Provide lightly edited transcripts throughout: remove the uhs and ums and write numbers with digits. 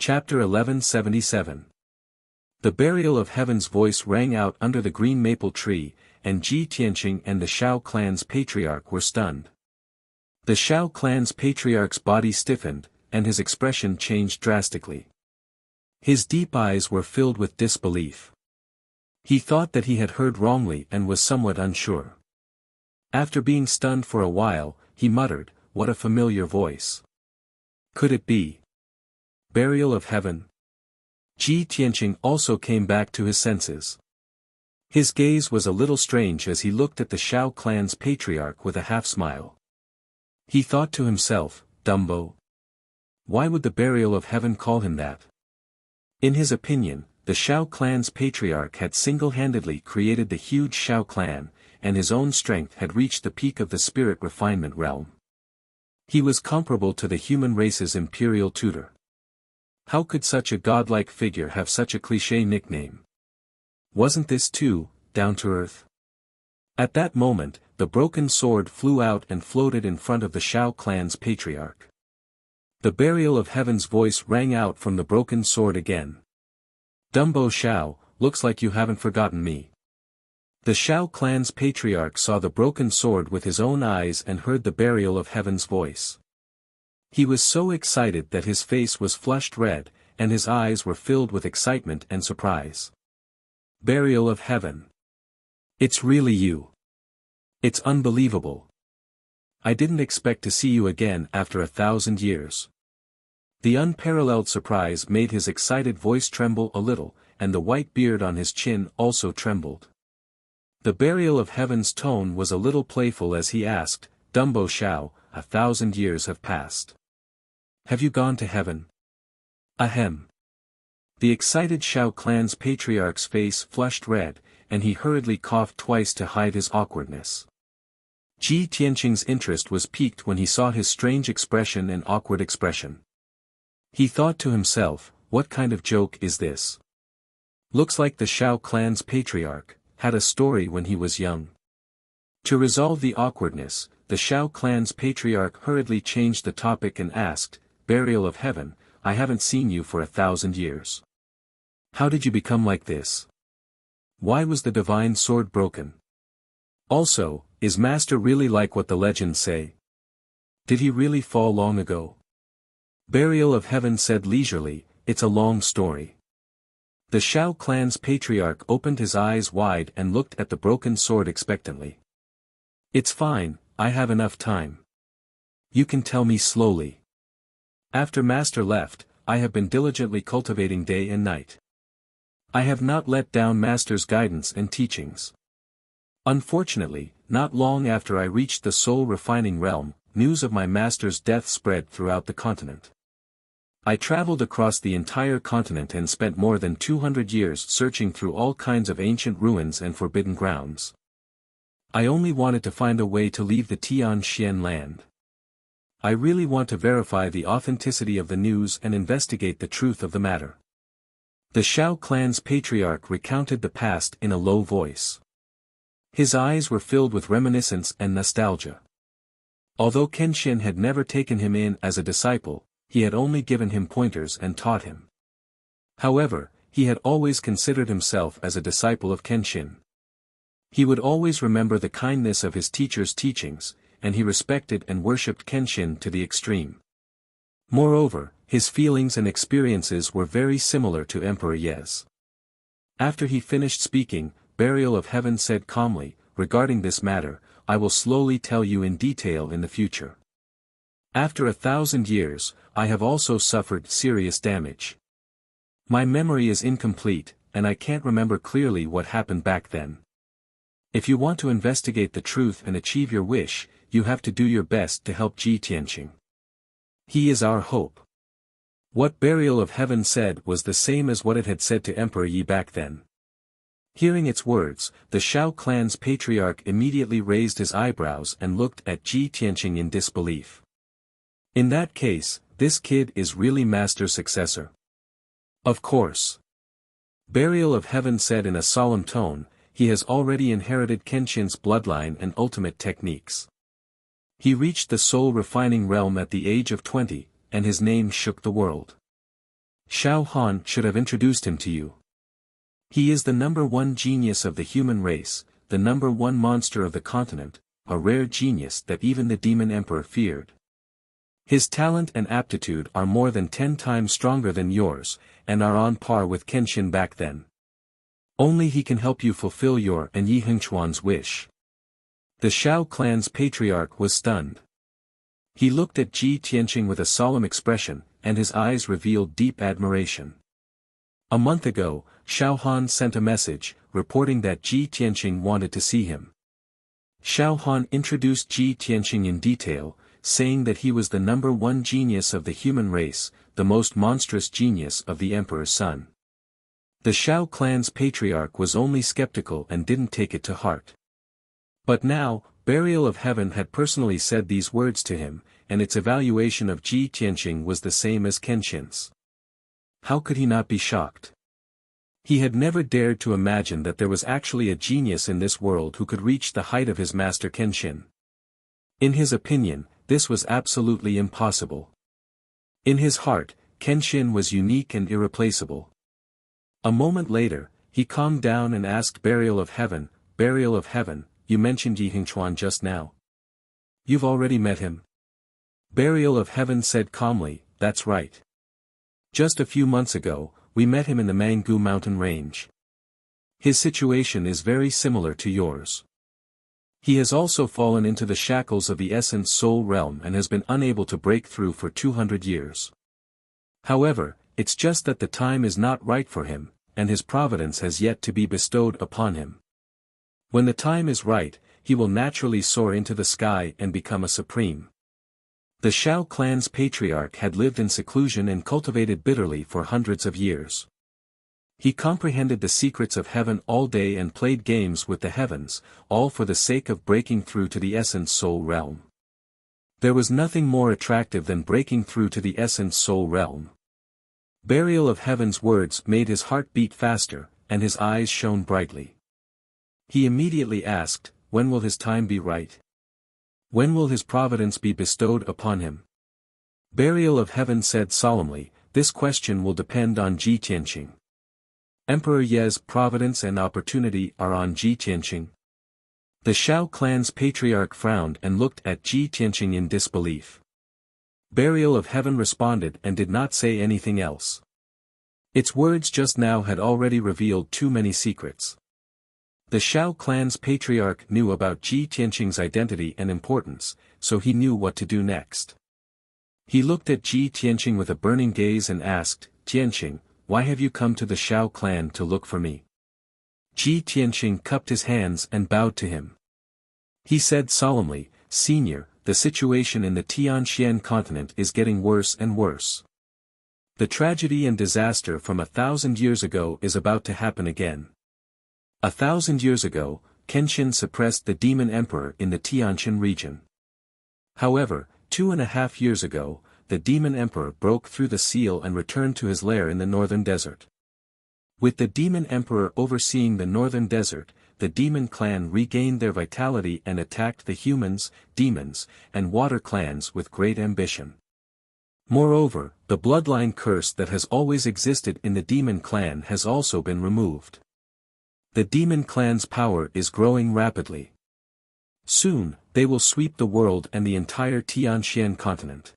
Chapter 1177. The burial of heaven's voice rang out under the green maple tree, and Ji Tianqing and the Shao clan's patriarch were stunned. The Shao clan's patriarch's body stiffened, and his expression changed drastically. His deep eyes were filled with disbelief. He thought that he had heard wrongly and was somewhat unsure. After being stunned for a while, he muttered, "What a familiar voice. Could it be burial of heaven?" Ji Tianqing also came back to his senses. His gaze was a little strange as he looked at the Shao clan's patriarch with a half-smile. He thought to himself, "Dumbo. Why would the burial of heaven call him that?" In his opinion, the Shao clan's patriarch had single-handedly created the huge Shao clan, and his own strength had reached the peak of the spirit refinement realm. He was comparable to the human race's imperial tutor. How could such a godlike figure have such a cliché nickname? Wasn't this too down to earth? At that moment, the broken sword flew out and floated in front of the Shao clan's patriarch. The burial of heaven's voice rang out from the broken sword again. "Dumbo Shao, looks like you haven't forgotten me." The Shao clan's patriarch saw the broken sword with his own eyes and heard the burial of heaven's voice. He was so excited that his face was flushed red, and his eyes were filled with excitement and surprise. "Burial of heaven. It's really you. It's unbelievable. I didn't expect to see you again after 1,000 years. The unparalleled surprise made his excited voice tremble a little, and the white beard on his chin also trembled. The burial of heaven's tone was a little playful as he asked, "Dumbo Shao, 1,000 years have passed. Have you gone to heaven?" "Ahem." The excited Shao clan's patriarch's face flushed red, and he hurriedly coughed twice to hide his awkwardness. Ji Tianqing's interest was piqued when he saw his strange expression and awkward expression. He thought to himself, "What kind of joke is this? Looks like the Shao clan's patriarch had a story when he was young." To resolve the awkwardness, the Shao clan's patriarch hurriedly changed the topic and asked, "Burial of heaven, I haven't seen you for 1,000 years. How did you become like this? Why was the divine sword broken? Also, is Master really like what the legends say? Did he really fall long ago?" Burial of heaven said leisurely, "It's a long story." The Shao clan's patriarch opened his eyes wide and looked at the broken sword expectantly. "It's fine, I have enough time. You can tell me slowly. After Master left, I have been diligently cultivating day and night. I have not let down Master's guidance and teachings. Unfortunately, not long after I reached the soul-refining realm, news of my Master's death spread throughout the continent. I traveled across the entire continent and spent more than 200 years searching through all kinds of ancient ruins and forbidden grounds. I only wanted to find a way to leave the Tianxian land. I really want to verify the authenticity of the news and investigate the truth of the matter." The Shao clan's patriarch recounted the past in a low voice. His eyes were filled with reminiscence and nostalgia. Although Kenshin had never taken him in as a disciple, he had only given him pointers and taught him. However, he had always considered himself as a disciple of Kenshin. He would always remember the kindness of his teacher's teachings, and he respected and worshipped Kenshin to the extreme. Moreover, his feelings and experiences were very similar to Emperor Ye's. After he finished speaking, Burial of Heaven said calmly, "Regarding this matter, I will slowly tell you in detail in the future. After 1,000 years, I have also suffered serious damage. My memory is incomplete, and I can't remember clearly what happened back then. If you want to investigate the truth and achieve your wish, you have to do your best to help Ji Tianqing. He is our hope." What Burial of Heaven said was the same as what it had said to Emperor Yi back then. Hearing its words, the Shao clan's patriarch immediately raised his eyebrows and looked at Ji Tianqing in disbelief. "In that case, this kid is really Master's successor?" "Of course." Burial of Heaven said in a solemn tone, "He has already inherited Kenshin's bloodline and ultimate techniques. He reached the soul-refining realm at the age of 20, and his name shook the world. Xiao Han should have introduced him to you. He is the #1 genius of the human race, the #1 monster of the continent, a rare genius that even the Demon Emperor feared. His talent and aptitude are more than 10 times stronger than yours, and are on par with Kenshin back then. Only he can help you fulfill your and Yi Hengchuan's wish. The Shao clan's patriarch was stunned. He looked at Ji Tianqing with a solemn expression, and his eyes revealed deep admiration. A month ago, Xiao Han sent a message, reporting that Ji Tianqing wanted to see him. Xiao Han introduced Ji Tianqing in detail, saying that he was the #1 genius of the human race, the most monstrous genius of the Emperor's son. The Shao clan's patriarch was only skeptical and didn't take it to heart. But now, Burial of Heaven had personally said these words to him, and its evaluation of Ji Tianqing was the same as Kenshin's. How could he not be shocked? He had never dared to imagine that there was actually a genius in this world who could reach the height of his master Kenshin. In his opinion, this was absolutely impossible. In his heart, Kenshin was unique and irreplaceable. A moment later, he calmed down and asked Burial of Heaven, "Burial of Heaven, you mentioned Yi Hengchuan just now. You've already met him?" Burial of Heaven said calmly, "That's right. Just a few months ago, we met him in the Mangu mountain range. His situation is very similar to yours. He has also fallen into the shackles of the Essence Soul realm and has been unable to break through for 200 years. However, it's just that the time is not right for him, and his providence has yet to be bestowed upon him. When the time is right, he will naturally soar into the sky and become a supreme." The Shao clan's patriarch had lived in seclusion and cultivated bitterly for hundreds of years. He comprehended the secrets of heaven all day and played games with the heavens, all for the sake of breaking through to the Essence Soul realm. There was nothing more attractive than breaking through to the Essence Soul realm. Burial of Heaven's words made his heart beat faster, and his eyes shone brightly. He immediately asked, "When will his time be right? When will his providence be bestowed upon him?" Burial of Heaven said solemnly, "This question will depend on Ji Tianqing. Emperor Ye's providence and opportunity are on Ji Tianqing." The Shao clan's patriarch frowned and looked at Ji Tianqing in disbelief. Burial of Heaven responded and did not say anything else. Its words just now had already revealed too many secrets. The Shao clan's patriarch knew about Ji Tianqing's identity and importance, so he knew what to do next. He looked at Ji Tianqing with a burning gaze and asked, "Tianqing, why have you come to the Shao clan to look for me?" Ji Tianqing cupped his hands and bowed to him. He said solemnly, "Senior, the situation in the Tianxian continent is getting worse and worse. The tragedy and disaster from 1,000 years ago is about to happen again. 1,000 years ago, Kenshin suppressed the Demon Emperor in the Tianxian region. However, 2.5 years ago, the Demon Emperor broke through the seal and returned to his lair in the northern desert. With the Demon Emperor overseeing the northern desert, the Demon clan regained their vitality and attacked the humans, demons, and water clans with great ambition. Moreover, the bloodline curse that has always existed in the Demon clan has also been removed. The Demon clan's power is growing rapidly. Soon, they will sweep the world and the entire Tianxian continent."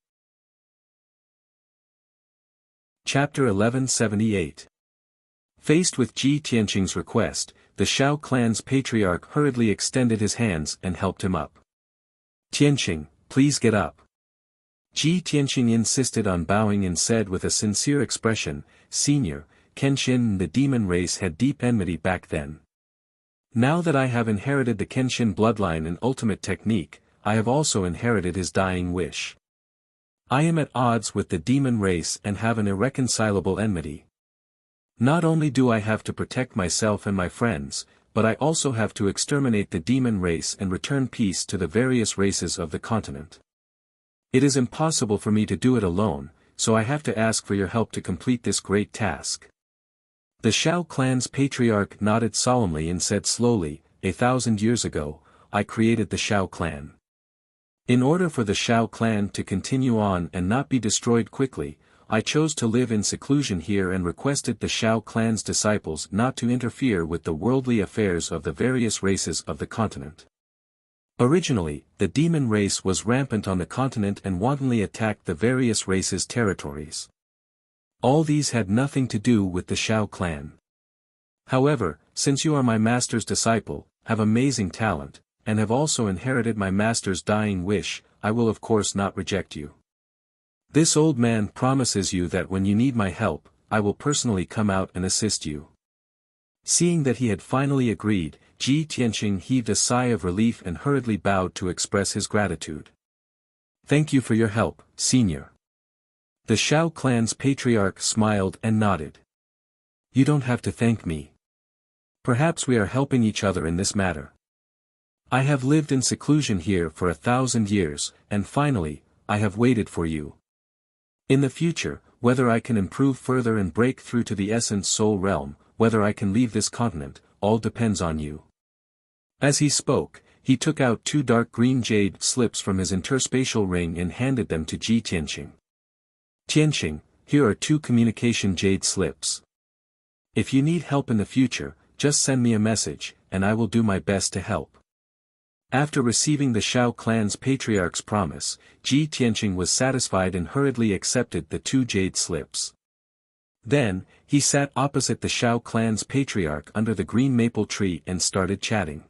Chapter 1178. Faced with Ji Tianqing's request, the Shao clan's patriarch hurriedly extended his hands and helped him up. "Tianqing, please get up." Ji Tianqing insisted on bowing and said with a sincere expression, "Senior, Kenshin and the demon race had deep enmity back then. Now that I have inherited the Kenshin bloodline and ultimate technique, I have also inherited his dying wish. I am at odds with the demon race and have an irreconcilable enmity. Not only do I have to protect myself and my friends, but I also have to exterminate the demon race and return peace to the various races of the continent. It is impossible for me to do it alone, so I have to ask for your help to complete this great task." The Shao clan's patriarch nodded solemnly and said slowly, 1,000 years ago, I created the Shao clan. In order for the Shao clan to continue on and not be destroyed quickly, I chose to live in seclusion here and requested the Shao clan's disciples not to interfere with the worldly affairs of the various races of the continent. Originally, the demon race was rampant on the continent and wantonly attacked the various races' territories. All these had nothing to do with the Shao clan. However, since you are my master's disciple, have amazing talent, and have also inherited my master's dying wish, I will of course not reject you. This old man promises you that when you need my help, I will personally come out and assist you. Seeing that he had finally agreed, Ji Tianqing heaved a sigh of relief and hurriedly bowed to express his gratitude. Thank you for your help, senior. The Shao clan's patriarch smiled and nodded. You don't have to thank me. Perhaps we are helping each other in this matter. I have lived in seclusion here for 1,000 years, and finally, I have waited for you. In the future, whether I can improve further and break through to the essence soul realm, whether I can leave this continent, all depends on you. As he spoke, he took out 2 dark green jade slips from his interspatial ring and handed them to Ji Tianqing. Tianqing, here are 2 communication jade slips. If you need help in the future, just send me a message, and I will do my best to help. After receiving the Shao clan's patriarch's promise, Ji Tianqing was satisfied and hurriedly accepted the 2 jade slips. Then, he sat opposite the Shao clan's patriarch under the green maple tree and started chatting.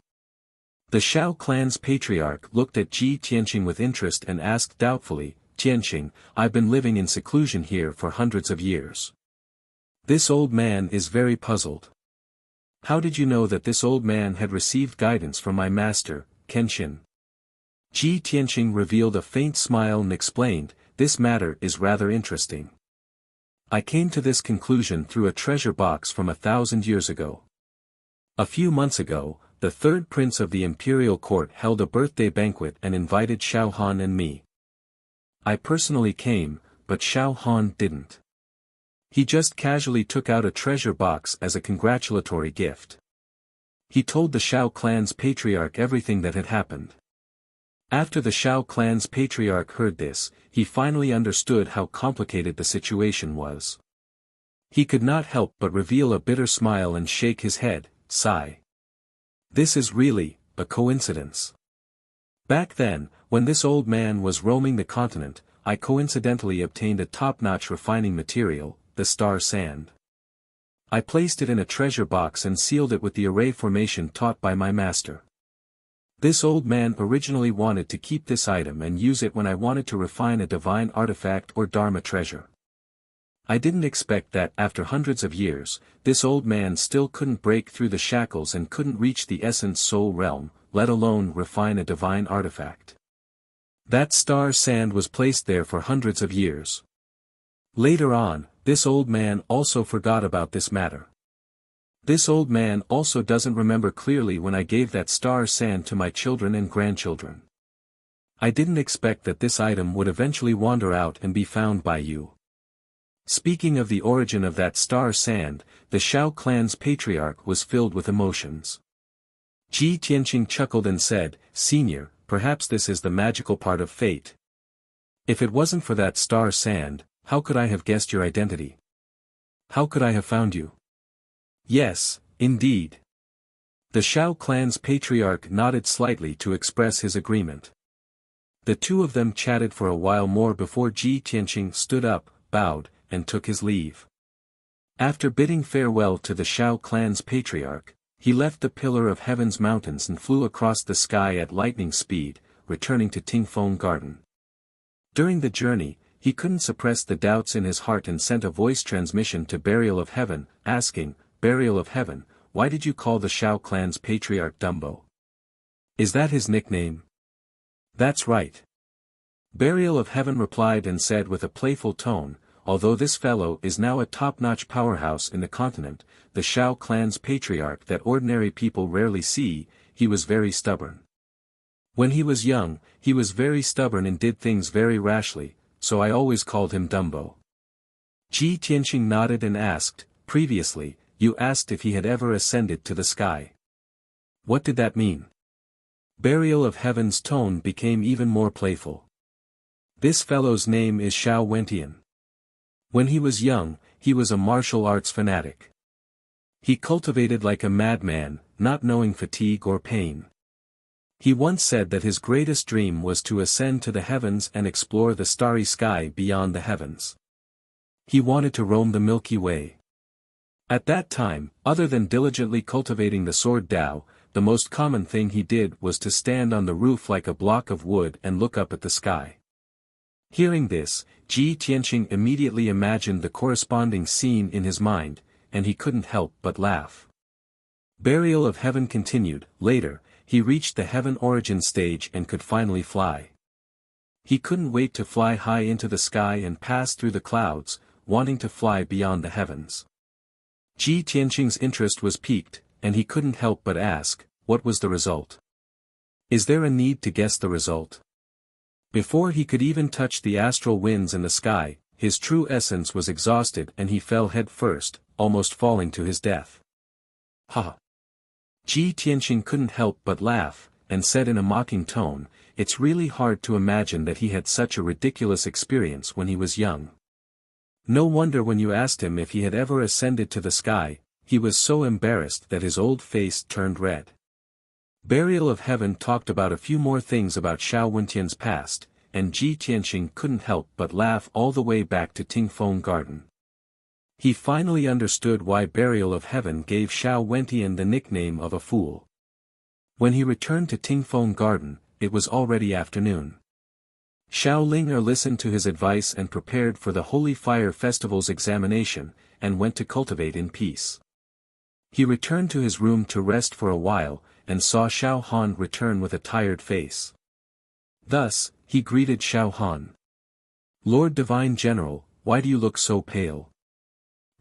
The Shao clan's patriarch looked at Ji Tianqing with interest and asked doubtfully, Tianqing, I've been living in seclusion here for hundreds of years. This old man is very puzzled. How did you know that this old man had received guidance from my master, Kenshin? Ji Tianqing revealed a faint smile and explained, this matter is rather interesting. I came to this conclusion through a treasure box from 1,000 years ago. A few months ago, the 3rd prince of the imperial court held a birthday banquet and invited Shao Han and me. I personally came, but Shao Han didn't. He just casually took out a treasure box as a congratulatory gift. He told the Shao clan's patriarch everything that had happened. After the Shao clan's patriarch heard this, he finally understood how complicated the situation was. He could not help but reveal a bitter smile and shake his head, sigh. This is really a coincidence. Back then, when this old man was roaming the continent, I coincidentally obtained a top-notch refining material, the star sand. I placed it in a treasure box and sealed it with the array formation taught by my master. This old man originally wanted to keep this item and use it when I wanted to refine a divine artifact or dharma treasure. I didn't expect that after hundreds of years, this old man still couldn't break through the shackles and couldn't reach the essence soul realm, let alone refine a divine artifact. That star sand was placed there for hundreds of years. Later on, this old man also forgot about this matter. This old man also doesn't remember clearly when I gave that star sand to my children and grandchildren. I didn't expect that this item would eventually wander out and be found by you. Speaking of the origin of that star sand, the Shao clan's patriarch was filled with emotions. Ji Tianqing chuckled and said, Senior, perhaps this is the magical part of fate. If it wasn't for that star sand, how could I have guessed your identity? How could I have found you? Yes, indeed. The Shao clan's patriarch nodded slightly to express his agreement. The 2 of them chatted for a while more before Ji Tianqing stood up, bowed, and took his leave. After bidding farewell to the Shao clan's patriarch, he left the Pillar of Heaven's mountains and flew across the sky at lightning speed, returning to Tingfeng Garden. During the journey, he couldn't suppress the doubts in his heart and sent a voice transmission to Burial of Heaven, asking, Burial of Heaven, why did you call the Shao clan's patriarch Dumbo? Is that his nickname? That's right. Burial of Heaven replied and said with a playful tone, although this fellow is now a top-notch powerhouse in the continent, the Shao clan's patriarch that ordinary people rarely see, he was very stubborn. When he was young, he was very stubborn and did things very rashly, so I always called him Dumbo. Ji Tianqing nodded and asked, previously, you asked if he had ever ascended to the sky. What did that mean? Burial of Heaven's tone became even more playful. This fellow's name is Shao Wentian. When he was young, he was a martial arts fanatic. He cultivated like a madman, not knowing fatigue or pain. He once said that his greatest dream was to ascend to the heavens and explore the starry sky beyond the heavens. He wanted to roam the Milky Way. At that time, other than diligently cultivating the sword Tao, the most common thing he did was to stand on the roof like a block of wood and look up at the sky. Hearing this, Ji Tianqing immediately imagined the corresponding scene in his mind, and he couldn't help but laugh. Burial of Heaven continued. Later, he reached the heaven origin stage and could finally fly. He couldn't wait to fly high into the sky and pass through the clouds, wanting to fly beyond the heavens. Ji Tianqing's interest was piqued, and he couldn't help but ask, what was the result? Is there a need to guess the result? Before he could even touch the astral winds in the sky, his true essence was exhausted and he fell head first, almost falling to his death. Ha! Ji Tianqing couldn't help but laugh, and said in a mocking tone, it's really hard to imagine that he had such a ridiculous experience when he was young. No wonder when you asked him if he had ever ascended to the sky, he was so embarrassed that his old face turned red. Burial of Heaven talked about a few more things about Xiao Wentian's past, and Ji Tianqing couldn't help but laugh all the way back to Tingfeng Garden. He finally understood why Burial of Heaven gave Xiao Wentian the nickname of a fool. When he returned to Tingfeng Garden, it was already afternoon. Xiao Ling'er listened to his advice and prepared for the Holy Fire Festival's examination, and went to cultivate in peace. He returned to his room to rest for a while, and saw Xiao Han return with a tired face. Thus, he greeted Xiao Han. Lord Divine General, why do you look so pale?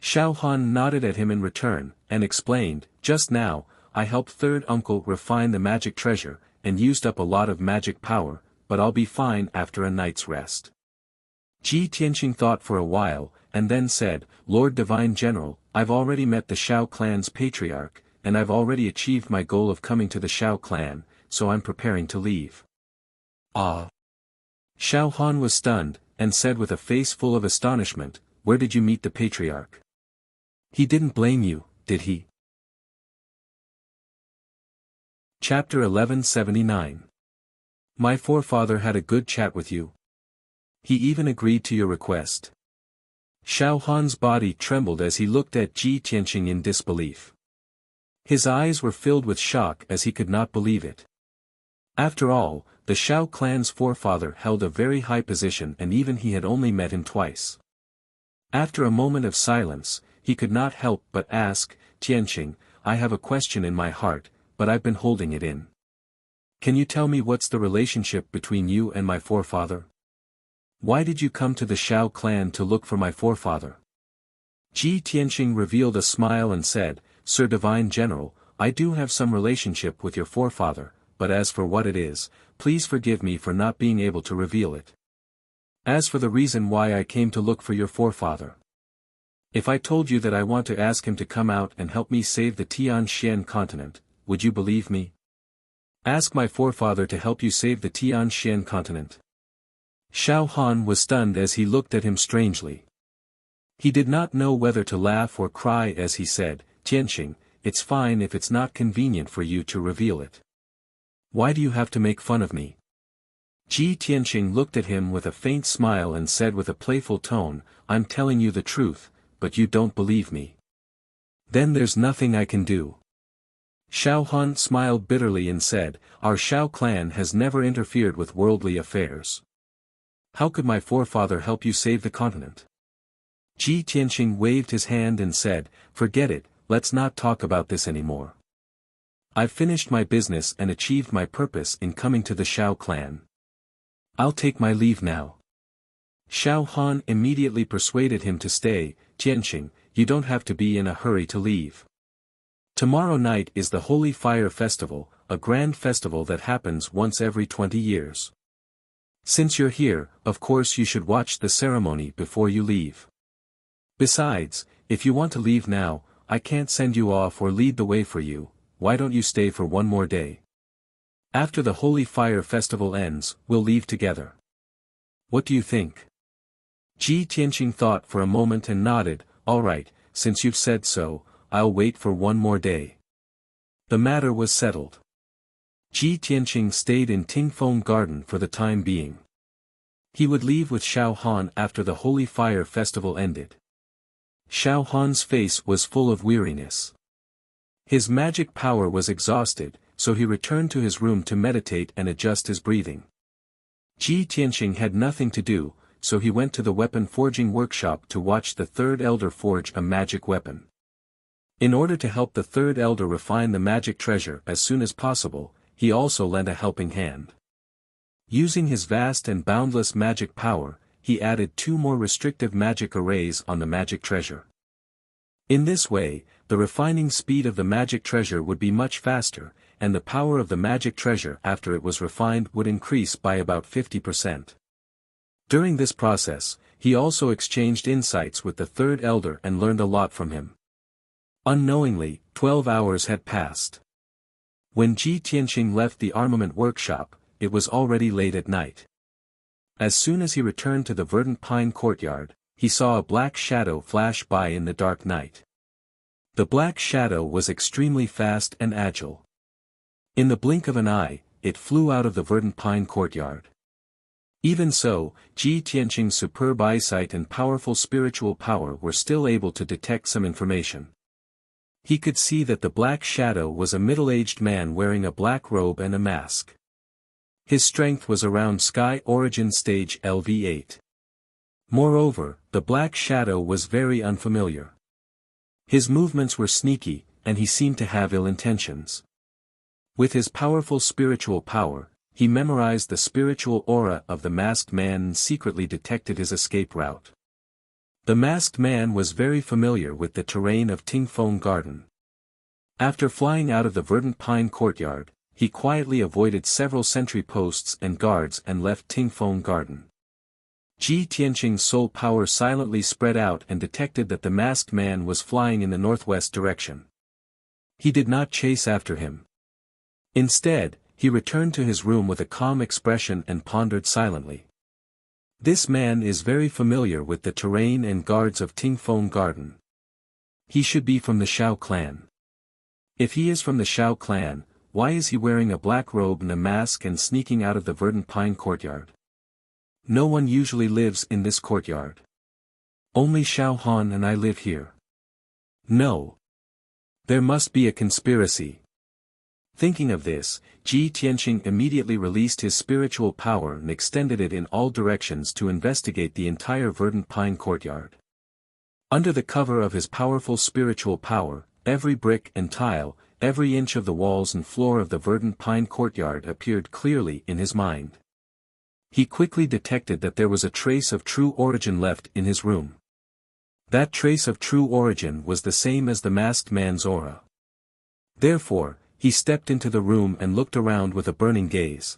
Xiao Han nodded at him in return, and explained, just now, I helped third uncle refine the magic treasure, and used up a lot of magic power, but I'll be fine after a night's rest. Ji Tianqing thought for a while, and then said, Lord Divine General, I've already met the Xiao clan's patriarch, and I've already achieved my goal of coming to the Xiao clan, so I'm preparing to leave. Ah! Xiao Han was stunned, and said with a face full of astonishment, where did you meet the patriarch? He didn't blame you, did he? Chapter 1179. My forefather had a good chat with you. He even agreed to your request. Xiao Han's body trembled as he looked at Ji Tianqing in disbelief. His eyes were filled with shock as he could not believe it. After all, the Xiao clan's forefather held a very high position and even he had only met him twice. After a moment of silence, he could not help but ask, Tianqing, I have a question in my heart, but I've been holding it in. Can you tell me what's the relationship between you and my forefather? Why did you come to the Xiao clan to look for my forefather? Ji Tianqing revealed a smile and said, Sir Divine General, I do have some relationship with your forefather, but as for what it is, please forgive me for not being able to reveal it. As for the reason why I came to look for your forefather. If I told you that I want to ask him to come out and help me save the Tianxian continent, would you believe me? Ask my forefather to help you save the Tianxian continent. Xiao Han was stunned as he looked at him strangely. He did not know whether to laugh or cry as he said, Tianqing, it's fine if it's not convenient for you to reveal it. Why do you have to make fun of me? Ji Tianqing looked at him with a faint smile and said with a playful tone, I'm telling you the truth, but you don't believe me. Then there's nothing I can do. Xiao Han smiled bitterly and said, Our Xiao clan has never interfered with worldly affairs. How could my forefather help you save the continent? Ji Tianqing waved his hand and said, Forget it, let's not talk about this anymore. I've finished my business and achieved my purpose in coming to the Xiao clan. I'll take my leave now. Xiao Han immediately persuaded him to stay, Tianqing, you don't have to be in a hurry to leave. Tomorrow night is the Holy Fire Festival, a grand festival that happens once every 20 years. Since you're here, of course you should watch the ceremony before you leave. Besides, if you want to leave now, I can't send you off or lead the way for you, why don't you stay for one more day? After the Holy Fire Festival ends, we'll leave together. What do you think? Ji Tianqing thought for a moment and nodded, "All right, since you've said so, I'll wait for one more day." The matter was settled. Ji Tianqing stayed in Tingfeng Garden for the time being. He would leave with Xiao Han after the Holy Fire Festival ended. Xiao Han's face was full of weariness. His magic power was exhausted, so he returned to his room to meditate and adjust his breathing. Ji Tianqing had nothing to do, so he went to the weapon forging workshop to watch the third elder forge a magic weapon. In order to help the third elder refine the magic treasure as soon as possible, he also lent a helping hand. Using his vast and boundless magic power, he added 2 more restrictive magic arrays on the magic treasure. In this way, the refining speed of the magic treasure would be much faster, and the power of the magic treasure after it was refined would increase by about 50%. During this process, he also exchanged insights with the third elder and learned a lot from him. Unknowingly, 12 hours had passed. When Ji Tianqing left the armament workshop, it was already late at night. As soon as he returned to the verdant pine courtyard, he saw a black shadow flash by in the dark night. The black shadow was extremely fast and agile. In the blink of an eye, it flew out of the verdant pine courtyard. Even so, Ji Tianqing's superb eyesight and powerful spiritual power were still able to detect some information. He could see that the black shadow was a middle-aged man wearing a black robe and a mask. His strength was around Sky Origin Stage LV8. Moreover, the black shadow was very unfamiliar. His movements were sneaky, and he seemed to have ill intentions. With his powerful spiritual power, he memorized the spiritual aura of the masked man and secretly detected his escape route. The masked man was very familiar with the terrain of Tingfeng Garden. After flying out of the verdant pine courtyard, he quietly avoided several sentry posts and guards and left Tingfeng Garden. Ji Tianqing's soul power silently spread out and detected that the masked man was flying in the northwest direction. He did not chase after him. Instead, he returned to his room with a calm expression and pondered silently. This man is very familiar with the terrain and guards of Tingfeng Garden. He should be from the Shao clan. If he is from the Shao clan, why is he wearing a black robe and a mask and sneaking out of the verdant pine courtyard? No one usually lives in this courtyard. Only Xiao Han and I live here. No. There must be a conspiracy. Thinking of this, Ji Tianqing immediately released his spiritual power and extended it in all directions to investigate the entire verdant pine courtyard. Under the cover of his powerful spiritual power, every brick and tile, every inch of the walls and floor of the verdant pine courtyard appeared clearly in his mind. He quickly detected that there was a trace of true origin left in his room. That trace of true origin was the same as the masked man's aura. Therefore, he stepped into the room and looked around with a burning gaze.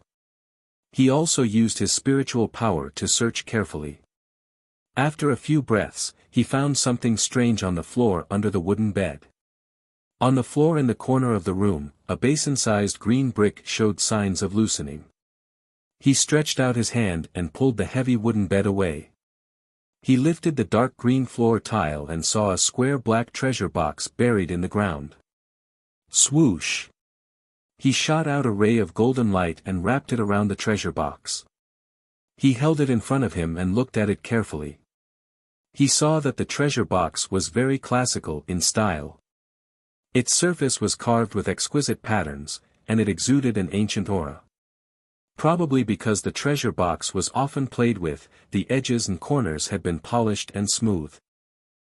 He also used his spiritual power to search carefully. After a few breaths, he found something strange on the floor under the wooden bed. On the floor in the corner of the room, a basin-sized green brick showed signs of loosening. He stretched out his hand and pulled the heavy wooden bed away. He lifted the dark green floor tile and saw a square black treasure box buried in the ground. Swoosh! He shot out a ray of golden light and wrapped it around the treasure box. He held it in front of him and looked at it carefully. He saw that the treasure box was very classical in style. Its surface was carved with exquisite patterns, and it exuded an ancient aura. Probably because the treasure box was often played with, the edges and corners had been polished and smooth.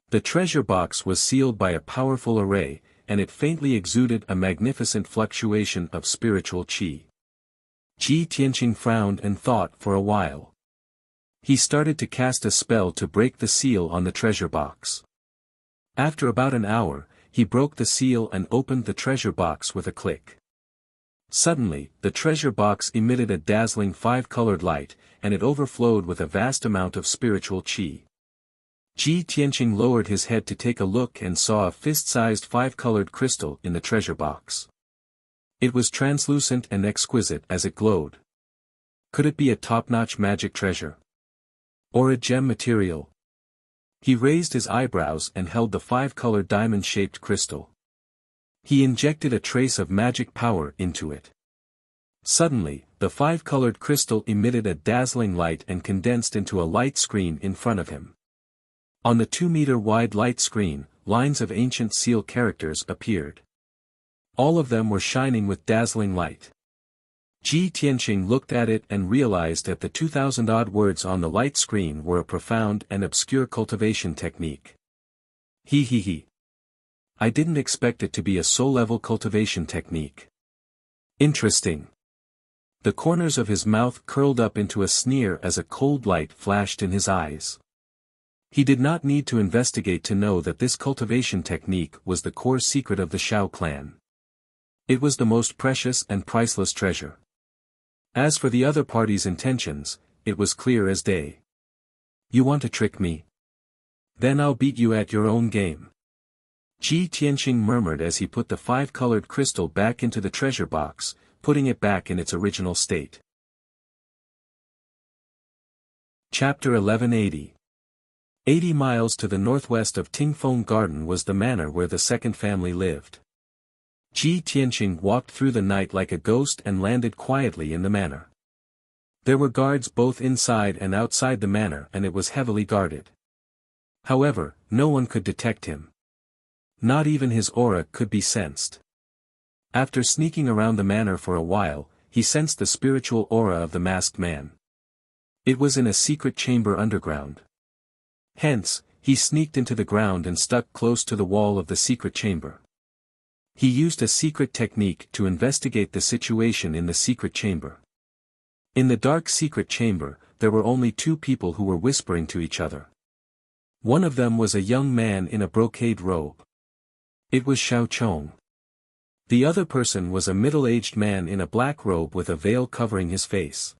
The treasure box was sealed by a powerful array, and it faintly exuded a magnificent fluctuation of spiritual qi. Ji Tianqing frowned and thought for a while. He started to cast a spell to break the seal on the treasure box. After about an hour, he broke the seal and opened the treasure box with a click. Suddenly, the treasure box emitted a dazzling 5-colored light, and it overflowed with a vast amount of spiritual qi. Ji Tianqing lowered his head to take a look and saw a fist-sized 5-colored crystal in the treasure box. It was translucent and exquisite as it glowed. Could it be a top-notch magic treasure? Or a gem material? He raised his eyebrows and held the five-colored diamond-shaped crystal. He injected a trace of magic power into it. Suddenly, the five-colored crystal emitted a dazzling light and condensed into a light screen in front of him. On the 2-meter-wide light screen, lines of ancient seal characters appeared. All of them were shining with dazzling light. Ji Tianqing looked at it and realized that the 2,000-odd words on the light screen were a profound and obscure cultivation technique. He. I didn't expect it to be a soul-level cultivation technique. Interesting. The corners of his mouth curled up into a sneer as a cold light flashed in his eyes. He did not need to investigate to know that this cultivation technique was the core secret of the Shao clan. It was the most precious and priceless treasure. As for the other party's intentions, it was clear as day. You want to trick me? Then I'll beat you at your own game. Ji Tianqing murmured as he put the five-colored crystal back into the treasure box, putting it back in its original state. Chapter 1180. 80 miles to the northwest of Tingfeng Garden was the manor where the second family lived. Ji Tianqing walked through the night like a ghost and landed quietly in the manor. There were guards both inside and outside the manor and it was heavily guarded. However, no one could detect him. Not even his aura could be sensed. After sneaking around the manor for a while, he sensed the spiritual aura of the masked man. It was in a secret chamber underground. Hence, he sneaked into the ground and stuck close to the wall of the secret chamber. He used a secret technique to investigate the situation in the secret chamber. In the dark secret chamber, there were only two people who were whispering to each other. One of them was a young man in a brocade robe. It was Shao Chong. The other person was a middle-aged man in a black robe with a veil covering his face.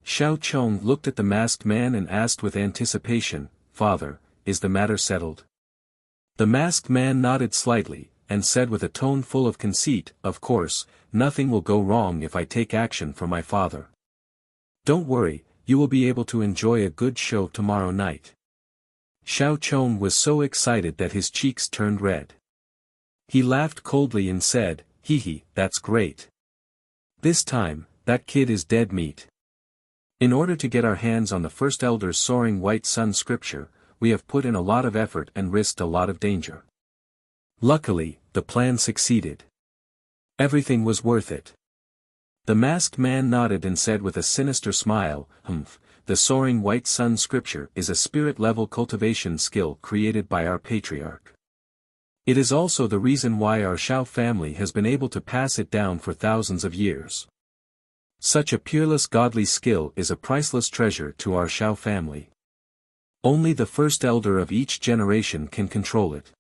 Shao Chong looked at the masked man and asked with anticipation, "Father, is the matter settled?" The masked man nodded slightly, and said with a tone full of conceit, "Of course, nothing will go wrong if I take action for my father. Don't worry, you will be able to enjoy a good show tomorrow night." Shao Chong was so excited that his cheeks turned red. He laughed coldly and said, "Hee, that's great. This time, that kid is dead meat. In order to get our hands on the First Elder's soaring white sun scripture, we have put in a lot of effort and risked a lot of danger. Luckily, the plan succeeded. Everything was worth it." The masked man nodded and said with a sinister smile, "The soaring white sun scripture is a spirit-level cultivation skill created by our patriarch. It is also the reason why our Shao family has been able to pass it down for thousands of years. Such a peerless godly skill is a priceless treasure to our Shao family. Only the first elder of each generation can control it.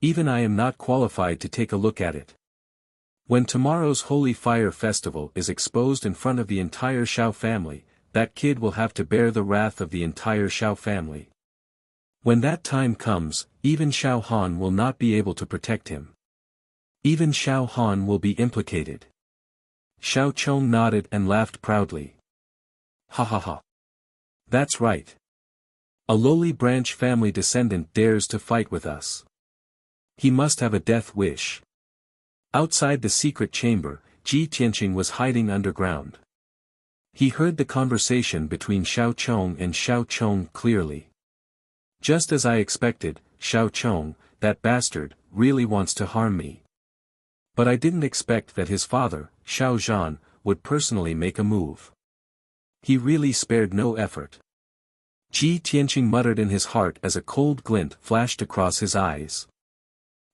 Even I am not qualified to take a look at it. When tomorrow's Holy Fire Festival is exposed in front of the entire Shao family, that kid will have to bear the wrath of the entire Shao family. When that time comes, even Shao Han will not be able to protect him. Even Shao Han will be implicated." Shao Chong nodded and laughed proudly. Ha. That's right. A lowly branch family descendant dares to fight with us. He must have a death wish. Outside the secret chamber, Ji Tianqing was hiding underground. He heard the conversation between Shao Chong and Shao Chong clearly. "Just as I expected, Shao Chong, that bastard, really wants to harm me. But I didn't expect that his father, Shao Zhan, would personally make a move. He really spared no effort." Ji Tianqing muttered in his heart as a cold glint flashed across his eyes.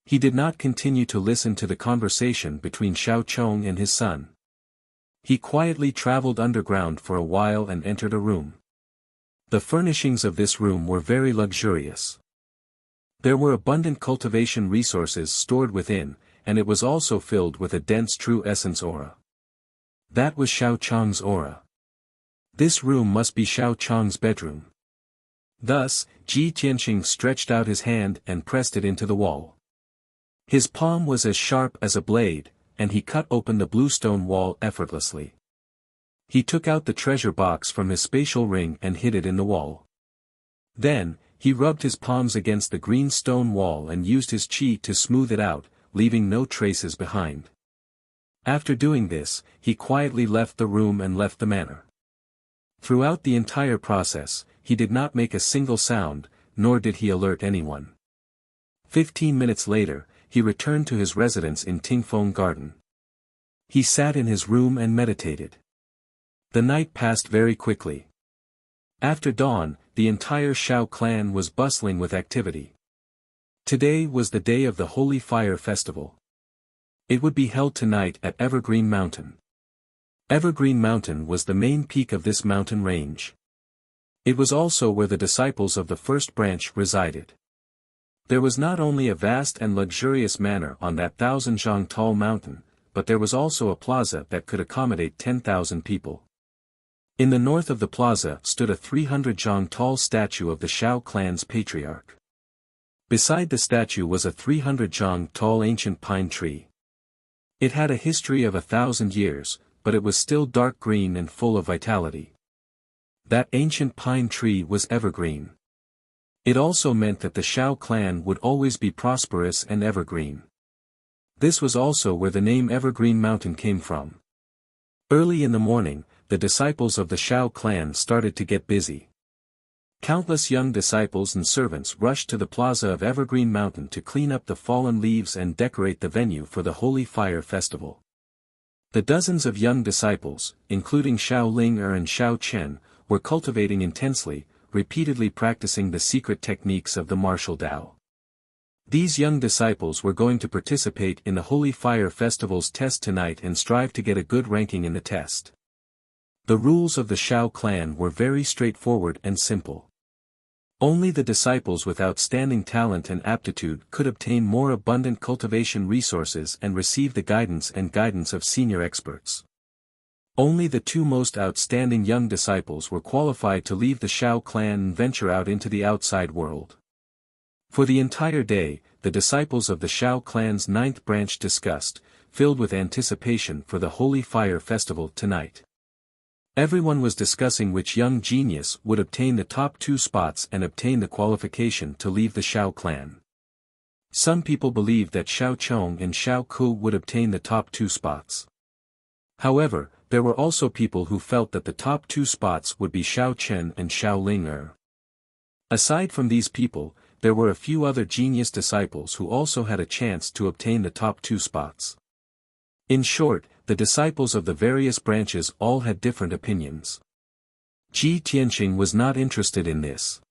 He did not continue to listen to the conversation between Shao Chong and his son. He quietly traveled underground for a while and entered a room. The furnishings of this room were very luxurious. There were abundant cultivation resources stored within, and it was also filled with a dense true essence aura. That was Shao Chong's aura. This room must be Shao Chong's bedroom. Thus, Ji Tianqing stretched out his hand and pressed it into the wall. His palm was as sharp as a blade, and he cut open the bluestone wall effortlessly. He took out the treasure box from his spatial ring and hid it in the wall. Then, he rubbed his palms against the green stone wall and used his chi to smooth it out, leaving no traces behind. After doing this, he quietly left the room and left the manor. Throughout the entire process, he did not make a single sound, nor did he alert anyone. 15 minutes later, he returned to his residence in Tingfeng Garden. He sat in his room and meditated. The night passed very quickly. After dawn, the entire Shao clan was bustling with activity. Today was the day of the Holy Fire Festival. It would be held tonight at Evergreen Mountain. Evergreen Mountain was the main peak of this mountain range. It was also where the disciples of the first branch resided. There was not only a vast and luxurious manor on that 1,000 tall mountain, but there was also a plaza that could accommodate 10,000 people. In the north of the plaza stood a 300 tall statue of the Shao clan's patriarch. Beside the statue was a 300 tall ancient pine tree. It had a history of 1,000 years, but it was still dark green and full of vitality. That ancient pine tree was evergreen. It also meant that the Shao clan would always be prosperous and evergreen. This was also where the name Evergreen Mountain came from. Early in the morning, the disciples of the Shao clan started to get busy. Countless young disciples and servants rushed to the plaza of Evergreen Mountain to clean up the fallen leaves and decorate the venue for the Holy Fire Festival. The dozens of young disciples, including Xiao Ling and Xiao Chen, were cultivating intensely, repeatedly practicing the secret techniques of the martial Tao. These young disciples were going to participate in the Holy Fire Festival's test tonight and strive to get a good ranking in the test. The rules of the Shao clan were very straightforward and simple. Only the disciples with outstanding talent and aptitude could obtain more abundant cultivation resources and receive the guidance of senior experts. Only the two most outstanding young disciples were qualified to leave the Shao clan and venture out into the outside world. For the entire day, the disciples of the Shao clan's 9th branch discussed, filled with anticipation for the Holy Fire Festival tonight. Everyone was discussing which young genius would obtain the top 2 spots and obtain the qualification to leave the Shao clan. Some people believed that Xiao Chong and Xiao Ku would obtain the top 2 spots. However, there were also people who felt that the top 2 spots would be Xiao Chen and Xiao Ling. Aside from these people, there were a few other genius disciples who also had a chance to obtain the top 2 spots. In short, the disciples of the various branches all had different opinions. Ji Tianqing was not interested in this.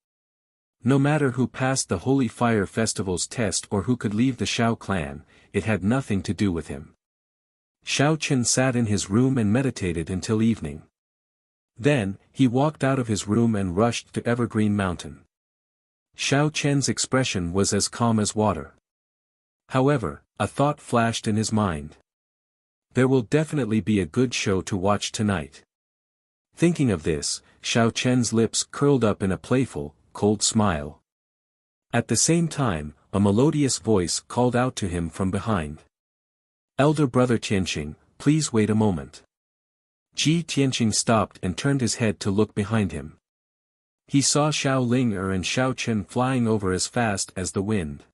No matter who passed the Holy Fire Festival's test or who could leave the Shao clan, it had nothing to do with him. Xiao Chen sat in his room and meditated until evening. Then, he walked out of his room and rushed to Evergreen Mountain. Xiao Chen's expression was as calm as water. However, a thought flashed in his mind. There will definitely be a good show to watch tonight. Thinking of this, Xiao Chen's lips curled up in a playful, cold smile. At the same time, a melodious voice called out to him from behind. "Elder brother Tianqing, please wait a moment." Ji Tianqing stopped and turned his head to look behind him. He saw Xiao Ling and Xiao Chen flying over as fast as the wind.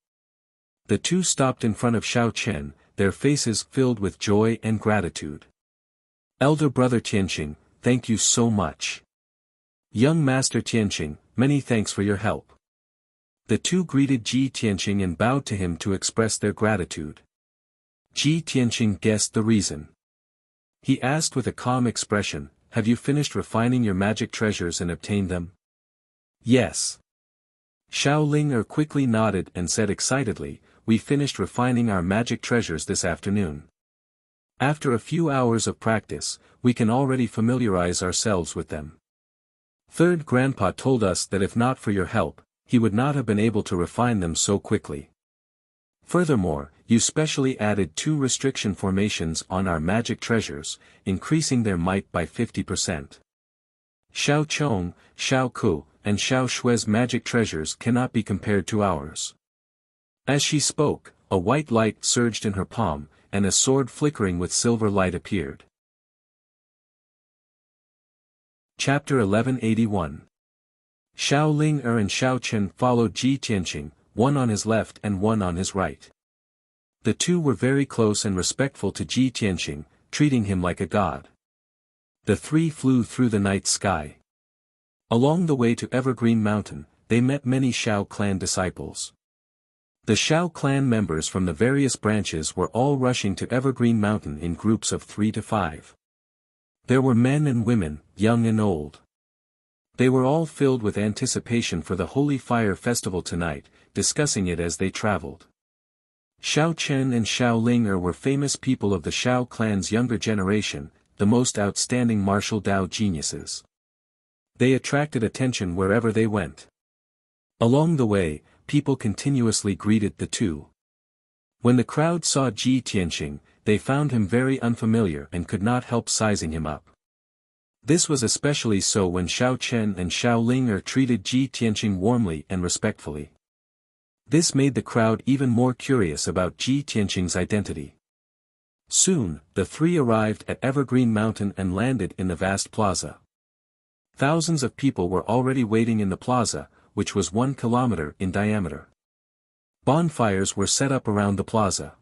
The two stopped in front of Xiao Chen, their faces filled with joy and gratitude. "Elder brother Tianqing, thank you so much. Young master Tianqing, many thanks for your help." The two greeted Ji Tianqing and bowed to him to express their gratitude. Ji Tianqing guessed the reason. He asked with a calm expression, "Have you finished refining your magic treasures and obtained them?" "Yes." Xiao Ling quickly nodded and said excitedly, "We finished refining our magic treasures this afternoon. After a few hours of practice, we can already familiarize ourselves with them. Third Grandpa told us that if not for your help, he would not have been able to refine them so quickly. Furthermore, you specially added 2 restriction formations on our magic treasures, increasing their might by 50%. Xiao Chong, Xiao Ku, and Xiao Shui's magic treasures cannot be compared to ours." As she spoke, a white light surged in her palm, and a sword flickering with silver light appeared. Chapter 1181. Xiao Ling-er and Xiao Chen followed Ji Tianqing, one on his left and one on his right. The two were very close and respectful to Ji Tianqing, treating him like a god. The three flew through the night sky. Along the way to Evergreen Mountain, they met many Xiao clan disciples. The Xiao clan members from the various branches were all rushing to Evergreen Mountain in groups of 3 to 5. There were men and women, young and old. They were all filled with anticipation for the Holy Fire Festival tonight, discussing it as they traveled. Xiao Chen and Xiao Ling-er were famous people of the Xiao clan's younger generation, the most outstanding martial Dao geniuses. They attracted attention wherever they went. Along the way, people continuously greeted the two. When the crowd saw Ji Tianqing, they found him very unfamiliar and could not help sizing him up. This was especially so when Xiao Chen and Xiao Ling-er treated Ji Tianqing warmly and respectfully. This made the crowd even more curious about Ji Tianqing's identity. Soon, the three arrived at Evergreen Mountain and landed in the vast plaza. Thousands of people were already waiting in the plaza, which was 1 kilometer in diameter. Bonfires were set up around the plaza.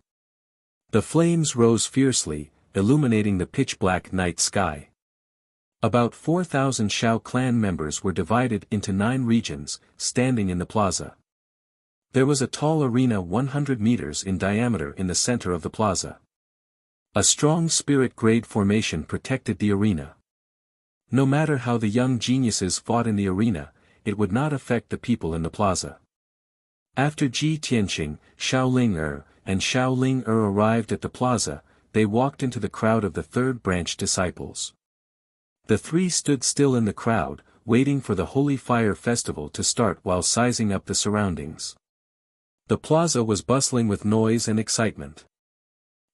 The flames rose fiercely, illuminating the pitch-black night sky. About 4,000 Xiao clan members were divided into 9 regions, standing in the plaza. There was a tall arena 100 meters in diameter in the center of the plaza. A strong spirit-grade formation protected the arena. No matter how the young geniuses fought in the arena, it would not affect the people in the plaza. After Ji Tianqing, Xiao Ling-er, and Xiao Ling-er arrived at the plaza, they walked into the crowd of the third branch disciples. The three stood still in the crowd, waiting for the Holy Fire Festival to start while sizing up the surroundings. The plaza was bustling with noise and excitement.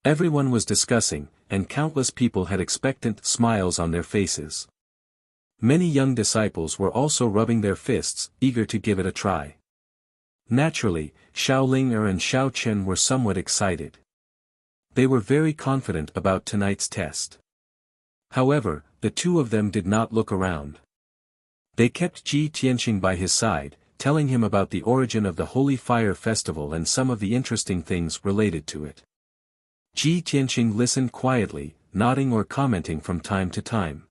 Everyone was discussing, and countless people had expectant smiles on their faces. Many young disciples were also rubbing their fists, eager to give it a try. Naturally, Xiao Ling-er and Xiao Chen were somewhat excited. They were very confident about tonight's test. However, the two of them did not look around. They kept Ji Tianqing by his side, telling him about the origin of the Holy Fire Festival and some of the interesting things related to it. Ji Tianqing listened quietly, nodding or commenting from time to time.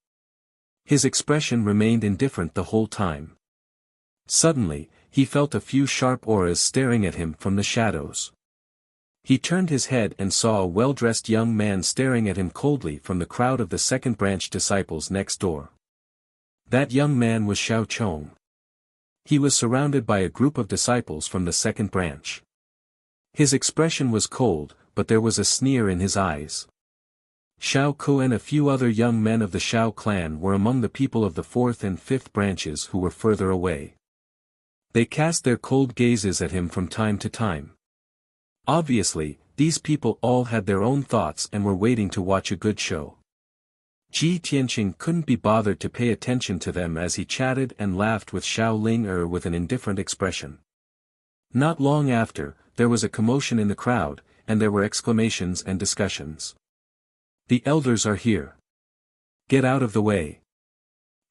His expression remained indifferent the whole time. Suddenly, he felt a few sharp auras staring at him from the shadows. He turned his head and saw a well-dressed young man staring at him coldly from the crowd of the second branch disciples next door. That young man was Xiao Chong. He was surrounded by a group of disciples from the second branch. His expression was cold, but there was a sneer in his eyes. Xiao Ko and a few other young men of the Xiao clan were among the people of the fourth and fifth branches who were further away. They cast their cold gazes at him from time to time. Obviously, these people all had their own thoughts and were waiting to watch a good show. Ji Tianqing couldn't be bothered to pay attention to them as he chatted and laughed with Xiao Ling-er with an indifferent expression. Not long after, there was a commotion in the crowd, and there were exclamations and discussions. "The elders are here. Get out of the way.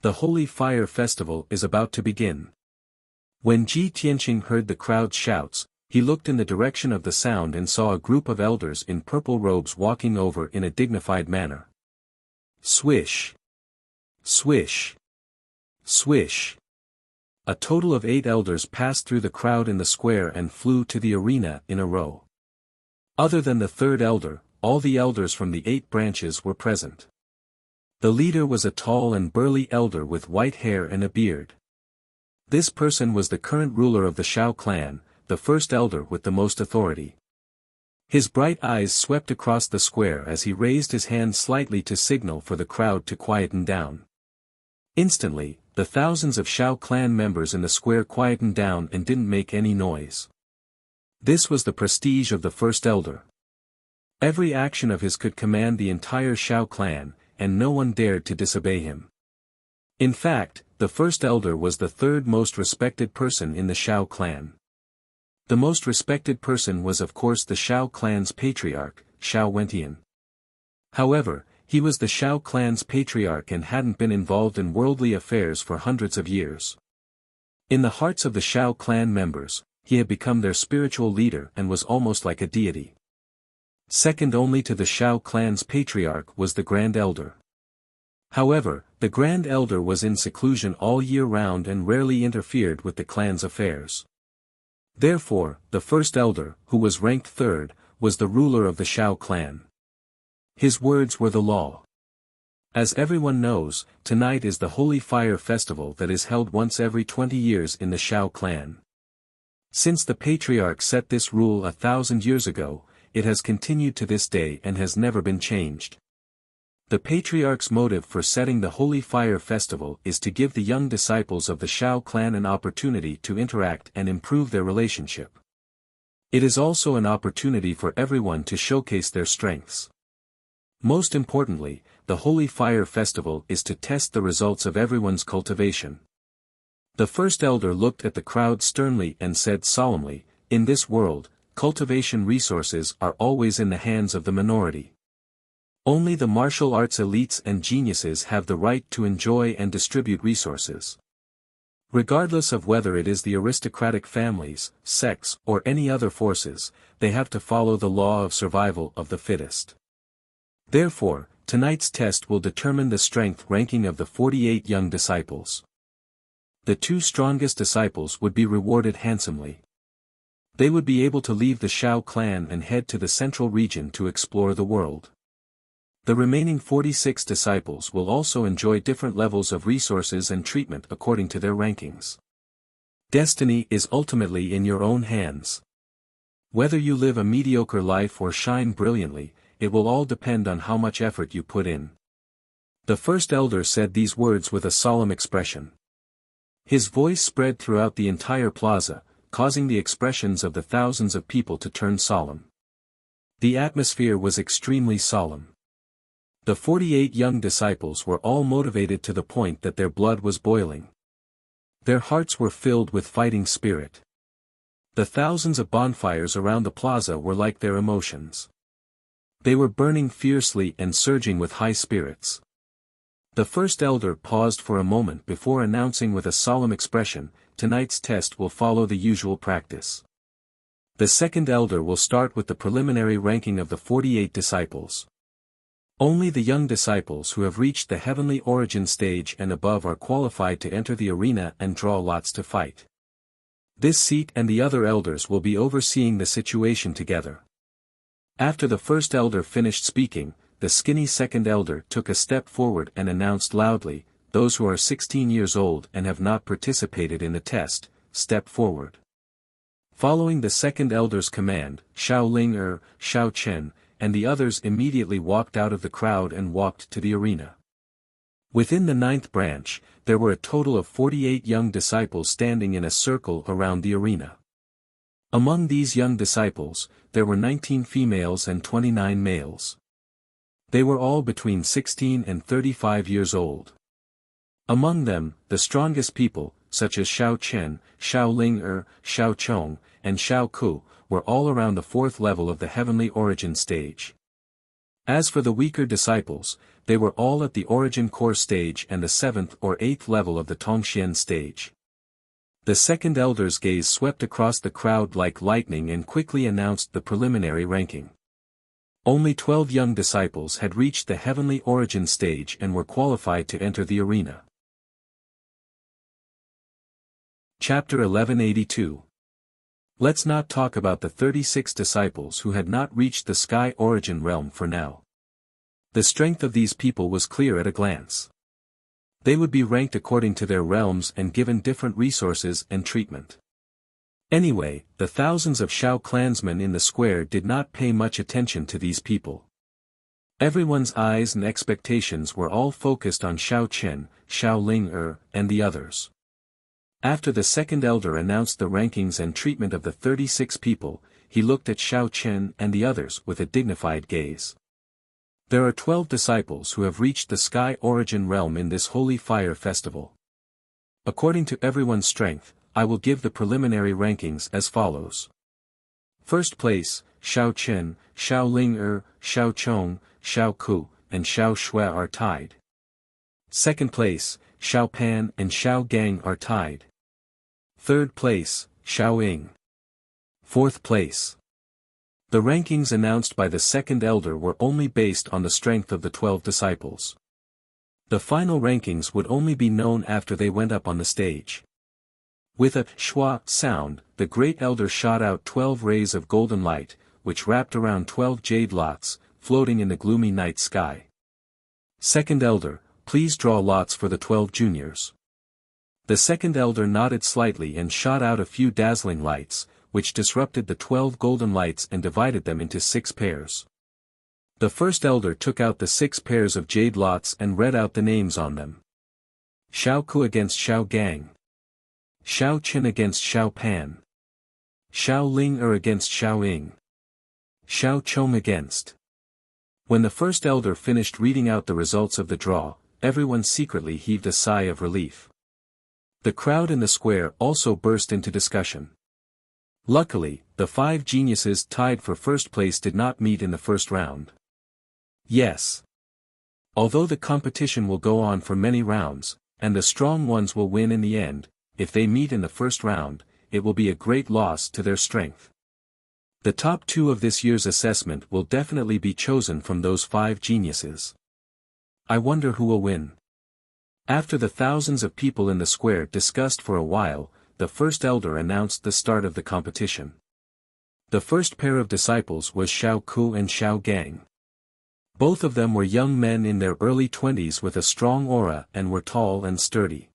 The Holy Fire Festival is about to begin." When Ji Tianqing heard the crowd's shouts, he looked in the direction of the sound and saw a group of elders in purple robes walking over in a dignified manner. Swish! Swish! Swish! A total of 8 elders passed through the crowd in the square and flew to the arena in a row. Other than the third elder, all the elders from the 8 branches were present. The leader was a tall and burly elder with white hair and a beard. This person was the current ruler of the Xiao clan, the first elder with the most authority. His bright eyes swept across the square as he raised his hand slightly to signal for the crowd to quieten down. Instantly, the thousands of Xiao clan members in the square quietened down and didn't make any noise. This was the prestige of the first elder. Every action of his could command the entire Xiao clan, and no one dared to disobey him. In fact, the first elder was the third most respected person in the Xiao clan. The most respected person was of course the Xiao clan's patriarch, Xiao Wentian. However, He was the Shao clan's patriarch and hadn't been involved in worldly affairs for hundreds of years. In the hearts of the Shao clan members, he had become their spiritual leader and was almost like a deity. Second only to the Shao clan's patriarch was the Grand Elder. However, the Grand Elder was in seclusion all year round and rarely interfered with the clan's affairs. Therefore, the First Elder, who was ranked third, was the ruler of the Shao clan. His words were the law. As everyone knows, tonight is the Holy Fire Festival that is held once every 20 years in the Shao clan. Since the patriarch set this rule 1,000 years ago, it has continued to this day and has never been changed. The patriarch's motive for setting the Holy Fire Festival is to give the young disciples of the Shao clan an opportunity to interact and improve their relationship. It is also an opportunity for everyone to showcase their strengths. Most importantly, the Holy Fire Festival is to test the results of everyone's cultivation. The First Elder looked at the crowd sternly and said solemnly, "In this world, cultivation resources are always in the hands of the minority. Only the martial arts elites and geniuses have the right to enjoy and distribute resources. Regardless of whether it is the aristocratic families, sects, or any other forces, they have to follow the law of survival of the fittest. Therefore, tonight's test will determine the strength ranking of the 48 young disciples. The 2 strongest disciples would be rewarded handsomely. They would be able to leave the Shao clan and head to the central region to explore the world. The remaining 46 disciples will also enjoy different levels of resources and treatment according to their rankings. Destiny is ultimately in your own hands. Whether you live a mediocre life or shine brilliantly, it will all depend on how much effort you put in." The First Elder said these words with a solemn expression. His voice spread throughout the entire plaza, causing the expressions of the thousands of people to turn solemn. The atmosphere was extremely solemn. The 48 young disciples were all motivated to the point that their blood was boiling. Their hearts were filled with fighting spirit. The thousands of bonfires around the plaza were like their emotions. They were burning fiercely and surging with high spirits. The First Elder paused for a moment before announcing with a solemn expression, "Tonight's test will follow the usual practice. The Second Elder will start with the preliminary ranking of the 48 disciples. Only the young disciples who have reached the heavenly origin stage and above are qualified to enter the arena and draw lots to fight. This seat and the other elders will be overseeing the situation together." After the First Elder finished speaking, the skinny Second Elder took a step forward and announced loudly, "Those who are 16 years old and have not participated in the test, step forward." Following the Second Elder's command, Xiao Ling, Xiao Chen, and the others immediately walked out of the crowd and walked to the arena. Within the 9th branch, there were a total of 48 young disciples standing in a circle around the arena. Among these young disciples, there were 19 females and 29 males. They were all between 16 and 35 years old. Among them, the strongest people, such as Xiao Chen, Xiao Ling, Xiao Chong, and Xiao Ku, were all around the 4th level of the heavenly origin stage. As for the weaker disciples, they were all at the origin core stage and the 7th or 8th level of the Tongxian stage. The Second Elder's gaze swept across the crowd like lightning and quickly announced the preliminary ranking. Only 12 young disciples had reached the heavenly origin stage and were qualified to enter the arena. Chapter 1182. Let's not talk about the 36 disciples who had not reached the sky origin realm for now. The strength of these people was clear at a glance. They would be ranked according to their realms and given different resources and treatment. Anyway, the thousands of Shao clansmen in the square did not pay much attention to these people. Everyone's eyes and expectations were all focused on Xiao Chen, Xiao Ling, and the others. After the Second Elder announced the rankings and treatment of the 36 people, he looked at Xiao Chen and the others with a dignified gaze. There are 12 disciples who have reached the sky origin realm in this holy fire festival. According to everyone's strength, I will give the preliminary rankings as follows. First place, Xiao Chen, Xiao Ling, Xiao Chong, Xiao Ku, and Xiao Shui are tied. Second place, Xiao Pan and Xiao Gang are tied. Third place, Xiao Ying. Fourth place. The rankings announced by the second elder were only based on the strength of the 12 disciples. The final rankings would only be known after they went up on the stage. With a schwa sound, the great elder shot out 12 rays of golden light, which wrapped around 12 jade lots, floating in the gloomy night sky. Second elder, please draw lots for the 12 juniors. The second elder nodded slightly and shot out a few dazzling lights, which disrupted the 12 golden lights and divided them into 6 pairs. The first elder took out the 6 pairs of jade lots and read out the names on them. Xiao Ku against Xiao Gang. Xiao Qin against Xiao Pan. Xiao Ling against Xiao Ying. Xiao Chong against. When the first elder finished reading out the results of the draw, everyone secretly heaved a sigh of relief. The crowd in the square also burst into discussion. Luckily, the 5 geniuses tied for first place did not meet in the first round. Yes. Although the competition will go on for many rounds, and the strong ones will win in the end, if they meet in the first round, it will be a great loss to their strength. The top 2 of this year's assessment will definitely be chosen from those 5 geniuses. I wonder who will win. After the thousands of people in the square discussed for a while, the first elder announced the start of the competition. The first pair of disciples was Xiao Ku and Xiao Gang. Both of them were young men in their early 20s with a strong aura and were tall and sturdy.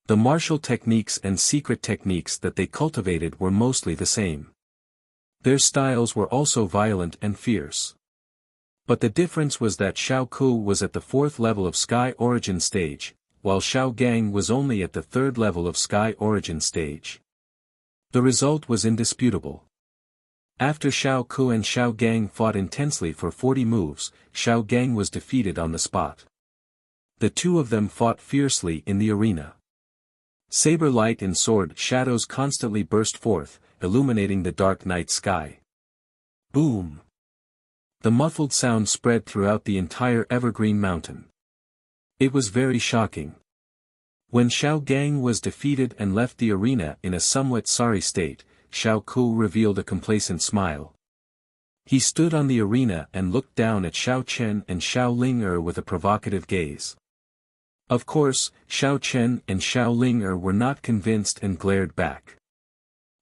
The martial techniques and secret techniques that they cultivated were mostly the same. Their styles were also violent and fierce. But the difference was that Xiao Ku was at the 4th level of Sky Origin stage, while Xiao Gang was only at the 3rd level of Sky Origin stage. The result was indisputable. After Xiao Ku and Xiao Gang fought intensely for 40 moves, Xiao Gang was defeated on the spot. The two of them fought fiercely in the arena. Saber light and sword shadows constantly burst forth, illuminating the dark night sky. Boom! The muffled sound spread throughout the entire evergreen mountain. It was very shocking. When Xiao Gang was defeated and left the arena in a somewhat sorry state, Xiao Ku revealed a complacent smile. He stood on the arena and looked down at Xiao Chen and Xiao Ling with a provocative gaze. Of course, Xiao Chen and Xiao Ling were not convinced and glared back.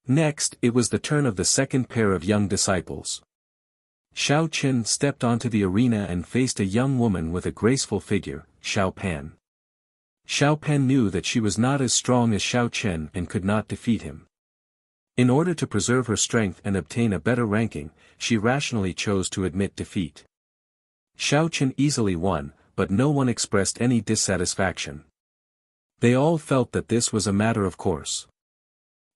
Next, it was the turn of the second pair of young disciples. Xiao Chen stepped onto the arena and faced a young woman with a graceful figure, Xiao Pan. Xiao Pan knew that she was not as strong as Xiao Chen and could not defeat him. In order to preserve her strength and obtain a better ranking, she rationally chose to admit defeat. Xiao Chen easily won, but no one expressed any dissatisfaction. They all felt that this was a matter of course.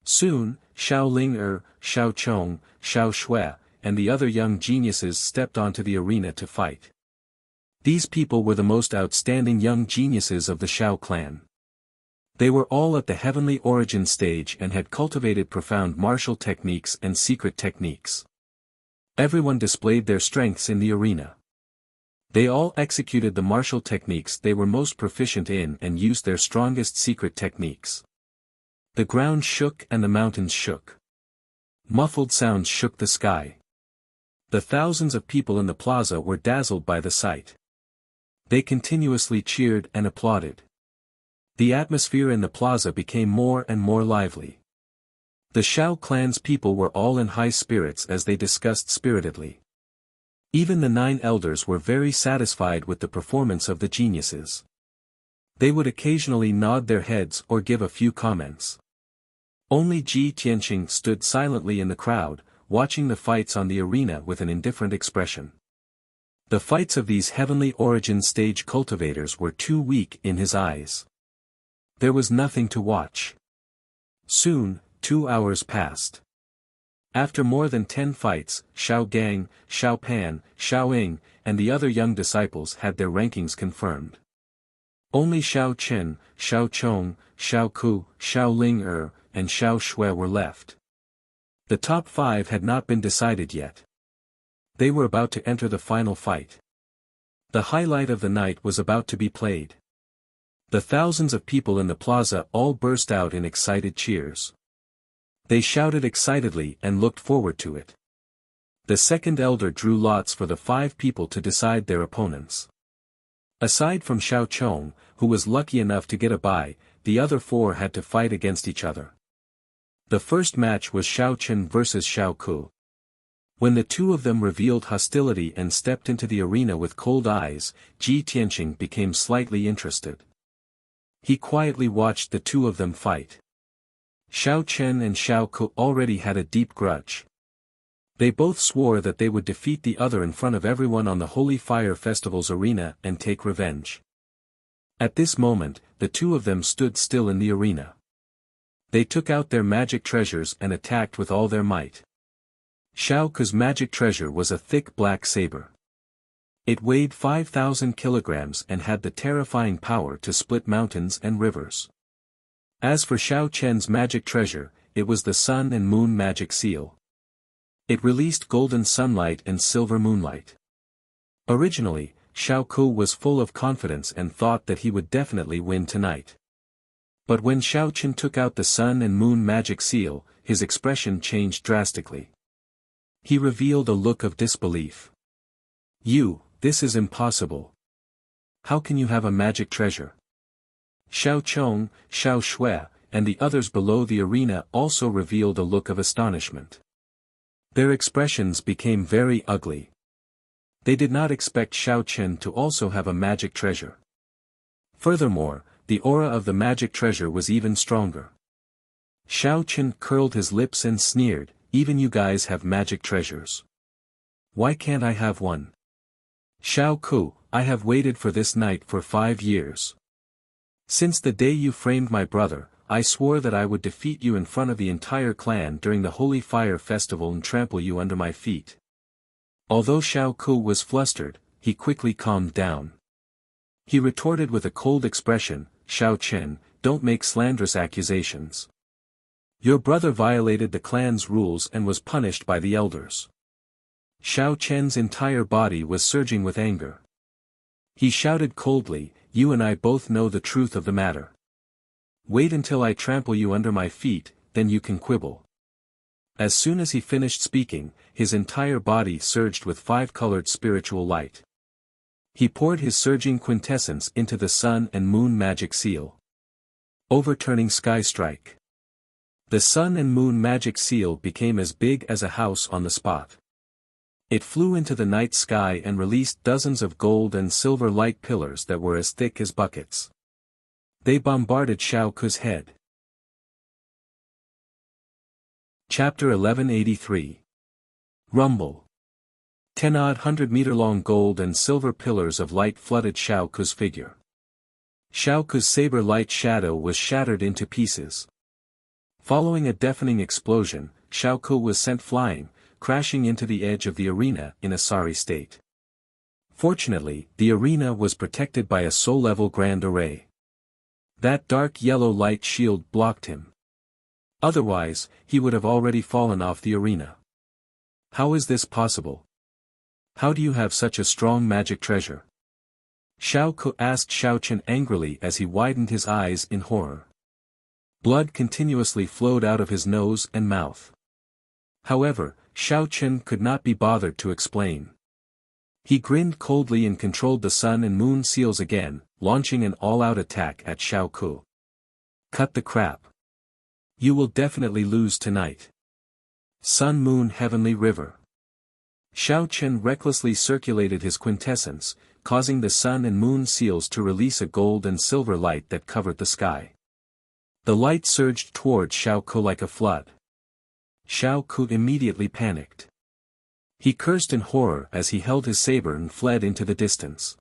Soon, Xiao Ling Xiao Chong, Xiao Shui, and the other young geniuses stepped onto the arena to fight. These people were the most outstanding young geniuses of the Xiao clan. They were all at the heavenly origin stage and had cultivated profound martial techniques and secret techniques. Everyone displayed their strengths in the arena. They all executed the martial techniques they were most proficient in and used their strongest secret techniques. The ground shook and the mountains shook. Muffled sounds shook the sky. The thousands of people in the plaza were dazzled by the sight. They continuously cheered and applauded. The atmosphere in the plaza became more and more lively. The Xiao clan's people were all in high spirits as they discussed spiritedly. Even the 9 elders were very satisfied with the performance of the geniuses. They would occasionally nod their heads or give a few comments. Only Ji Tianqing stood silently in the crowd, watching the fights on the arena with an indifferent expression. The fights of these heavenly origin stage cultivators were too weak in his eyes. There was nothing to watch. Soon, 2 hours passed. After more than 10 fights, Xiao Gang, Xiao Pan, Xiao Ying, and the other young disciples had their rankings confirmed. Only Xiao Chen, Xiao Chong, Xiao Ku, Xiao Ling and Xiao Shui were left. The top 5 had not been decided yet. They were about to enter the final fight. The highlight of the night was about to be played. The thousands of people in the plaza all burst out in excited cheers. They shouted excitedly and looked forward to it. The second elder drew lots for the 5 people to decide their opponents. Aside from Xiao Chong, who was lucky enough to get a bye, the other 4 had to fight against each other. The first match was Xiao Chen versus Xiao Ku. When the two of them revealed hostility and stepped into the arena with cold eyes, Ji Tianqing became slightly interested. He quietly watched the two of them fight. Xiao Chen and Xiao Ku already had a deep grudge. They both swore that they would defeat the other in front of everyone on the Holy Fire Festival's arena and take revenge. At this moment, the two of them stood still in the arena. They took out their magic treasures and attacked with all their might. Xiao Ku's magic treasure was a thick black saber. It weighed 5,000 kilograms and had the terrifying power to split mountains and rivers. As for Xiao Chen's magic treasure, it was the sun and moon magic seal. It released golden sunlight and silver moonlight. Originally, Xiao Ku was full of confidence and thought that he would definitely win tonight. But when Xiao Chen took out the sun and moon magic seal, his expression changed drastically. He revealed a look of disbelief. This is impossible. How can you have a magic treasure? Xiao Chong, Xiao Shui, and the others below the arena also revealed a look of astonishment. Their expressions became very ugly. They did not expect Xiao Chen to also have a magic treasure. Furthermore, the aura of the magic treasure was even stronger. Xiao Chen curled his lips and sneered, "Even you guys have magic treasures. Why can't I have one? Xiao Ku, I have waited for this night for 5 years. Since the day you framed my brother, I swore that I would defeat you in front of the entire clan during the Holy Fire Festival and trample you under my feet." Although Xiao Ku was flustered, he quickly calmed down. He retorted with a cold expression, "Xiao Chen, don't make slanderous accusations. Your brother violated the clan's rules and was punished by the elders." Xiao Chen's entire body was surging with anger. He shouted coldly, "You and I both know the truth of the matter. Wait until I trample you under my feet, then you can quibble." As soon as he finished speaking, his entire body surged with 5-colored spiritual light. He poured his surging quintessence into the sun and moon magic seal. Overturning Sky Strike. The sun and moon magic seal became as big as a house on the spot. It flew into the night sky and released dozens of gold and silver light pillars that were as thick as buckets. They bombarded Xiao Ku's head. Chapter 1183. Rumble. 10-odd 100-meter-long gold and silver pillars of light flooded Xiao Ku's figure. Xiao Ku's saber light shadow was shattered into pieces. Following a deafening explosion, Xiao Ku was sent flying, crashing into the edge of the arena in a sorry state. Fortunately, the arena was protected by a soul-level grand array. That dark yellow light shield blocked him. Otherwise, he would have already fallen off the arena. How is this possible? How do you have such a strong magic treasure? Xiao Ku asked Xiao Chen angrily as he widened his eyes in horror. Blood continuously flowed out of his nose and mouth. However, Xiao Chen could not be bothered to explain. He grinned coldly and controlled the sun and moon seals again, launching an all-out attack at Xiao Ku. Cut the crap. You will definitely lose tonight. Sun Moon Heavenly River. Xiao Chen recklessly circulated his quintessence, causing the sun and moon seals to release a gold and silver light that covered the sky. The light surged toward Xiao Ku like a flood. Xiao Ku immediately panicked. He cursed in horror as he held his saber and fled into the distance.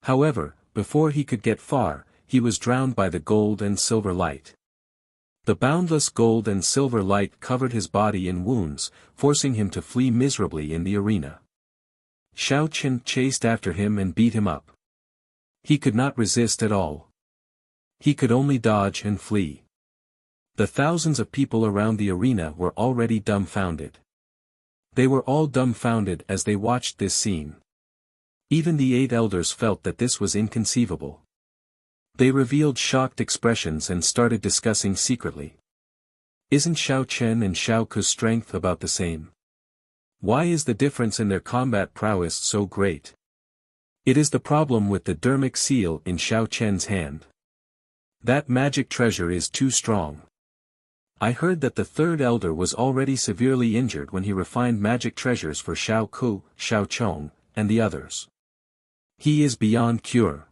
However, before he could get far, he was drowned by the gold and silver light. The boundless gold and silver light covered his body in wounds, forcing him to flee miserably in the arena. Xiao Chen chased after him and beat him up. He could not resist at all. He could only dodge and flee. The thousands of people around the arena were already dumbfounded. They were all dumbfounded as they watched this scene. Even the 8 elders felt that this was inconceivable. They revealed shocked expressions and started discussing secretly. Isn't Xiao Chen and Xiao Ku's strength about the same? Why is the difference in their combat prowess so great? It is the problem with the dermic seal in Xiao Chen's hand. That magic treasure is too strong. I heard that the 3rd elder was already severely injured when he refined magic treasures for Xiao Ku, Xiao Chong, and the others. He is beyond cure.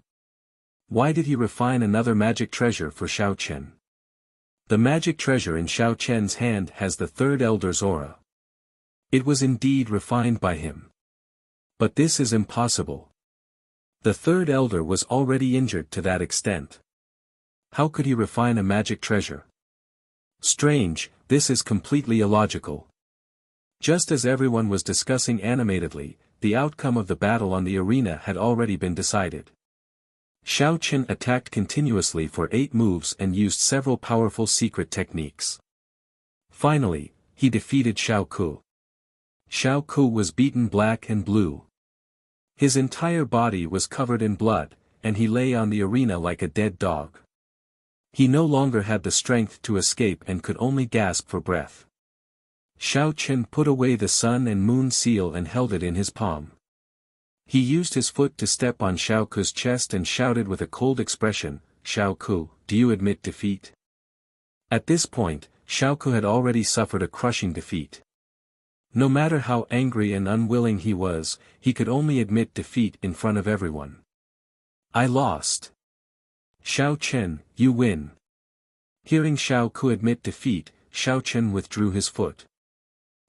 Why did he refine another magic treasure for Xiao Chen? The magic treasure in Xiao Chen's hand has the 3rd elder's aura. It was indeed refined by him. But this is impossible. The 3rd elder was already injured to that extent. How could he refine a magic treasure? Strange, this is completely illogical. Just as everyone was discussing animatedly, the outcome of the battle on the arena had already been decided. Xiao Chen attacked continuously for 8 moves and used several powerful secret techniques. Finally, he defeated Xiao Ku. Xiao Ku was beaten black and blue. His entire body was covered in blood, and he lay on the arena like a dead dog. He no longer had the strength to escape and could only gasp for breath. Xiao Chen put away the sun and moon seal and held it in his palm. He used his foot to step on Xiao Ku's chest and shouted with a cold expression, "Xiao Ku, do you admit defeat?" At this point, Xiao Ku had already suffered a crushing defeat. No matter how angry and unwilling he was, he could only admit defeat in front of everyone. "I lost. Xiao Chen, you win." Hearing Xiao Ku admit defeat, Xiao Chen withdrew his foot.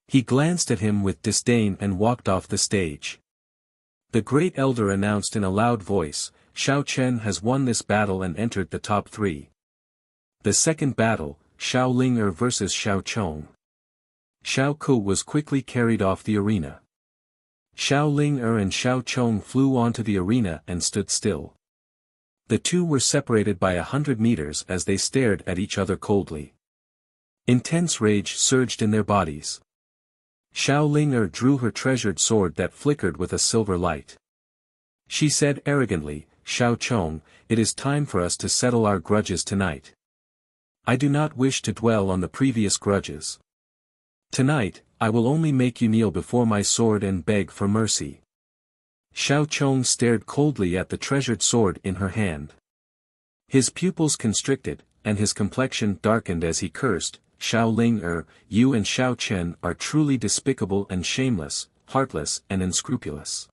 He glanced at him with disdain and walked off the stage. The great elder announced in a loud voice, "Xiao Chen has won this battle and entered the top 3. The second battle, Xiao Ling versus Xiao Chong." Xiao Ku was quickly carried off the arena. Xiao Ling and Xiao Chong flew onto the arena and stood still. The two were separated by 100 meters as they stared at each other coldly. Intense rage surged in their bodies. Xiao Ling drew her treasured sword that flickered with a silver light. She said arrogantly, "Xiao Chong, it is time for us to settle our grudges tonight. I do not wish to dwell on the previous grudges. Tonight, I will only make you kneel before my sword and beg for mercy." Xiao Chong stared coldly at the treasured sword in her hand. His pupils constricted, and his complexion darkened as he cursed, "Xiao Ling you and Xiao Chen are truly despicable and shameless, heartless and unscrupulous.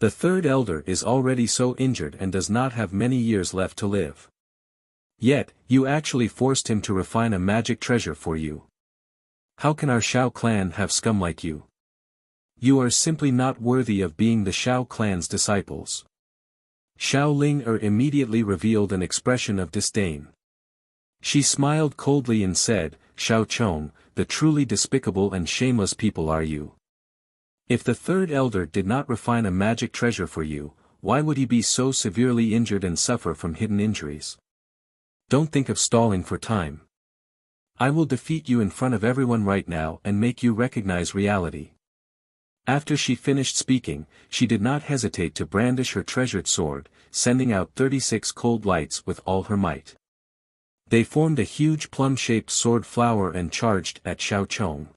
The 3rd elder is already so injured and does not have many years left to live. Yet, you actually forced him to refine a magic treasure for you. How can our Xiao clan have scum like you? You are simply not worthy of being the Xiao clan's disciples." Xiao Ling immediately revealed an expression of disdain. She smiled coldly and said, "Xiao Chong, the truly despicable and shameless people are you. If the 3rd elder did not refine a magic treasure for you, why would he be so severely injured and suffer from hidden injuries? Don't think of stalling for time. I will defeat you in front of everyone right now and make you recognize reality." After she finished speaking, she did not hesitate to brandish her treasured sword, sending out 36 cold lights with all her might. They formed a huge plum-shaped sword flower and charged at Xiao Chong.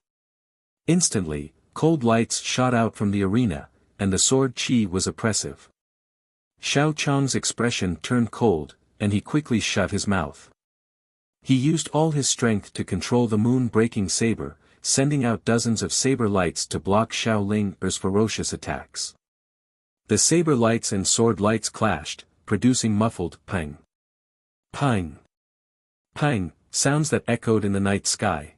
Instantly, cold lights shot out from the arena, and the sword chi was oppressive. Xiao Chong's expression turned cold, and he quickly shut his mouth. He used all his strength to control the moon-breaking saber, sending out dozens of saber lights to block Xiao Ling's ferocious attacks. The saber lights and sword lights clashed, producing muffled pang. Pang. Pang, sounds that echoed in the night sky.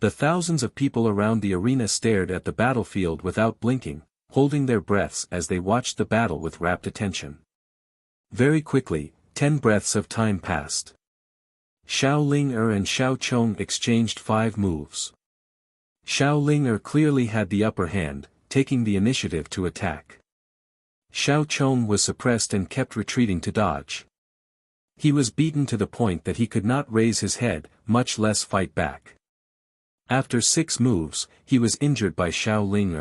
The thousands of people around the arena stared at the battlefield without blinking, holding their breaths as they watched the battle with rapt attention. Very quickly, 10 breaths of time passed. Xiao Ling and Xiao Chong exchanged 5 moves. Xiao Ling clearly had the upper hand, taking the initiative to attack. Xiao Chong was suppressed and kept retreating to dodge. He was beaten to the point that he could not raise his head, much less fight back. After 6 moves, he was injured by Xiao Ling.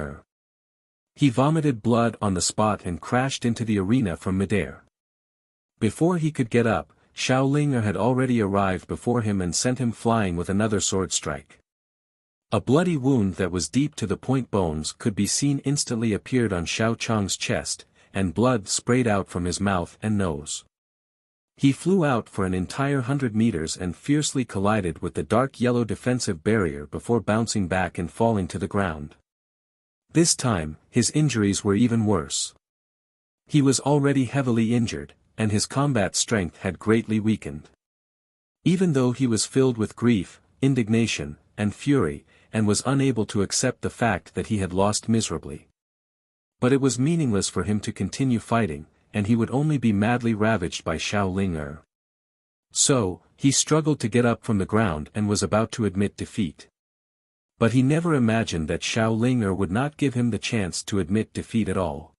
He vomited blood on the spot and crashed into the arena from midair. Before he could get up, Xiao Ling had already arrived before him and sent him flying with another sword strike. A bloody wound that was deep to the point bones could be seen instantly appeared on Xiao Chang's chest, and blood sprayed out from his mouth and nose. He flew out for an entire 100 meters and fiercely collided with the dark yellow defensive barrier before bouncing back and falling to the ground. This time, his injuries were even worse. He was already heavily injured, and his combat strength had greatly weakened. Even though he was filled with grief, indignation, and fury, and was unable to accept the fact that he had lost miserably. But it was meaningless for him to continue fighting, and he would only be madly ravaged by Xiao Ling. So, he struggled to get up from the ground and was about to admit defeat. But he never imagined that Xiao Ling would not give him the chance to admit defeat at all.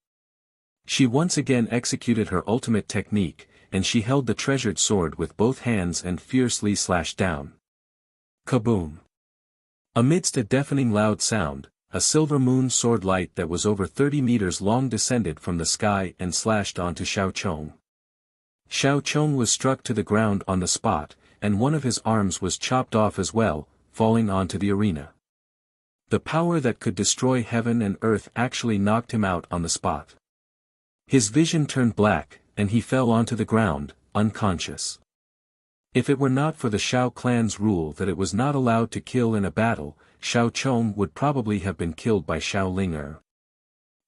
She once again executed her ultimate technique, and she held the treasured sword with both hands and fiercely slashed down. Kaboom! Amidst a deafening loud sound, a silver moon sword light that was over 30 meters long descended from the sky and slashed onto Xiao Chong. Xiao Chong was struck to the ground on the spot, and one of his arms was chopped off as well, falling onto the arena. The power that could destroy heaven and earth actually knocked him out on the spot. His vision turned black, and he fell onto the ground, unconscious. If it were not for the Xiao clan's rule that it was not allowed to kill in a battle, Xiao Chong would probably have been killed by Xiao Ling.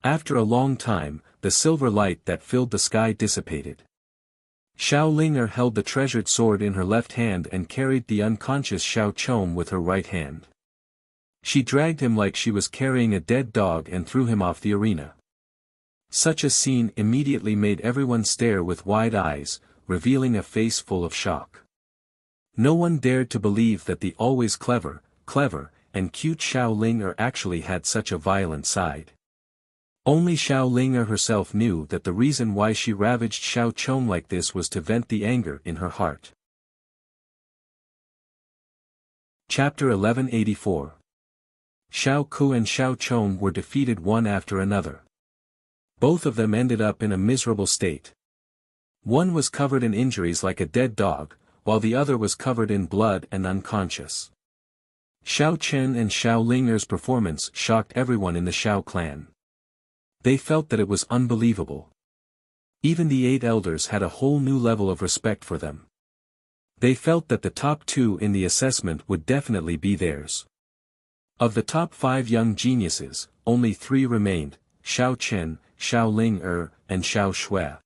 After a long time, the silver light that filled the sky dissipated. Xiao Ling held the treasured sword in her left hand and carried the unconscious Xiao Chong with her right hand. She dragged him like she was carrying a dead dog and threw him off the arena. Such a scene immediately made everyone stare with wide eyes, revealing a face full of shock. No one dared to believe that the always clever, and cute Xiao Ling actually had such a violent side. Only Xiao Ling herself knew that the reason why she ravaged Xiao Chong like this was to vent the anger in her heart. Chapter 1184. Xiao Ku and Xiao Chong were defeated one after another. Both of them ended up in a miserable state. One was covered in injuries like a dead dog, while the other was covered in blood and unconscious. Xiao Chen and Xiao Ling's performance shocked everyone in the Xiao clan. They felt that it was unbelievable. Even the 8 elders had a whole new level of respect for them. They felt that the top 2 in the assessment would definitely be theirs. Of the top 5 young geniuses, only 3 remained: Xiao Chen, Xiao Ling and Xiao Shui.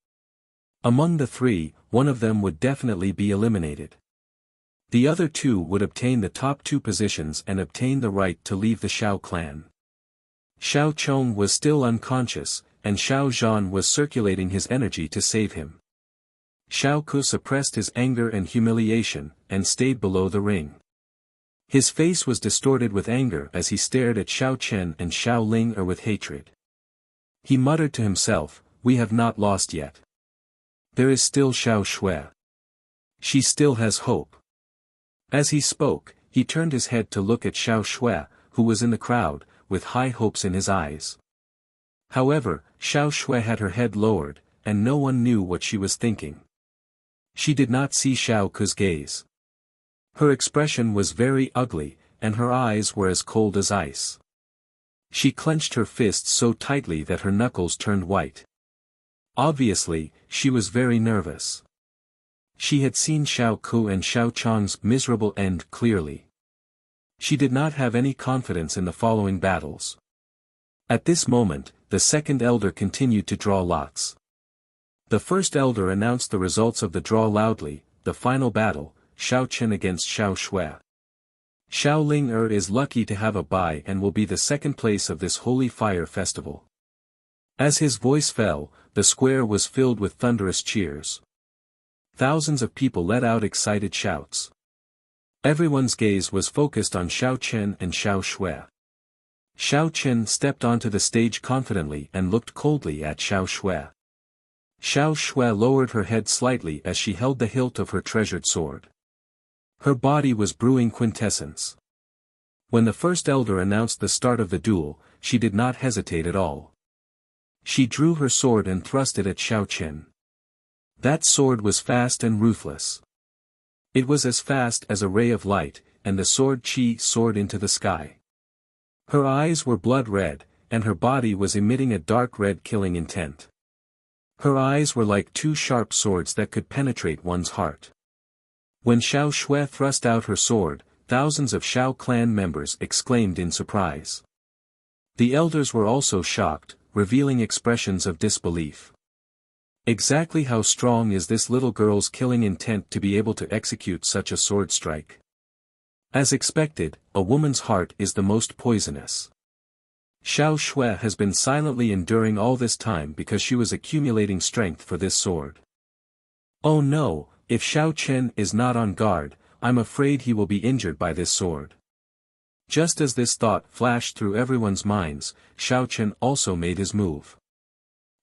Among the 3, one of them would definitely be eliminated. The other 2 would obtain the top 2 positions and obtain the right to leave the Xiao clan. Xiao Chong was still unconscious, and Xiao Zhan was circulating his energy to save him. Xiao Ku suppressed his anger and humiliation, and stayed below the ring. His face was distorted with anger as he stared at Xiao Chen and Xiao Ling with hatred. He muttered to himself, "We have not lost yet. There is still Xiao Shui. She still has hope." As he spoke, he turned his head to look at Xiao Shui, who was in the crowd, with high hopes in his eyes. However, Xiao Shui had her head lowered, and no one knew what she was thinking. She did not see Xiao Ku's gaze. Her expression was very ugly, and her eyes were as cold as ice. She clenched her fists so tightly that her knuckles turned white. Obviously, she was very nervous. She had seen Xiao Ku and Xiao Chang's miserable end clearly. She did not have any confidence in the following battles. At this moment, the second elder continued to draw lots. The first elder announced the results of the draw loudly: the final battle, Xiao Chen against Xiao Shui. Xiao Ling is lucky to have a bye and will be the second place of this holy fire festival. As his voice fell, the square was filled with thunderous cheers. Thousands of people let out excited shouts. Everyone's gaze was focused on Xiao Chen and Xiao Shui. Xiao Chen stepped onto the stage confidently and looked coldly at Xiao Shui. Xiao Shui lowered her head slightly as she held the hilt of her treasured sword. Her body was brewing quintessence. When the first elder announced the start of the duel, she did not hesitate at all. She drew her sword and thrust it at Xiao Chen. That sword was fast and ruthless. It was as fast as a ray of light, and the sword soared into the sky. Her eyes were blood red, and her body was emitting a dark red killing intent. Her eyes were like two sharp swords that could penetrate one's heart. When Xiao Shui thrust out her sword, thousands of Xiao clan members exclaimed in surprise. The elders were also shocked, revealing expressions of disbelief. Exactly how strong is this little girl's killing intent to be able to execute such a sword strike? As expected, a woman's heart is the most poisonous. Xiao Shui has been silently enduring all this time because she was accumulating strength for this sword. Oh no, if Xiao Chen is not on guard, I'm afraid he will be injured by this sword. Just as this thought flashed through everyone's minds, Xiao Chen also made his move.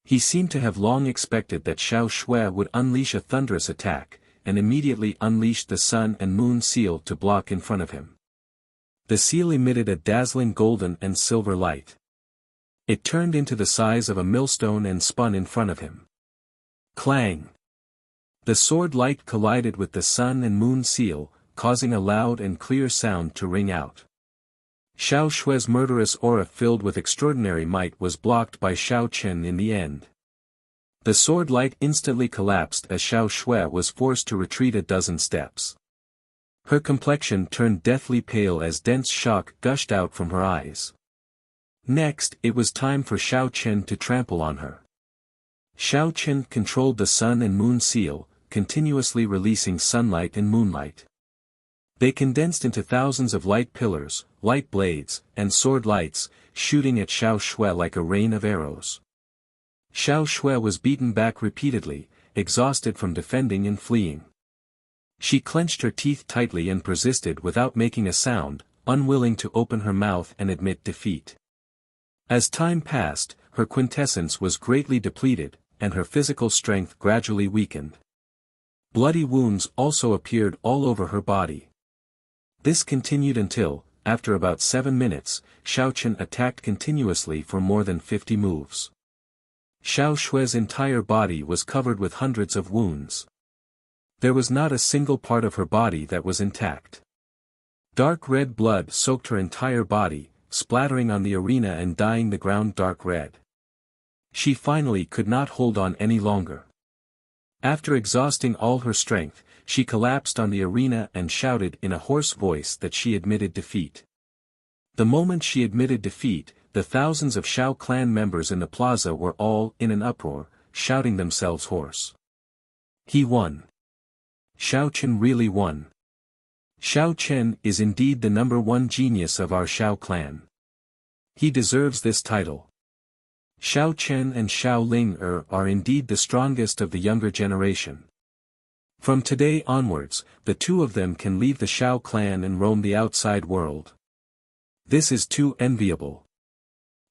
He seemed to have long expected that Xiao Shui would unleash a thunderous attack, and immediately unleashed the sun and moon seal to block in front of him. The seal emitted a dazzling golden and silver light. It turned into the size of a millstone and spun in front of him. Clang! The sword light collided with the sun and moon seal, causing a loud and clear sound to ring out. Xiao Shui's murderous aura filled with extraordinary might was blocked by Xiao Chen in the end. The sword light instantly collapsed as Xiao Shui was forced to retreat a dozen steps. Her complexion turned deathly pale as dense shock gushed out from her eyes. Next, it was time for Xiao Chen to trample on her. Xiao Chen controlled the sun and moon seal, continuously releasing sunlight and moonlight. They condensed into thousands of light pillars, light blades, and sword lights, shooting at Xiao Shui like a rain of arrows. Xiao Shui was beaten back repeatedly, exhausted from defending and fleeing. She clenched her teeth tightly and persisted without making a sound, unwilling to open her mouth and admit defeat. As time passed, her quintessence was greatly depleted, and her physical strength gradually weakened. Bloody wounds also appeared all over her body. This continued until, after about 7 minutes, Xiao Chen attacked continuously for more than 50 moves. Xiao Shui's entire body was covered with hundreds of wounds. There was not a single part of her body that was intact. Dark red blood soaked her entire body, splattering on the arena and dyeing the ground dark red. She finally could not hold on any longer. After exhausting all her strength, she collapsed on the arena and shouted in a hoarse voice that she admitted defeat. The moment she admitted defeat, the thousands of Xiao clan members in the plaza were all in an uproar, shouting themselves hoarse. He won. Xiao Chen really won. Xiao Chen is indeed the #1 genius of our Xiao clan. He deserves this title. Xiao Chen and Xiao Ling are indeed the strongest of the younger generation. From today onwards, the two of them can leave the Xiao clan and roam the outside world. This is too enviable.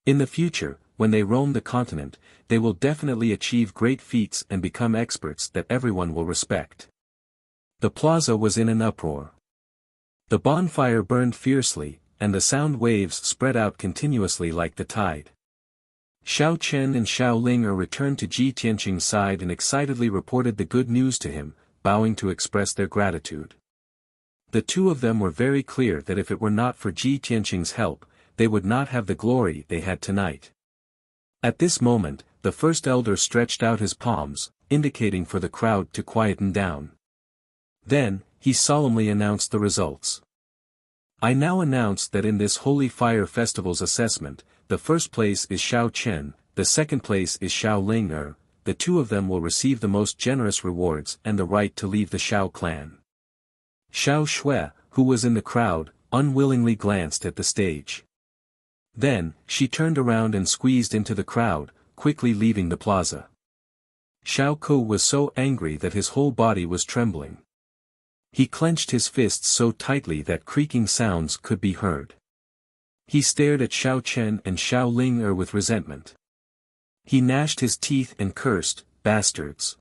In the future, when they roam the continent, they will definitely achieve great feats and become experts that everyone will respect. The plaza was in an uproar. The bonfire burned fiercely, and the sound waves spread out continuously like the tide. Xiao Chen and Xiao Ling returned to Ji Tianqing's side and excitedly reported the good news to him, bowing to express their gratitude. The two of them were very clear that if it were not for Ji Tianqing's help, they would not have the glory they had tonight. At this moment, the first elder stretched out his palms, indicating for the crowd to quieten down. Then, he solemnly announced the results. I now announce that in this Holy Fire Festival's assessment, the first place is Xiao Chen, the second place is Xiao Ling the two of them will receive the most generous rewards and the right to leave the Xiao clan. Xiao Shui, who was in the crowd, unwillingly glanced at the stage. Then, she turned around and squeezed into the crowd, quickly leaving the plaza. Xiao Ku was so angry that his whole body was trembling. He clenched his fists so tightly that creaking sounds could be heard. He stared at Xiao Chen and Xiao Ling with resentment. He gnashed his teeth and cursed, bastards.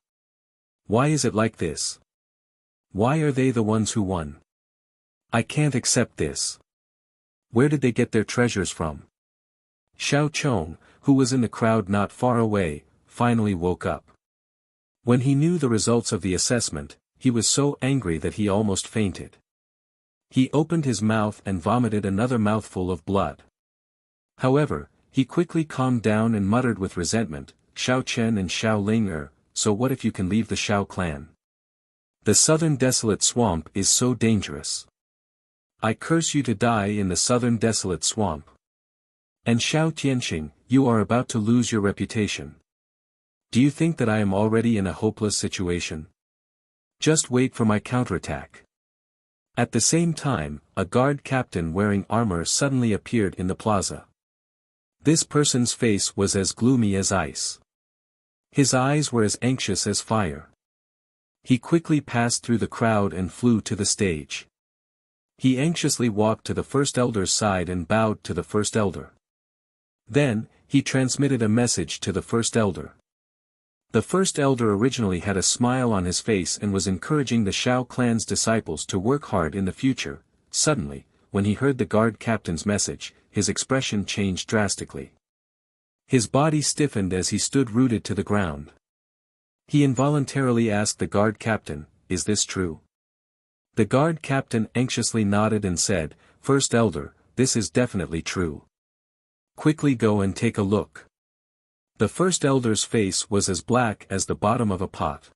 Why is it like this? Why are they the ones who won? I can't accept this. Where did they get their treasures from? Xiao Chong, who was in the crowd not far away, finally woke up. When he knew the results of the assessment, he was so angry that he almost fainted. He opened his mouth and vomited another mouthful of blood. However, he quickly calmed down and muttered with resentment, "Xiao Chen and Xiao Ling so what if you can leave the Xiao clan? The southern desolate swamp is so dangerous. I curse you to die in the southern desolate swamp. And Xiao Tianxing, you are about to lose your reputation. Do you think that I am already in a hopeless situation? Just wait for my counterattack." At the same time, a guard captain wearing armor suddenly appeared in the plaza. This person's face was as gloomy as ice. His eyes were as anxious as fire. He quickly passed through the crowd and flew to the stage. He anxiously walked to the first elder's side and bowed to the first elder. Then, he transmitted a message to the first elder. The first elder originally had a smile on his face and was encouraging the Xiao clan's disciples to work hard in the future. Suddenly, when he heard the guard captain's message, his expression changed drastically. His body stiffened as he stood rooted to the ground. He involuntarily asked the guard captain, "Is this true?" The guard captain anxiously nodded and said, "First elder, this is definitely true. Quickly go and take a look." The first elder's face was as black as the bottom of a pot.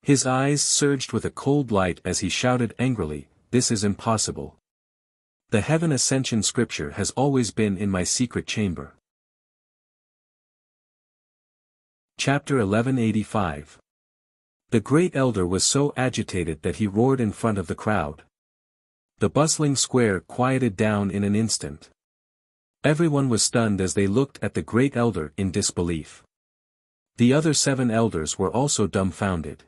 His eyes surged with a cold light as he shouted angrily, "This is impossible. The Heaven Ascension scripture has always been in my secret chamber." Chapter 1185. The great elder was so agitated that he roared in front of the crowd. The bustling square quieted down in an instant. Everyone was stunned as they looked at the great elder in disbelief. The other 7 elders were also dumbfounded.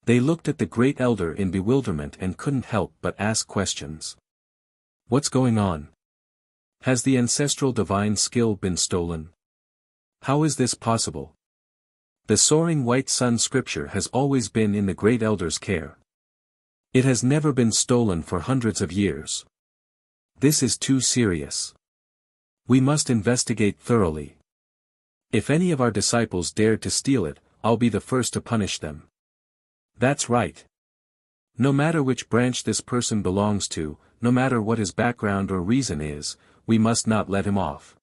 They looked at the great elder in bewilderment and couldn't help but ask questions. What's going on? Has the ancestral divine skill been stolen? How is this possible? The soaring white sun scripture has always been in the great elder's care. It has never been stolen for hundreds of years. This is too serious. We must investigate thoroughly. If any of our disciples dare to steal it, I'll be the first to punish them. That's right. No matter which branch this person belongs to, no matter what his background or reason is, we must not let him off.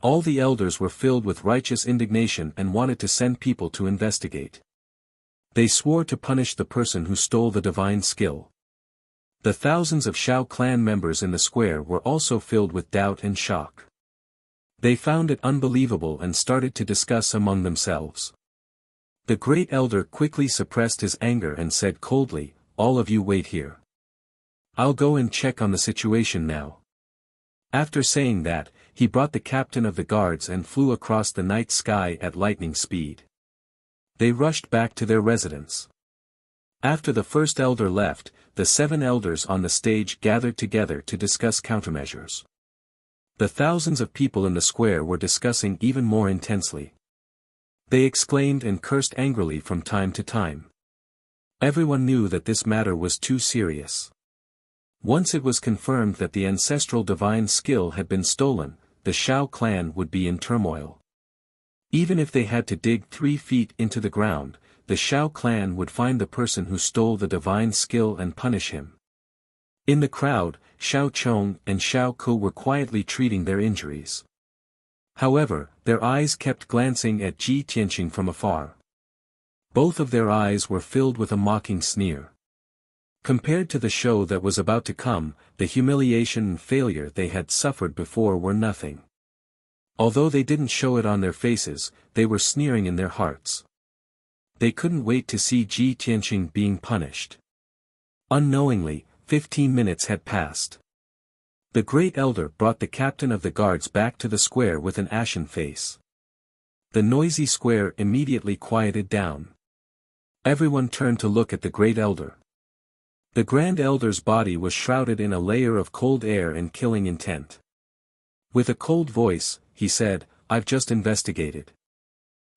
All the elders were filled with righteous indignation and wanted to send people to investigate. They swore to punish the person who stole the divine skill. The thousands of Xiao clan members in the square were also filled with doubt and shock. They found it unbelievable and started to discuss among themselves. The great elder quickly suppressed his anger and said coldly, "All of you wait here. I'll go and check on the situation now." After saying that, he brought the captain of the guards and flew across the night sky at lightning speed. They rushed back to their residence. After the first elder left, the 7 elders on the stage gathered together to discuss countermeasures. The thousands of people in the square were discussing even more intensely. They exclaimed and cursed angrily from time to time. Everyone knew that this matter was too serious. Once it was confirmed that the ancestral divine skill had been stolen, the Xiao clan would be in turmoil. Even if they had to dig 3 feet into the ground, the Xiao clan would find the person who stole the divine skill and punish him. In the crowd, Xiao Chong and Xiao Ku were quietly treating their injuries. However, their eyes kept glancing at Ji Tianqing from afar. Both of their eyes were filled with a mocking sneer. Compared to the show that was about to come, the humiliation and failure they had suffered before were nothing. Although they didn't show it on their faces, they were sneering in their hearts. They couldn't wait to see Ji Tianqing being punished. Unknowingly, 15 minutes had passed. The great elder brought the captain of the guards back to the square with an ashen face. The noisy square immediately quieted down. Everyone turned to look at the great elder. The grand elder's body was shrouded in a layer of cold air and killing intent. With a cold voice, he said, "I've just investigated.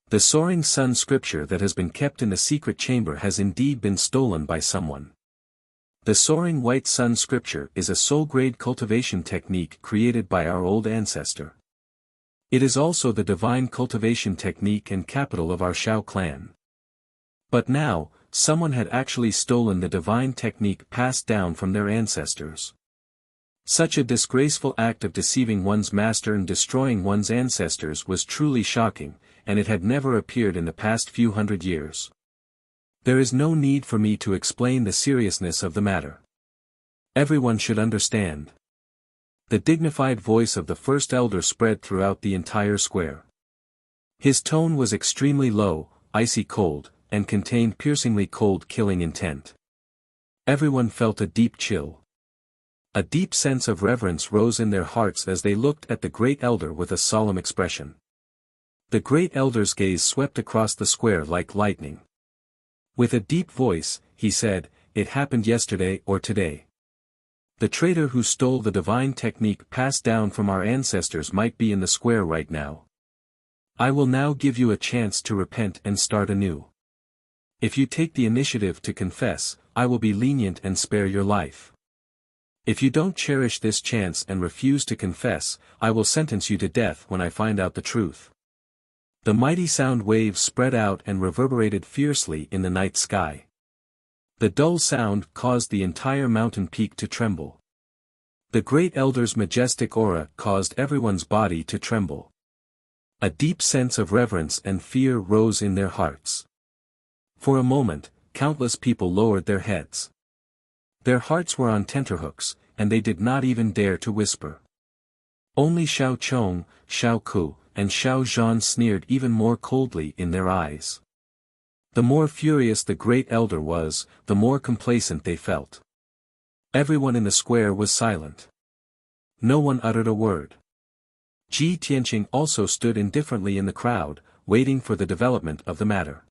The soaring sun scripture that has been kept in the secret chamber has indeed been stolen by someone. The soaring white sun scripture is a soul-grade cultivation technique created by our old ancestor. It is also the divine cultivation technique and capital of our Shao clan. But now, someone had actually stolen the divine technique passed down from their ancestors. Such a disgraceful act of deceiving one's master and destroying one's ancestors was truly shocking, and it had never appeared in the past few hundred years. There is no need for me to explain the seriousness of the matter. Everyone should understand. The dignified voice of the first elder spread throughout the entire square. His tone was extremely low, icy cold, and contained piercingly cold killing intent. Everyone felt a deep chill. A deep sense of reverence rose in their hearts as they looked at the great elder with a solemn expression. The great elder's gaze swept across the square like lightning. With a deep voice, he said, "It happened yesterday or today. The traitor who stole the divine technique passed down from our ancestors might be in the square right now. I will now give you a chance to repent and start anew. If you take the initiative to confess, I will be lenient and spare your life. If you don't cherish this chance and refuse to confess, I will sentence you to death when I find out the truth." The mighty sound waves spread out and reverberated fiercely in the night sky. The dull sound caused the entire mountain peak to tremble. The great elder's majestic aura caused everyone's body to tremble. A deep sense of reverence and fear rose in their hearts. For a moment, countless people lowered their heads. Their hearts were on tenterhooks, and they did not even dare to whisper. Only Xiao Chong, Xiao Ku, and Xiao Zhan sneered even more coldly in their eyes. The more furious the great elder was, the more complacent they felt. Everyone in the square was silent. No one uttered a word. Ji Tianqing also stood indifferently in the crowd, waiting for the development of the matter.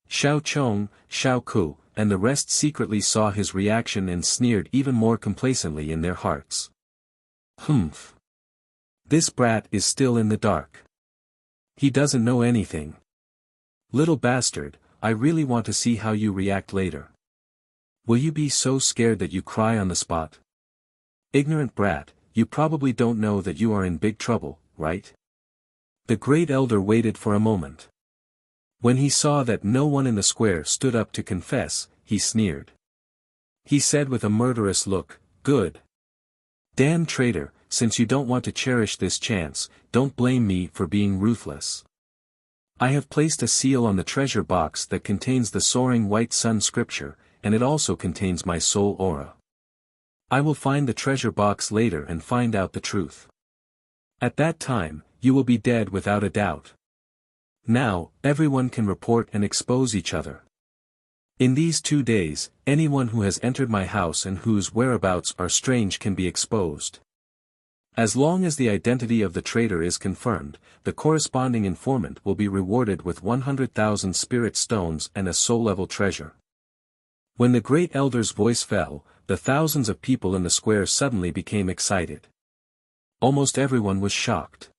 Xiao Chong, Xiao Ku, and the rest secretly saw his reaction and sneered even more complacently in their hearts. Humph. This brat is still in the dark. He doesn't know anything. Little bastard, I really want to see how you react later. Will you be so scared that you cry on the spot? Ignorant brat, you probably don't know that you are in big trouble, right? The great elder waited for a moment. When he saw that no one in the square stood up to confess, he sneered. He said with a murderous look, "Good. Damn traitor, since you don't want to cherish this chance, don't blame me for being ruthless. I have placed a seal on the treasure box that contains the soaring white sun scripture, and it also contains my soul aura. I will find the treasure box later and find out the truth. At that time, you will be dead without a doubt. Now, everyone can report and expose each other. In these 2 days, anyone who has entered my house and whose whereabouts are strange can be exposed. As long as the identity of the traitor is confirmed, the corresponding informant will be rewarded with 100,000 spirit stones and a soul-level treasure." When the great elder's voice fell, the thousands of people in the square suddenly became excited. Almost everyone was shocked.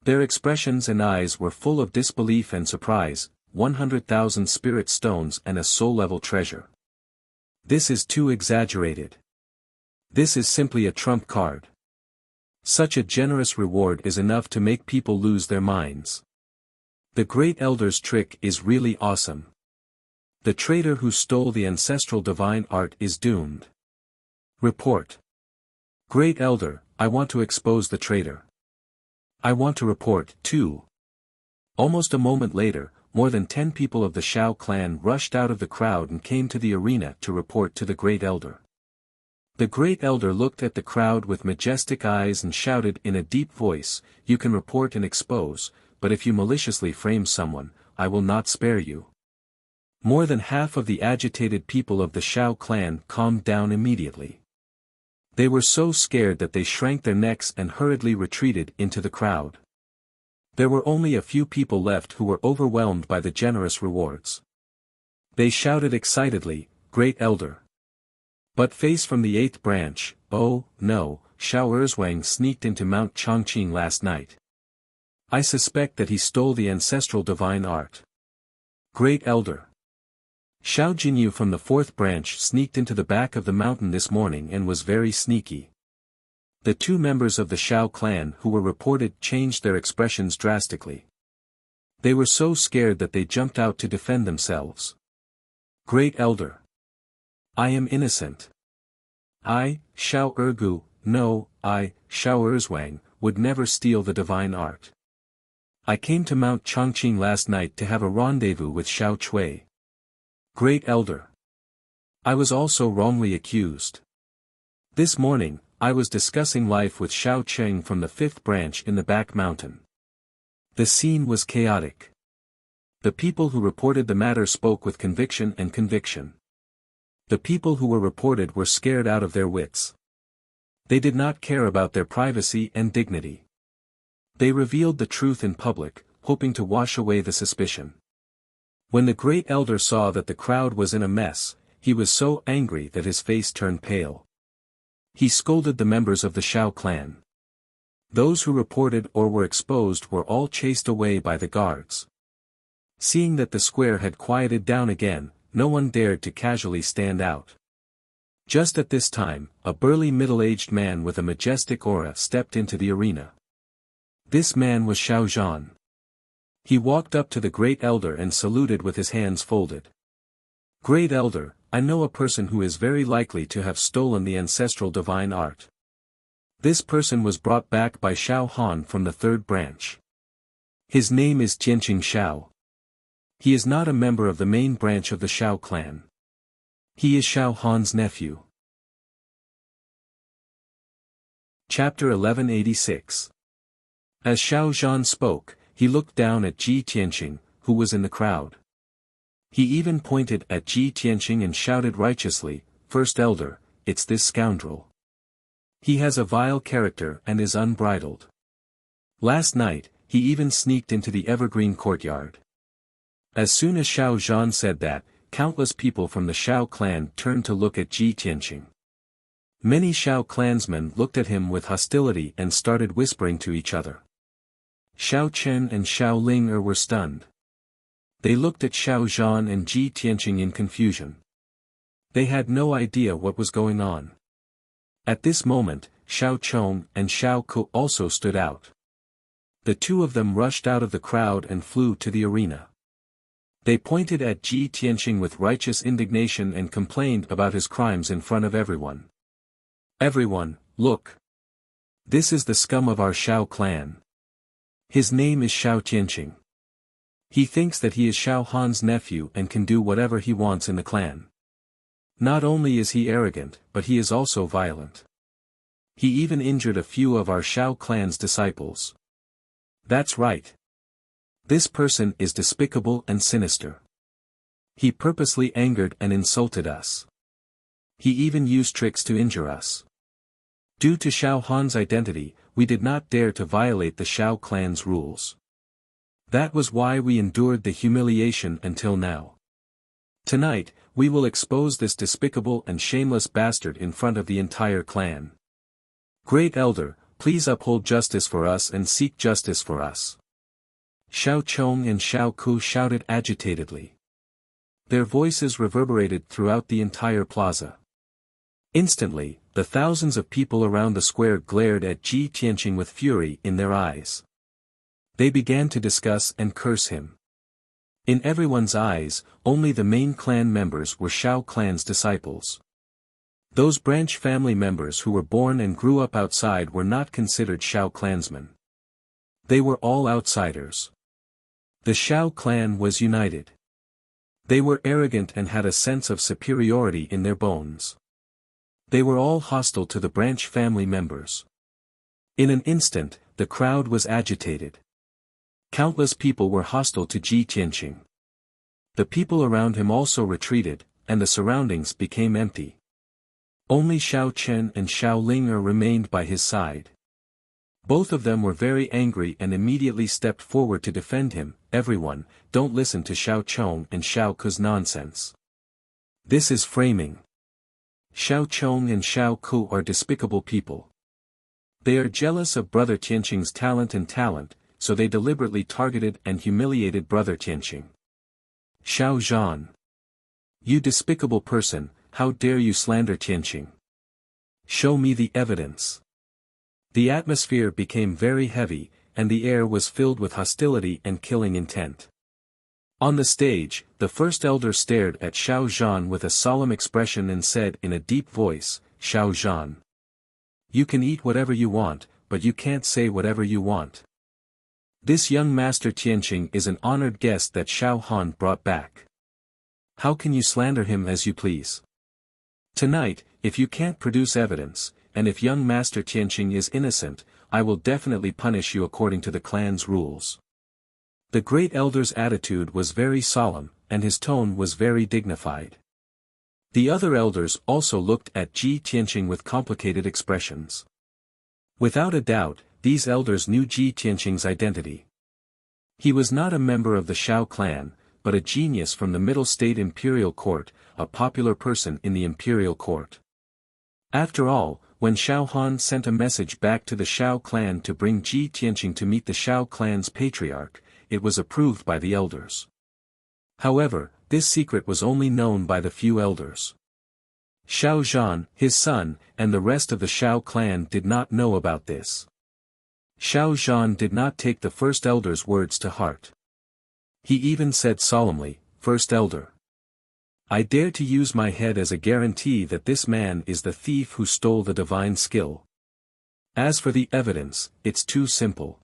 Their expressions and eyes were full of disbelief and surprise. 100,000 spirit stones and a soul-level treasure. This is too exaggerated. This is simply a trump card. Such a generous reward is enough to make people lose their minds. The great elder's trick is really awesome. The traitor who stole the ancestral divine art is doomed. Report. Great elder, I want to expose the traitor. I want to report, too. Almost a moment later, more than 10 people of the Shao clan rushed out of the crowd and came to the arena to report to the great elder. The great elder looked at the crowd with majestic eyes and shouted in a deep voice, "You can report and expose, but if you maliciously frame someone, I will not spare you." More than half of the agitated people of the Shao clan calmed down immediately. They were so scared that they shrank their necks and hurriedly retreated into the crowd. There were only a few people left who were overwhelmed by the generous rewards. They shouted excitedly, "Great elder!" But face from the 8th branch, "Oh, no, Xiao Erzwang sneaked into Mount Chongqing last night. I suspect that he stole the ancestral divine art. Great elder! Xiao Jinyu from the 4th branch sneaked into the back of the mountain this morning and was very sneaky. The two members of the Shao clan who were reported changed their expressions drastically. They were so scared that they jumped out to defend themselves. Great Elder. I am innocent. I, Shao Ergu, no, I, Shao Erzwang, would never steal the divine art. I came to Mount Chongqing last night to have a rendezvous with Shao Chui. Great Elder. I was also wrongly accused. This morning, I was discussing life with Shao Cheng from the 5th branch in the back mountain. The scene was chaotic. The people who reported the matter spoke with conviction and conviction. The people who were reported were scared out of their wits. They did not care about their privacy and dignity. They revealed the truth in public, hoping to wash away the suspicion. When the great elder saw that the crowd was in a mess, he was so angry that his face turned pale. He scolded the members of the Shao clan. Those who reported or were exposed were all chased away by the guards. Seeing that the square had quieted down again, no one dared to casually stand out. Just at this time, a burly middle-aged man with a majestic aura stepped into the arena. This man was Shao Zhan. He walked up to the great elder and saluted with his hands folded. Great Elder, I know a person who is very likely to have stolen the ancestral divine art. This person was brought back by Shao Han from the 3rd branch. His name is Jianqing Shao. He is not a member of the main branch of the Shao clan. He is Shao Han's nephew. Chapter 1186. As Shao Zhan spoke, he looked down at Ji Tianqing, who was in the crowd. He even pointed at Ji Tianqing and shouted righteously, "First Elder, it's this scoundrel. He has a vile character and is unbridled. Last night, he even sneaked into the evergreen courtyard." As soon as Shao Zhan said that, countless people from the Shao clan turned to look at Ji Tianqing. Many Shao clansmen looked at him with hostility and started whispering to each other. Shao Chen and Shao Ling were stunned. They looked at Shao Zhan and Ji Tianqing in confusion. They had no idea what was going on. At this moment, Shao Chong and Shao Ku also stood out. The two of them rushed out of the crowd and flew to the arena. They pointed at Ji Tianqing with righteous indignation and complained about his crimes in front of everyone. "Everyone, look! This is the scum of our Shao clan. His name is Shao Tianqing. He thinks that he is Shao Han's nephew and can do whatever he wants in the clan. Not only is he arrogant, but he is also violent. He even injured a few of our Shao clan's disciples. That's right. This person is despicable and sinister. He purposely angered and insulted us. He even used tricks to injure us. Due to Shao Han's identity, we did not dare to violate the Shao clan's rules. That was why we endured the humiliation until now. Tonight, we will expose this despicable and shameless bastard in front of the entire clan. Great Elder, please uphold justice for us and seek justice for us." Shao Chong and Shao Ku shouted agitatedly. Their voices reverberated throughout the entire plaza. Instantly, the thousands of people around the square glared at Ji Tianqing with fury in their eyes. They began to discuss and curse him. In everyone's eyes, only the main clan members were Shao clan's disciples. Those branch family members who were born and grew up outside were not considered Shao clansmen. They were all outsiders. The Shao clan was united. They were arrogant and had a sense of superiority in their bones. They were all hostile to the branch family members. In an instant, the crowd was agitated. Countless people were hostile to Ji Tianqing. The people around him also retreated, and the surroundings became empty. Only Shao Chen and Shao Ling remained by his side. Both of them were very angry and immediately stepped forward to defend him. "Everyone, don't listen to Shao Chong and Shao Ku's nonsense. This is framing. Shao Chong and Shao Ku are despicable people. They are jealous of Brother Tianqing's talent, so they deliberately targeted and humiliated Brother Tianqing. Shao Zhan. You despicable person, how dare you slander Tianqing? Show me the evidence." The atmosphere became very heavy, and the air was filled with hostility and killing intent. On the stage, the first elder stared at Xiao Zhan with a solemn expression and said in a deep voice, "Xiao Zhan. You can eat whatever you want, but you can't say whatever you want. This young master Tianqing is an honored guest that Xiao Han brought back. How can you slander him as you please? Tonight, if you can't produce evidence, and if young master Tianqing is innocent, I will definitely punish you according to the clan's rules." The great elder's attitude was very solemn, and his tone was very dignified. The other elders also looked at Ji Tianqing with complicated expressions. Without a doubt, these elders knew Ji Tianqing's identity. He was not a member of the Shao clan, but a genius from the Middle State Imperial Court, a popular person in the Imperial Court. After all, when Xiao Han sent a message back to the Shao clan to bring Ji Tianqing to meet the Shao clan's patriarch, it was approved by the elders. However, this secret was only known by the few elders. Xiao Zhan, his son, and the rest of the Shao clan did not know about this. Xiao Zhan did not take the first elder's words to heart. He even said solemnly, "First elder. I dare to use my head as a guarantee that this man is the thief who stole the divine skill. As for the evidence, it's too simple.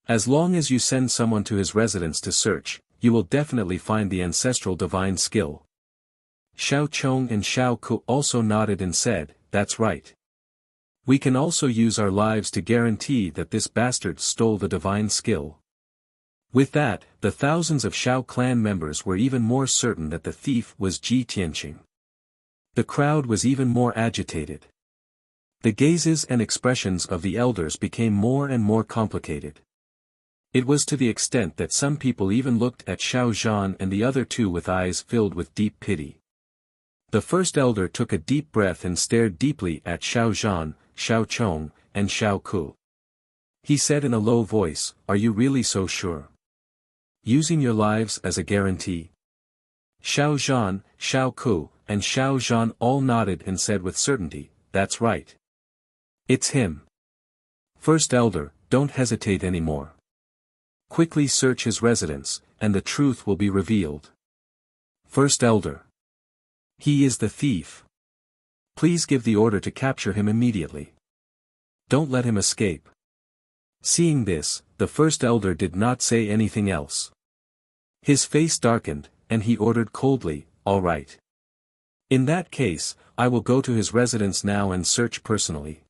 As long as you send someone to his residence to search, you will definitely find the ancestral divine skill." Xiao Chong and Xiao Ku also nodded and said, "That's right. We can also use our lives to guarantee that this bastard stole the divine skill." With that, the thousands of Shao clan members were even more certain that the thief was Ji Tianqing. The crowd was even more agitated. The gazes and expressions of the elders became more and more complicated. It was to the extent that some people even looked at Xiao Zhan and the other two with eyes filled with deep pity. The first elder took a deep breath and stared deeply at Xiao Zhan, Xiao Chong, and Xiao Ku. He said in a low voice, "Are you really so sure? Using your lives as a guarantee?" Xiao Zhan, Xiao Ku, and Xiao Zhan all nodded and said with certainty, "That's right. It's him. First elder, don't hesitate anymore. Quickly search his residence, and the truth will be revealed. First elder. He is the thief. Please give the order to capture him immediately. Don't let him escape." Seeing this, the first elder did not say anything else. His face darkened, and he ordered coldly, "All right. In that case, I will go to his residence now and search personally.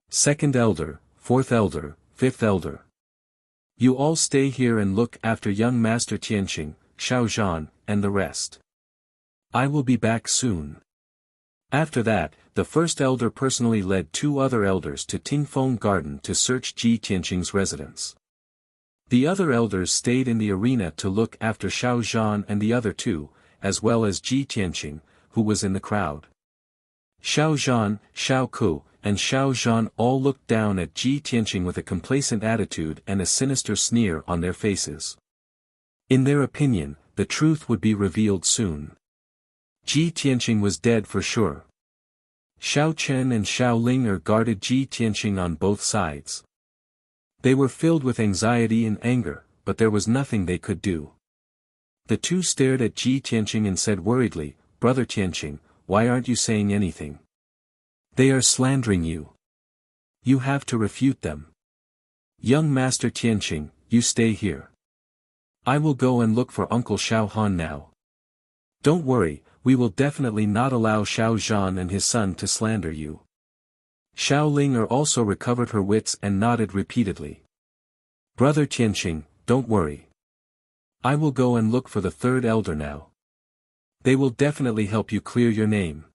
Second elder, fourth elder, fifth elder. You all stay here and look after young Master Tianqing, Xiao Zhan, and the rest. I will be back soon." After that, the first elder personally led two other elders to Tingfeng Garden to search Ji Tianqing's residence. The other elders stayed in the arena to look after Xiao Zhan and the other two, as well as Ji Tianqing, who was in the crowd. Xiao Zhan, Xiao Ku, and Xiao Zhan all looked down at Ji Tianqing with a complacent attitude and a sinister sneer on their faces. In their opinion, the truth would be revealed soon. Ji Tianqing was dead for sure. Xiao Chen and Xiao Linger guarded Ji Tianqing on both sides. They were filled with anxiety and anger, but there was nothing they could do. The two stared at Ji Tianqing and said worriedly, "Brother Tianqing, why aren't you saying anything? They are slandering you. You have to refute them. Young Master Tianqing, you stay here. I will go and look for Uncle Xiao Han now. Don't worry, we will definitely not allow Xiao Zhan and his son to slander you." Xiao Linger also recovered her wits and nodded repeatedly. "Brother Tianqing, don't worry. I will go and look for the third elder now. They will definitely help you clear your name."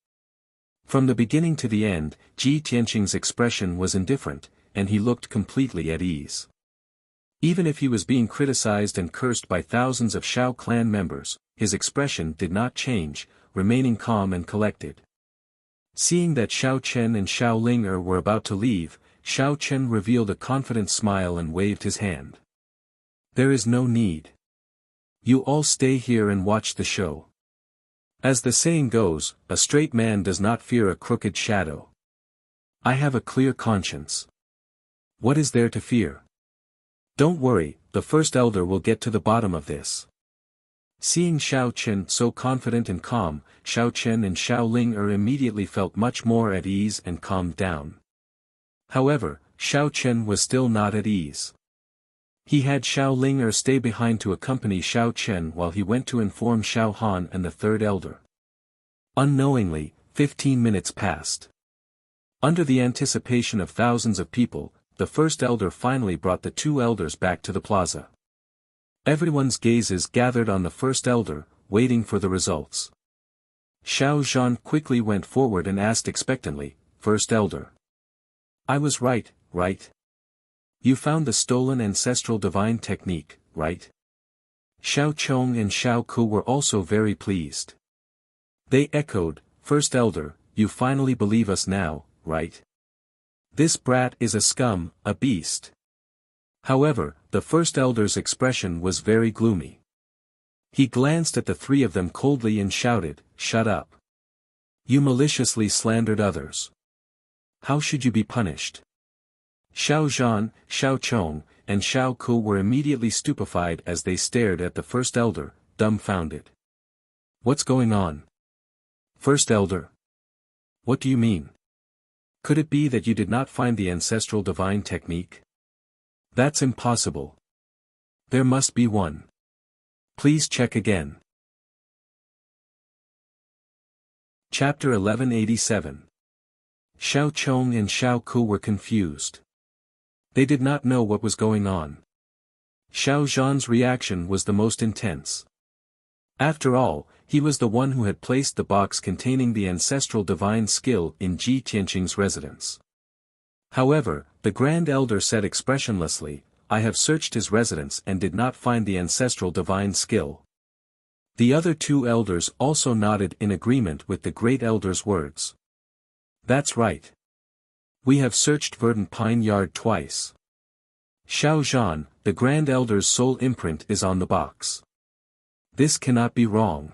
From the beginning to the end, Ji Tianqing's expression was indifferent, and he looked completely at ease. Even if he was being criticized and cursed by thousands of Shao clan members, his expression did not change, remaining calm and collected. Seeing that Xiao Chen and Xiao Linger were about to leave, Xiao Chen revealed a confident smile and waved his hand. "There is no need. You all stay here and watch the show. As the saying goes, a straight man does not fear a crooked shadow. I have a clear conscience. What is there to fear? Don't worry, the first elder will get to the bottom of this. Seeing Xiao Chen so confident and calm, Xiao Chen and Xiao Ling immediately felt much more at ease and calmed down. However, Xiao Chen was still not at ease. He had Xiao Ling stay behind to accompany Xiao Chen while he went to inform Xiao Han and the third elder. Unknowingly, 15 minutes passed. Under the anticipation of thousands of people, the first elder finally brought the two elders back to the plaza. Everyone's gazes gathered on the first elder, waiting for the results. Xiao Zhan quickly went forward and asked expectantly, "First elder. I was right, right? You found the stolen ancestral divine technique, right?" Xiao Chong and Xiao Ku were also very pleased. They echoed, "First elder, you finally believe us now, right? This brat is a scum, a beast." However, the first elder's expression was very gloomy. He glanced at the three of them coldly and shouted, "Shut up. You maliciously slandered others. How should you be punished?" Xiao Zhan, Xiao Chong, and Xiao Ku were immediately stupefied as they stared at the first elder, dumbfounded. "What's going on? First elder? What do you mean? Could it be that you did not find the ancestral divine technique? That's impossible. There must be one. Please check again." Chapter 1187. Xiao Chong and Xiao Ku were confused. They did not know what was going on. Xiao Zhan's reaction was the most intense. After all, he was the one who had placed the box containing the ancestral divine skill in Ji Tianqing's residence. However, the Grand Elder said expressionlessly, "I have searched his residence and did not find the ancestral divine skill." The other two elders also nodded in agreement with the Great Elder's words. "That's right. We have searched Verdant Pine Yard twice. Xiao Zhan, the Grand Elder's sole imprint is on the box. This cannot be wrong."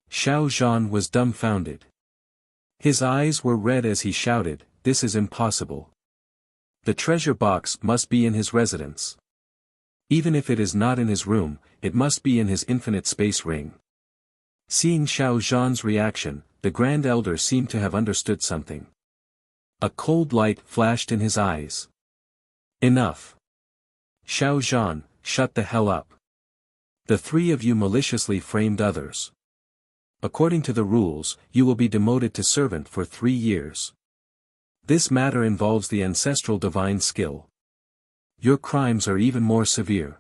Xiao Zhan was dumbfounded. His eyes were red as he shouted, "This is impossible. The treasure box must be in his residence. Even if it is not in his room, it must be in his infinite space ring." Seeing Xiao Zhan's reaction, the Grand Elder seemed to have understood something. A cold light flashed in his eyes. "Enough. Xiao Zhan, shut the hell up. The three of you maliciously framed others. According to the rules, you will be demoted to servant for 3 years. This matter involves the ancestral divine skill. Your crimes are even more severe.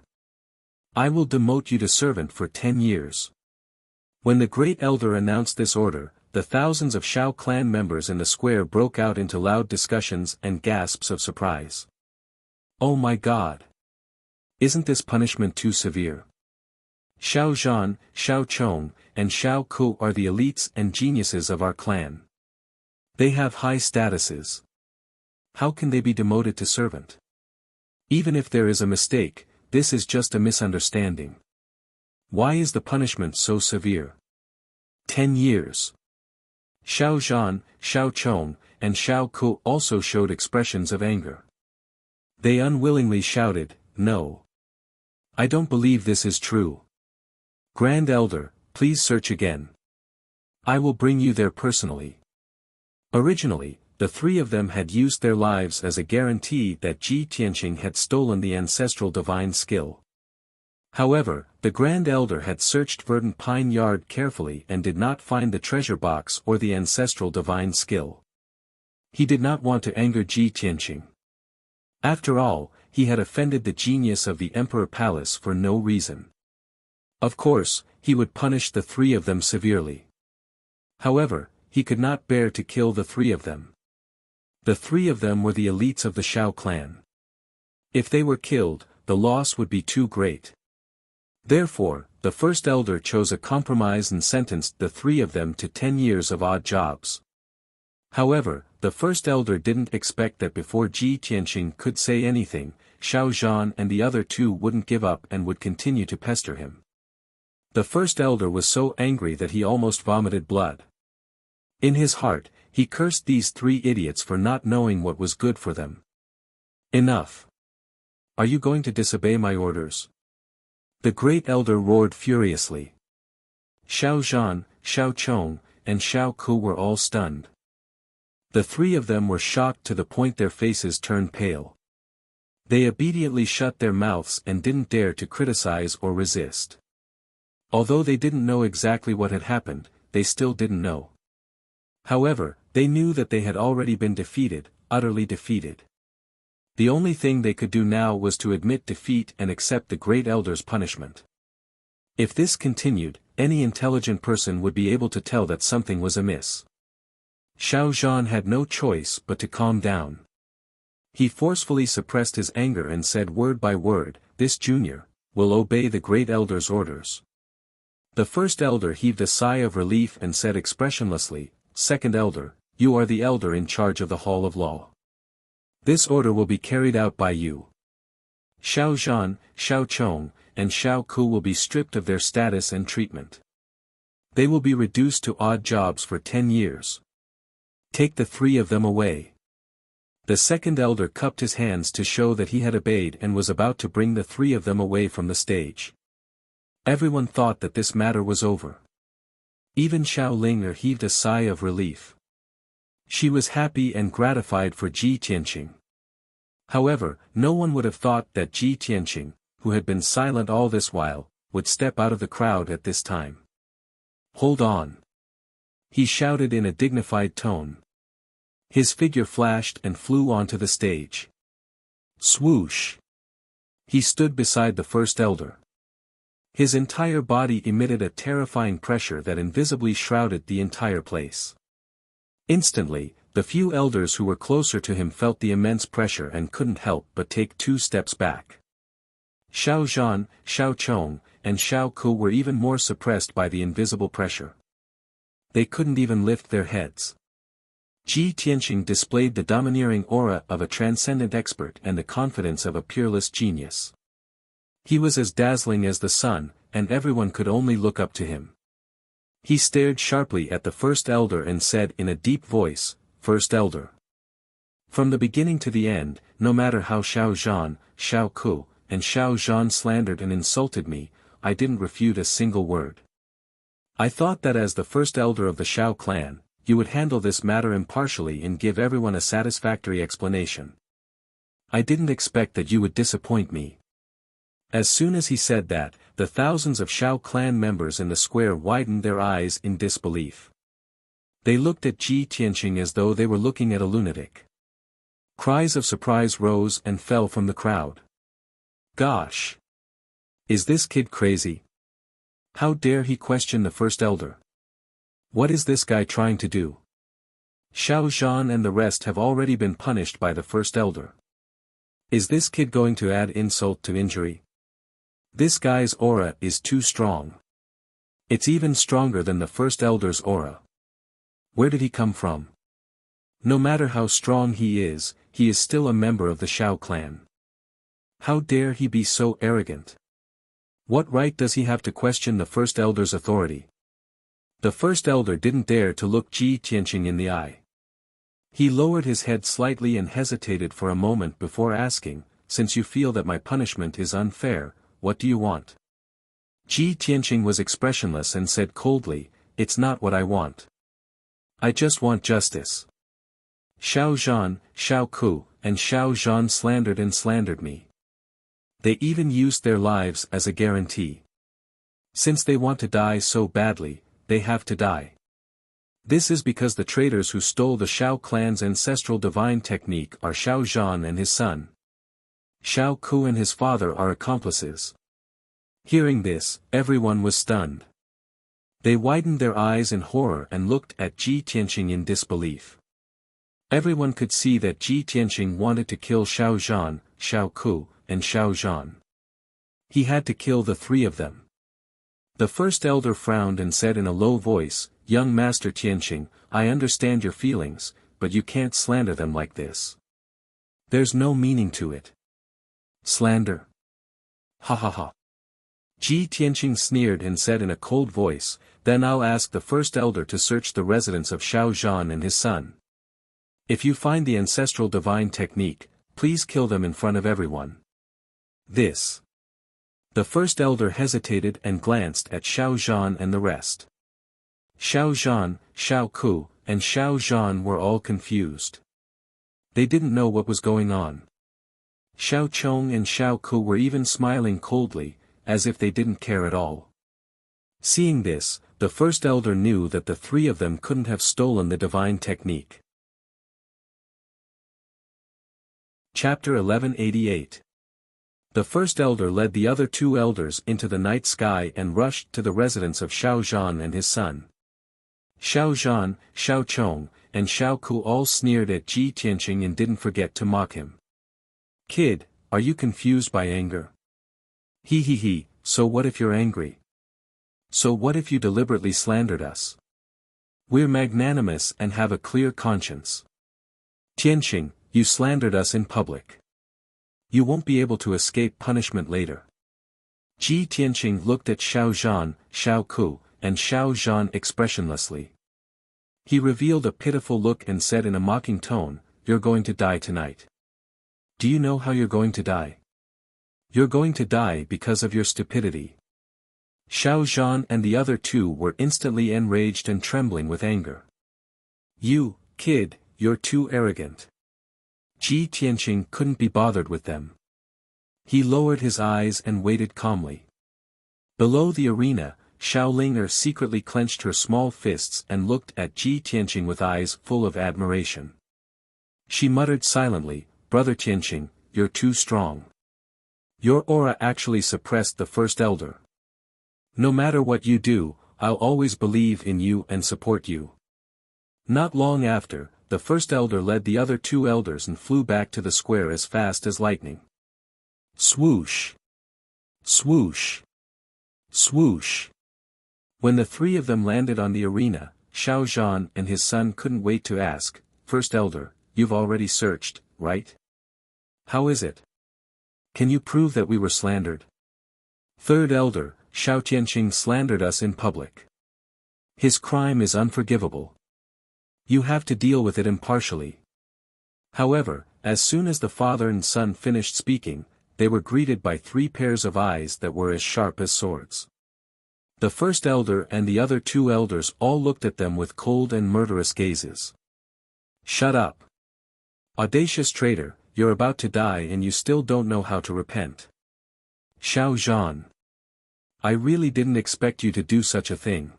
I will demote you to servant for 10 years. When the Great Elder announced this order, the thousands of Xiao clan members in the square broke out into loud discussions and gasps of surprise. "Oh my God! Isn't this punishment too severe? Xiao Zhan, Xiao Chong, and Xiao Ku are the elites and geniuses of our clan. They have high statuses. How can they be demoted to servant? Even if there is a mistake, this is just a misunderstanding. Why is the punishment so severe? 10 years. Xiao Zhan, Xiao Chong, and Xiao Ku also showed expressions of anger. They unwillingly shouted, "No. I don't believe this is true. Grand Elder, please search again. I will bring you there personally." Originally, the three of them had used their lives as a guarantee that Ji Tianqing had stolen the ancestral divine skill. However, the Grand Elder had searched Verdant Pine Yard carefully and did not find the treasure box or the ancestral divine skill. He did not want to anger Ji Tianqing. After all, he had offended the genius of the Emperor Palace for no reason. Of course, he would punish the three of them severely. However, he could not bear to kill the three of them. The three of them were the elites of the Xiao clan. If they were killed, the loss would be too great. Therefore, the first elder chose a compromise and sentenced the three of them to 10 years of odd jobs. However, the first elder didn't expect that before Ji Tianqing could say anything, Xiao Zhan and the other two wouldn't give up and would continue to pester him. The first elder was so angry that he almost vomited blood. In his heart, he cursed these three idiots for not knowing what was good for them. Enough. Are you going to disobey my orders? The great elder roared furiously. Xiao Zhan, Xiao Chong, and Xiao Ku were all stunned. The three of them were shocked to the point their faces turned pale. They obediently shut their mouths and didn't dare to criticize or resist. Although they didn't know exactly what had happened, they still didn't know. However, they knew that they had already been defeated, utterly defeated. The only thing they could do now was to admit defeat and accept the great elder's punishment. If this continued, any intelligent person would be able to tell that something was amiss. Xiao Zhan had no choice but to calm down. He forcefully suppressed his anger and said word by word, "This junior will obey the great elder's orders." The first elder heaved a sigh of relief and said expressionlessly, "Second elder, you are the elder in charge of the Hall of Law. This order will be carried out by you. Xiao Zhan, Xiao Chong, and Xiao Ku will be stripped of their status and treatment. They will be reduced to odd jobs for 10 years. Take the three of them away." The second elder cupped his hands to show that he had obeyed and was about to bring the three of them away from the stage. Everyone thought that this matter was over. Even Xiao Ling'er heaved a sigh of relief. She was happy and gratified for Ji Tianqing. However, no one would have thought that Ji Tianqing, who had been silent all this while, would step out of the crowd at this time. "Hold on!" he shouted in a dignified tone. His figure flashed and flew onto the stage. Swoosh! He stood beside the first elder. His entire body emitted a terrifying pressure that invisibly shrouded the entire place. Instantly, the few elders who were closer to him felt the immense pressure and couldn't help but take 2 steps back. Xiao Zhan, Xiao Chong, and Xiao Ku were even more suppressed by the invisible pressure. They couldn't even lift their heads. Ji Tianqing displayed the domineering aura of a transcendent expert and the confidence of a peerless genius. He was as dazzling as the sun, and everyone could only look up to him. He stared sharply at the first elder and said in a deep voice, "First elder. From the beginning to the end, no matter how Xiao Zhan, Xiao Ku, and Xiao Zhan slandered and insulted me, I didn't refute a single word. I thought that as the first elder of the Xiao clan, you would handle this matter impartially and give everyone a satisfactory explanation. I didn't expect that you would disappoint me." As soon as he said that, the thousands of Xiao clan members in the square widened their eyes in disbelief. They looked at Ji Tianqing as though they were looking at a lunatic. Cries of surprise rose and fell from the crowd. Gosh! Is this kid crazy? How dare he question the first elder? What is this guy trying to do? Xiao Zhan and the rest have already been punished by the first elder. Is this kid going to add insult to injury? This guy's aura is too strong. It's even stronger than the first elder's aura. Where did he come from? No matter how strong he is still a member of the Xiao clan. How dare he be so arrogant? What right does he have to question the first elder's authority? The first elder didn't dare to look Ji Tianqing in the eye. He lowered his head slightly and hesitated for a moment before asking, "Since you feel that my punishment is unfair, what do you want?" Ji Tianqing was expressionless and said coldly, "It's not what I want. I just want justice. Xiao Zhan, Xiao Ku, and Xiao Zhan slandered me. They even used their lives as a guarantee. Since they want to die so badly, they have to die. This is because the traitors who stole the Xiao clan's ancestral divine technique are Xiao Zhan and his son. Xiao Ku and his father are accomplices." Hearing this, everyone was stunned. They widened their eyes in horror and looked at Ji Tianqing in disbelief. Everyone could see that Ji Tianqing wanted to kill Xiao Zhan, Xiao Ku, and Xiao Zhan. He had to kill the three of them. The first elder frowned and said in a low voice, "Young Master Tianqing, I understand your feelings, but you can't slander them like this. There's no meaning to it." "Slander? Ha ha ha." Ji Tianqing sneered and said in a cold voice, "Then I'll ask the first elder to search the residence of Xiao Zhan and his son. If you find the ancestral divine technique, please kill them in front of everyone. This. The first elder hesitated and glanced at Xiao Zhan and the rest. Xiao Zhan, Xiao Ku, and Xiao Zhan were all confused. They didn't know what was going on. Xiao Chong and Xiao Ku were even smiling coldly, as if they didn't care at all. Seeing this, the first elder knew that the three of them couldn't have stolen the divine technique. Chapter 1188. The first elder led the other two elders into the night sky and rushed to the residence of Xiao Zhan and his son. Xiao Zhan, Xiao Chong, and Xiao Ku all sneered at Ji Tianqing and didn't forget to mock him. "Kid, are you confused by anger? He, so what if you're angry? So what if you deliberately slandered us? We're magnanimous and have a clear conscience. Tianqing, you slandered us in public. You won't be able to escape punishment later." Ji Tianqing looked at Xiao Zhan, Xiao Ku, and Xiao Zhan expressionlessly. He revealed a pitiful look and said in a mocking tone, "You're going to die tonight. Do you know how you're going to die? You're going to die because of your stupidity." Xiao Zhan and the other two were instantly enraged and trembling with anger. "You, kid, you're too arrogant." Ji Tianqing couldn't be bothered with them. He lowered his eyes and waited calmly. Below the arena, Xiao Linger secretly clenched her small fists and looked at Ji Tianqing with eyes full of admiration. She muttered silently, "Brother Tianqing, you're too strong. Your aura actually suppressed the first elder. No matter what you do, I'll always believe in you and support you." Not long after, the first elder led the other two elders and flew back to the square as fast as lightning. Swoosh! Swoosh! Swoosh! When the three of them landed on the arena, Xiao Zhan and his son couldn't wait to ask, "First elder, you've already searched, right? How is it? Can you prove that we were slandered?" "Third elder, Xiao Tianqing slandered us in public. His crime is unforgivable. You have to deal with it impartially." However, as soon as the father and son finished speaking, they were greeted by three pairs of eyes that were as sharp as swords. The first elder and the other two elders all looked at them with cold and murderous gazes. "Shut up. Audacious traitor, you're about to die and you still don't know how to repent. Xiao Zhan. I really didn't expect you to do such a thing."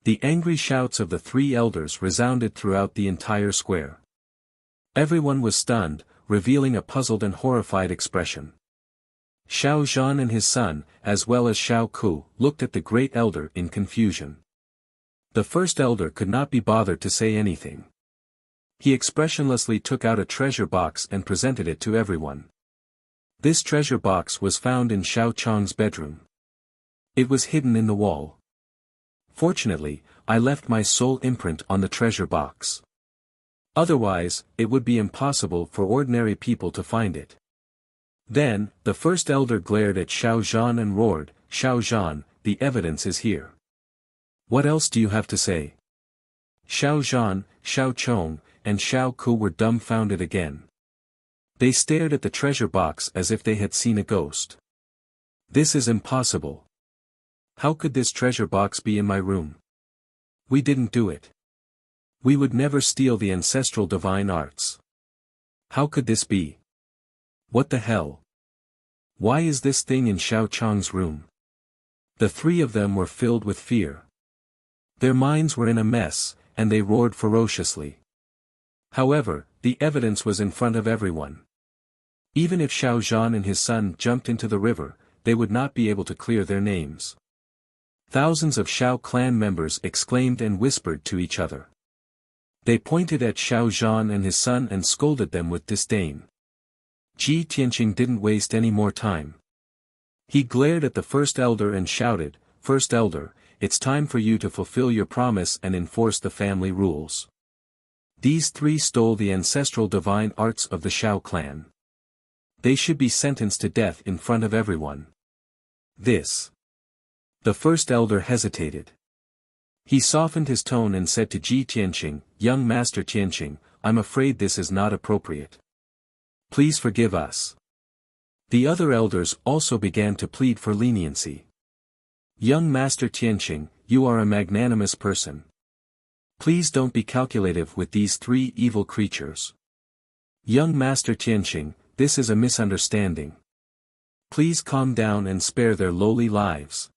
The angry shouts of the three elders resounded throughout the entire square. Everyone was stunned, revealing a puzzled and horrified expression. Xiao Zhan and his son, as well as Xiao Ku, looked at the great elder in confusion. The first elder could not be bothered to say anything. He expressionlessly took out a treasure box and presented it to everyone. This treasure box was found in Xiao Chong's bedroom. It was hidden in the wall. Fortunately, I left my soul imprint on the treasure box. Otherwise, it would be impossible for ordinary people to find it. Then, the first elder glared at Xiao Zhan and roared, "Xiao Zhan, the evidence is here. What else do you have to say?" Xiao Zhan, Xiao Chong, and Xiao Ku were dumbfounded again. They stared at the treasure box as if they had seen a ghost. "This is impossible. How could this treasure box be in my room? We didn't do it. We would never steal the ancestral divine arts. How could this be? What the hell? Why is this thing in Xiao Chong's room?" The three of them were filled with fear. Their minds were in a mess, and they roared ferociously. However, the evidence was in front of everyone. Even if Xiao Zhan and his son jumped into the river, they would not be able to clear their names. Thousands of Xiao clan members exclaimed and whispered to each other. They pointed at Xiao Zhan and his son and scolded them with disdain. Ji Tianqing didn't waste any more time. He glared at the first elder and shouted, "First elder, it's time for you to fulfill your promise and enforce the family rules. These three stole the ancestral divine arts of the Xiao clan. They should be sentenced to death in front of everyone." This. The first elder hesitated. He softened his tone and said to Ji Tianqing, "Young Master Tianqing, I'm afraid this is not appropriate. Please forgive us. The other elders also began to plead for leniency. Young Master Tianqing, you are a magnanimous person. Please don't be calculative with these three evil creatures. Young Master Tianqing, this is a misunderstanding. Please calm down and spare their lowly lives.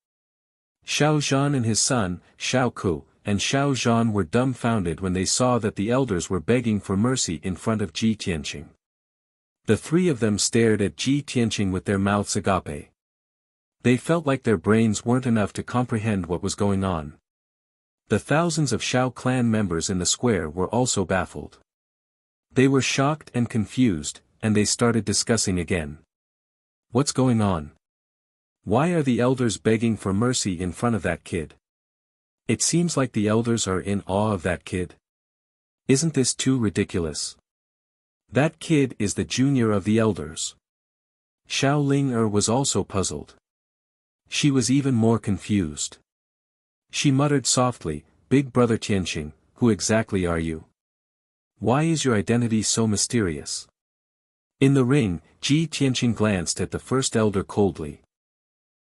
Xiao Zhan and his son, Xiao Ku, and Xiao Zhan were dumbfounded when they saw that the elders were begging for mercy in front of Ji Tianqing. The three of them stared at Ji Tianqing with their mouths agape. They felt like their brains weren't enough to comprehend what was going on. The thousands of Xiao clan members in the square were also baffled. They were shocked and confused, and they started discussing again. What's going on? Why are the elders begging for mercy in front of that kid? It seems like the elders are in awe of that kid. Isn't this too ridiculous? That kid is the junior of the elders. Xiao Ling was also puzzled. She was even more confused. She muttered softly, Big Brother Tianqing, who exactly are you? Why is your identity so mysterious? In the ring, Ji Tianqing glanced at the first elder coldly.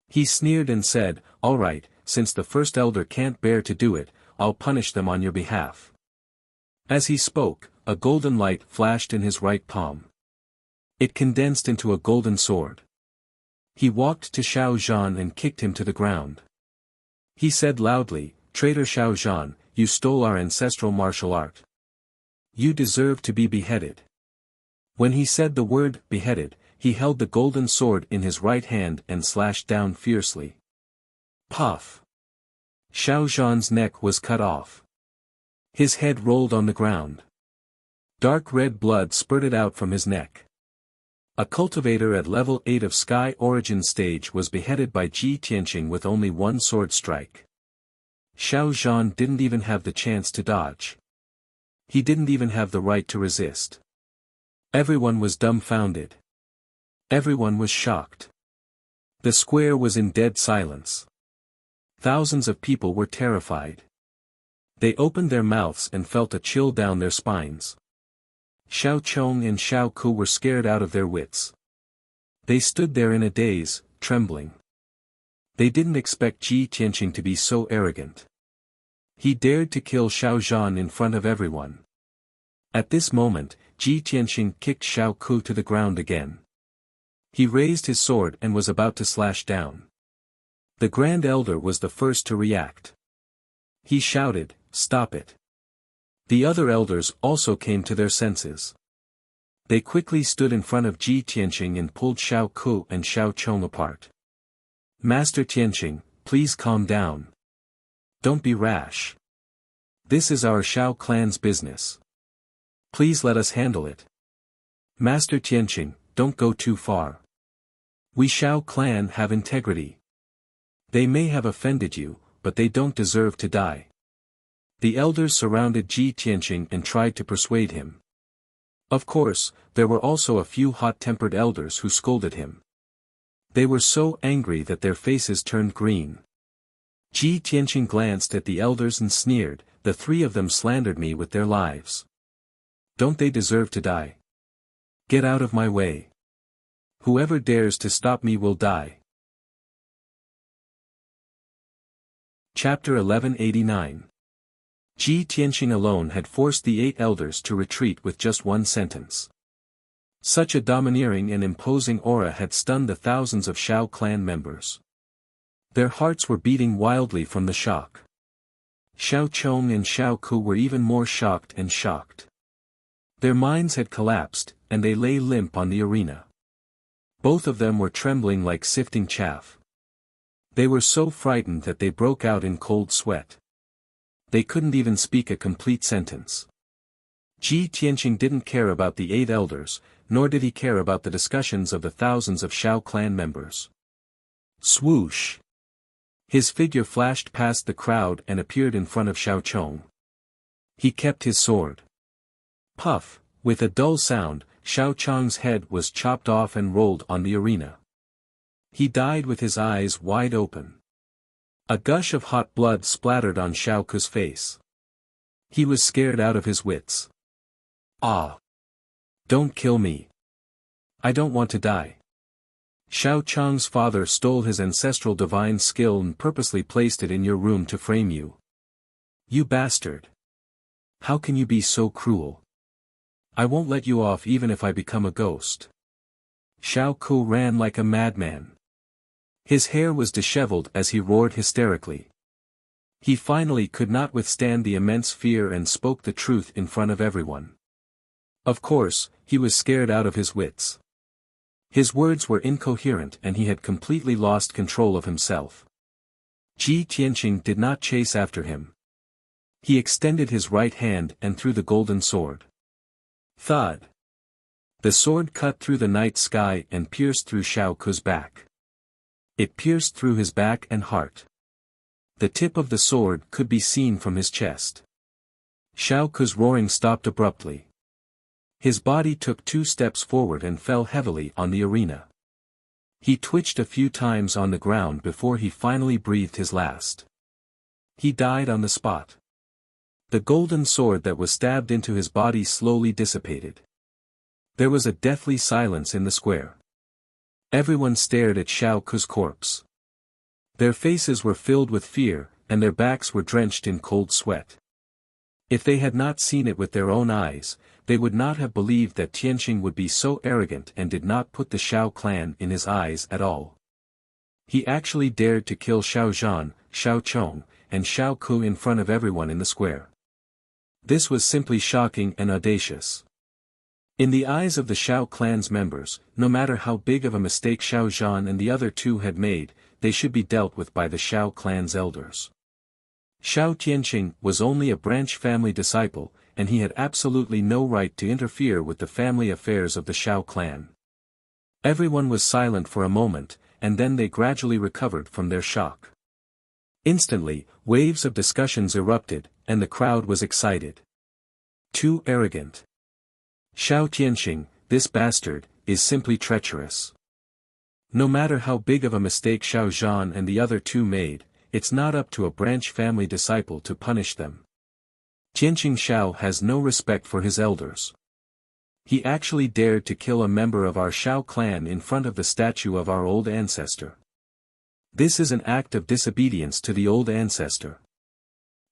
He sneered and said, all right, since the first elder can't bear to do it, I'll punish them on your behalf. As he spoke, a golden light flashed in his right palm. It condensed into a golden sword. He walked to Xiao Zhan and kicked him to the ground. He said loudly, Traitor Xiao Zhan, you stole our ancestral martial art. You deserve to be beheaded. When he said the word, beheaded, he held the golden sword in his right hand and slashed down fiercely. Puff! Xiao Zhan's neck was cut off. His head rolled on the ground. Dark red blood spurted out from his neck. A cultivator at level 8 of Sky Origin stage was beheaded by Ji Tianqing with only one sword strike. Xiao Zhan didn't even have the chance to dodge. He didn't even have the right to resist. Everyone was dumbfounded. Everyone was shocked. The square was in dead silence. Thousands of people were terrified. They opened their mouths and felt a chill down their spines. Xiao Chong and Xiao Ku were scared out of their wits. They stood there in a daze, trembling. They didn't expect Ji Tianqing to be so arrogant. He dared to kill Xiao Zhan in front of everyone. At this moment, Ji Tianqing kicked Xiao Ku to the ground again. He raised his sword and was about to slash down. The Grand Elder was the first to react. He shouted, stop it. The other elders also came to their senses. They quickly stood in front of Ji Tianqing and pulled Xiao Ku and Xiao Chong apart. Master Tianqing, please calm down. Don't be rash. This is our Xiao clan's business. Please let us handle it. Master Tianqing, don't go too far. We Xiao clan have integrity. They may have offended you, but they don't deserve to die. The elders surrounded Ji Tianqing and tried to persuade him. Of course, there were also a few hot-tempered elders who scolded him. They were so angry that their faces turned green. Ji Tianqing glanced at the elders and sneered, the three of them slandered me with their lives. Don't they deserve to die? Get out of my way. Whoever dares to stop me will die. Chapter 1189. Ji Tianqing alone had forced the 8 elders to retreat with just one sentence. Such a domineering and imposing aura had stunned the thousands of Xiao clan members. Their hearts were beating wildly from the shock. Xiao Chong and Xiao Ku were even more shocked and shocked. Their minds had collapsed, and they lay limp on the arena. Both of them were trembling like sifting chaff. They were so frightened that they broke out in cold sweat. They couldn't even speak a complete sentence. Ji Tianqing didn't care about the 8 elders, nor did he care about the discussions of the thousands of Xiao clan members. Swoosh! His figure flashed past the crowd and appeared in front of Xiao Chong. He kept his sword. Puff! With a dull sound, Xiao Chong's head was chopped off and rolled on the arena. He died with his eyes wide open. A gush of hot blood splattered on Xiao Ku's face. He was scared out of his wits. Ah! Don't kill me. I don't want to die. Shao Chang's father stole his ancestral divine skill and purposely placed it in your room to frame you. You bastard. How can you be so cruel? I won't let you off even if I become a ghost. Shao Ku ran like a madman. His hair was disheveled as he roared hysterically. He finally could not withstand the immense fear and spoke the truth in front of everyone. Of course, he was scared out of his wits. His words were incoherent and he had completely lost control of himself. Ji Tianqing did not chase after him. He extended his right hand and threw the golden sword. Thud. The sword cut through the night sky and pierced through Shao Ku's back. It pierced through his back and heart. The tip of the sword could be seen from his chest. Shao Ku's roaring stopped abruptly. His body took 2 steps forward and fell heavily on the arena. He twitched a few times on the ground before he finally breathed his last. He died on the spot. The golden sword that was stabbed into his body slowly dissipated. There was a deathly silence in the square. Everyone stared at Shao Ku's corpse. Their faces were filled with fear, and their backs were drenched in cold sweat. If they had not seen it with their own eyes, they would not have believed that Tianqing would be so arrogant and did not put the Shao clan in his eyes at all. He actually dared to kill Shao Zhan, Shao Chong, and Shao Ku in front of everyone in the square. This was simply shocking and audacious. In the eyes of the Shao clan's members, no matter how big of a mistake Shao Zhan and the other 2 had made, they should be dealt with by the Shao clan's elders. Shao Tianqing was only a branch family disciple, and he had absolutely no right to interfere with the family affairs of the Shao clan. Everyone was silent for a moment, and then they gradually recovered from their shock. Instantly, waves of discussions erupted, and the crowd was excited. Too arrogant. Shao Tianqing, this bastard, is simply treacherous. No matter how big of a mistake Shao Zhan and the other 2 made, it's not up to a branch family disciple to punish them. Tianqing Shao has no respect for his elders. He actually dared to kill a member of our Shao clan in front of the statue of our old ancestor. This is an act of disobedience to the old ancestor.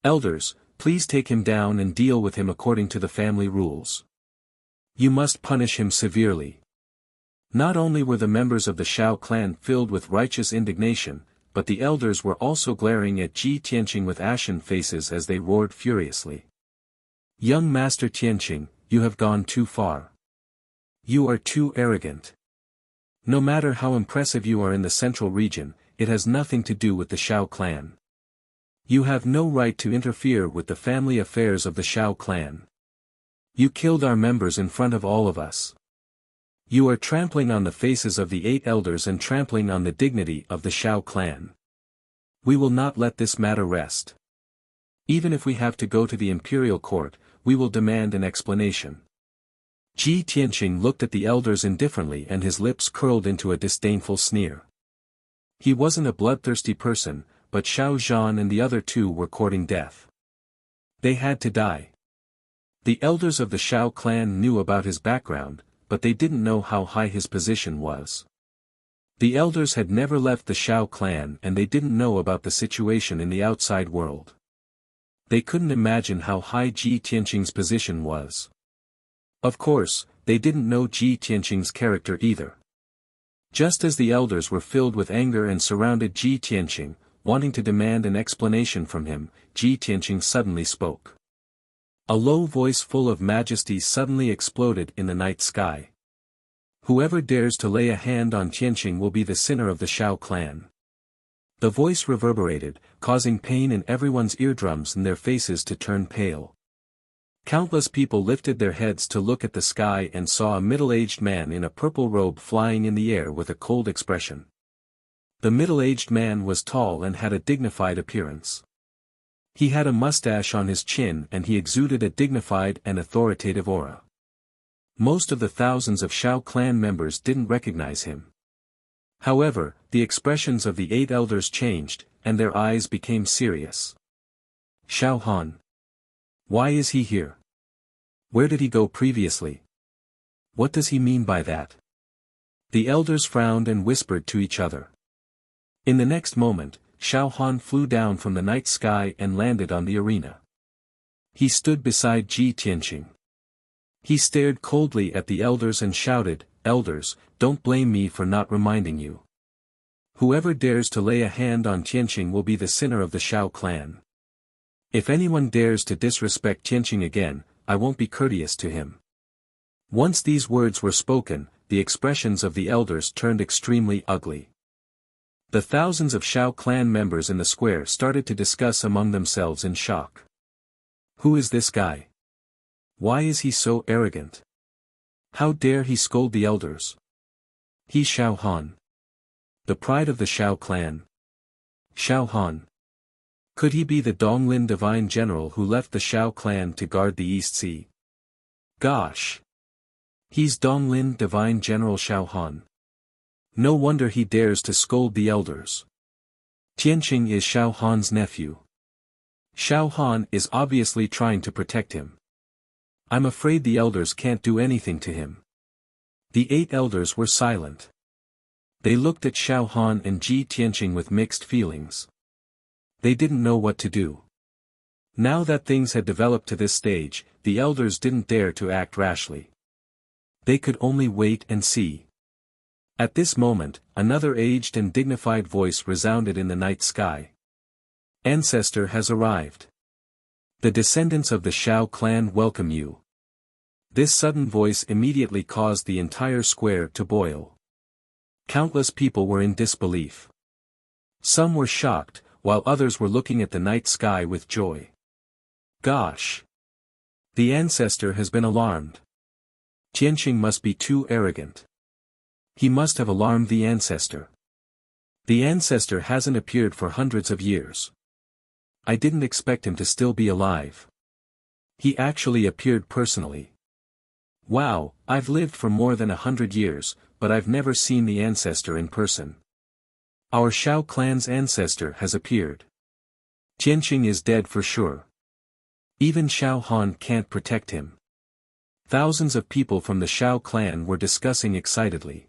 Elders, please take him down and deal with him according to the family rules. You must punish him severely. Not only were the members of the Shao clan filled with righteous indignation, but the elders were also glaring at Ji Tianqing with ashen faces as they roared furiously. Young Master Tianqing, you have gone too far. You are too arrogant. No matter how impressive you are in the central region, it has nothing to do with the Shao clan. You have no right to interfere with the family affairs of the Shao clan. You killed our members in front of all of us. You are trampling on the faces of the 8 elders and trampling on the dignity of the Shao clan. We will not let this matter rest. Even if we have to go to the imperial court, we will demand an explanation. Ji Tianqing looked at the elders indifferently and his lips curled into a disdainful sneer. He wasn't a bloodthirsty person, but Shao Zhan and the other 2 were courting death. They had to die. The elders of the Shao clan knew about his background, but they didn't know how high his position was. The elders had never left the Shao clan and they didn't know about the situation in the outside world. They couldn't imagine how high Ji Tianqing's position was. Of course, they didn't know Ji Tianqing's character either. Just as the elders were filled with anger and surrounded Ji Tianqing, wanting to demand an explanation from him, Ji Tianqing suddenly spoke. A low voice full of majesty suddenly exploded in the night sky. Whoever dares to lay a hand on Tianqing will be the sinner of the Shao clan. The voice reverberated, causing pain in everyone's eardrums and their faces to turn pale. Countless people lifted their heads to look at the sky and saw a middle-aged man in a purple robe flying in the air with a cold expression. The middle-aged man was tall and had a dignified appearance. He had a mustache on his chin and he exuded a dignified and authoritative aura. Most of the thousands of Shao clan members didn't recognize him. However, the expressions of the 8 elders changed, and their eyes became serious. Shao Han. Why is he here? Where did he go previously? What does he mean by that? The elders frowned and whispered to each other. In the next moment, Xiao Han flew down from the night sky and landed on the arena. He stood beside Ji Tianqing. He stared coldly at the elders and shouted, "Elders, don't blame me for not reminding you. Whoever dares to lay a hand on Tianqing will be the sinner of the Shao clan. If anyone dares to disrespect Tianqing again, I won't be courteous to him." Once these words were spoken, the expressions of the elders turned extremely ugly. The thousands of Shao clan members in the square started to discuss among themselves in shock. Who is this guy? Why is he so arrogant? How dare he scold the elders? He's Xiao Han, the pride of the Shao clan. Xiao Han. Could he be the Donglin divine general who left the Shao clan to guard the East Sea? Gosh! He's Donglin divine general Xiao Han. No wonder he dares to scold the elders. Tianqing is Xiao Han's nephew. Xiao Han is obviously trying to protect him. I'm afraid the elders can't do anything to him. The 8 elders were silent. They looked at Xiao Han and Ji Tianqing with mixed feelings. They didn't know what to do. Now that things had developed to this stage, the elders didn't dare to act rashly. They could only wait and see. At this moment, another aged and dignified voice resounded in the night sky. Ancestor has arrived. The descendants of the Shao clan welcome you. This sudden voice immediately caused the entire square to boil. Countless people were in disbelief. Some were shocked, while others were looking at the night sky with joy. Gosh! The ancestor has been alarmed. Tianqing must be too arrogant. He must have alarmed the ancestor. The ancestor hasn't appeared for hundreds of years. I didn't expect him to still be alive. He actually appeared personally. Wow, I've lived for more than 100 years, but I've never seen the ancestor in person. Our Shao clan's ancestor has appeared. Tianqing is dead for sure. Even Xiao Han can't protect him. Thousands of people from the Shao clan were discussing excitedly.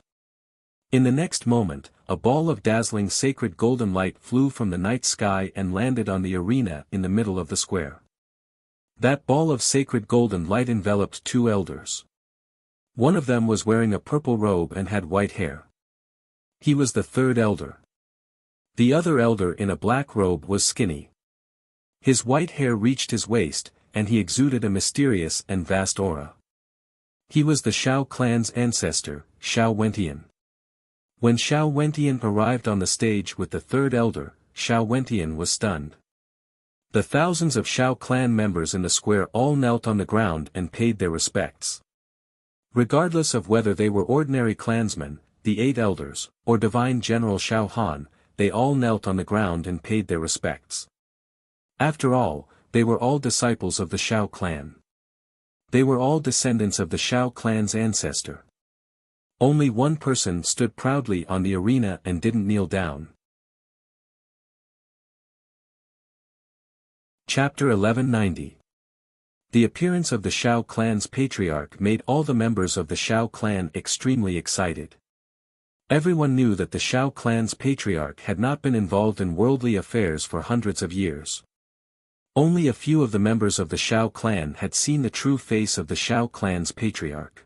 In the next moment, a ball of dazzling sacred golden light flew from the night sky and landed on the arena in the middle of the square. That ball of sacred golden light enveloped 2 elders. One of them was wearing a purple robe and had white hair. He was the 3rd elder. The other elder in a black robe was skinny. His white hair reached his waist, and he exuded a mysterious and vast aura. He was the Shao clan's ancestor, Xiao Wentian. When Xiao Wentian arrived on the stage with the 3rd elder, Xiao Wentian was stunned. The thousands of Shao clan members in the square all knelt on the ground and paid their respects. Regardless of whether they were ordinary clansmen, the 8 elders, or divine general Xiao Han, they all knelt on the ground and paid their respects. After all, they were all disciples of the Shao clan. They were all descendants of the Shao clan's ancestor. Only one person stood proudly on the arena and didn't kneel down. Chapter 1190. The appearance of the Shao clan's patriarch made all the members of the Shao clan extremely excited. Everyone knew that the Shao clan's patriarch had not been involved in worldly affairs for hundreds of years. Only a few of the members of the Shao clan had seen the true face of the Shao clan's patriarch.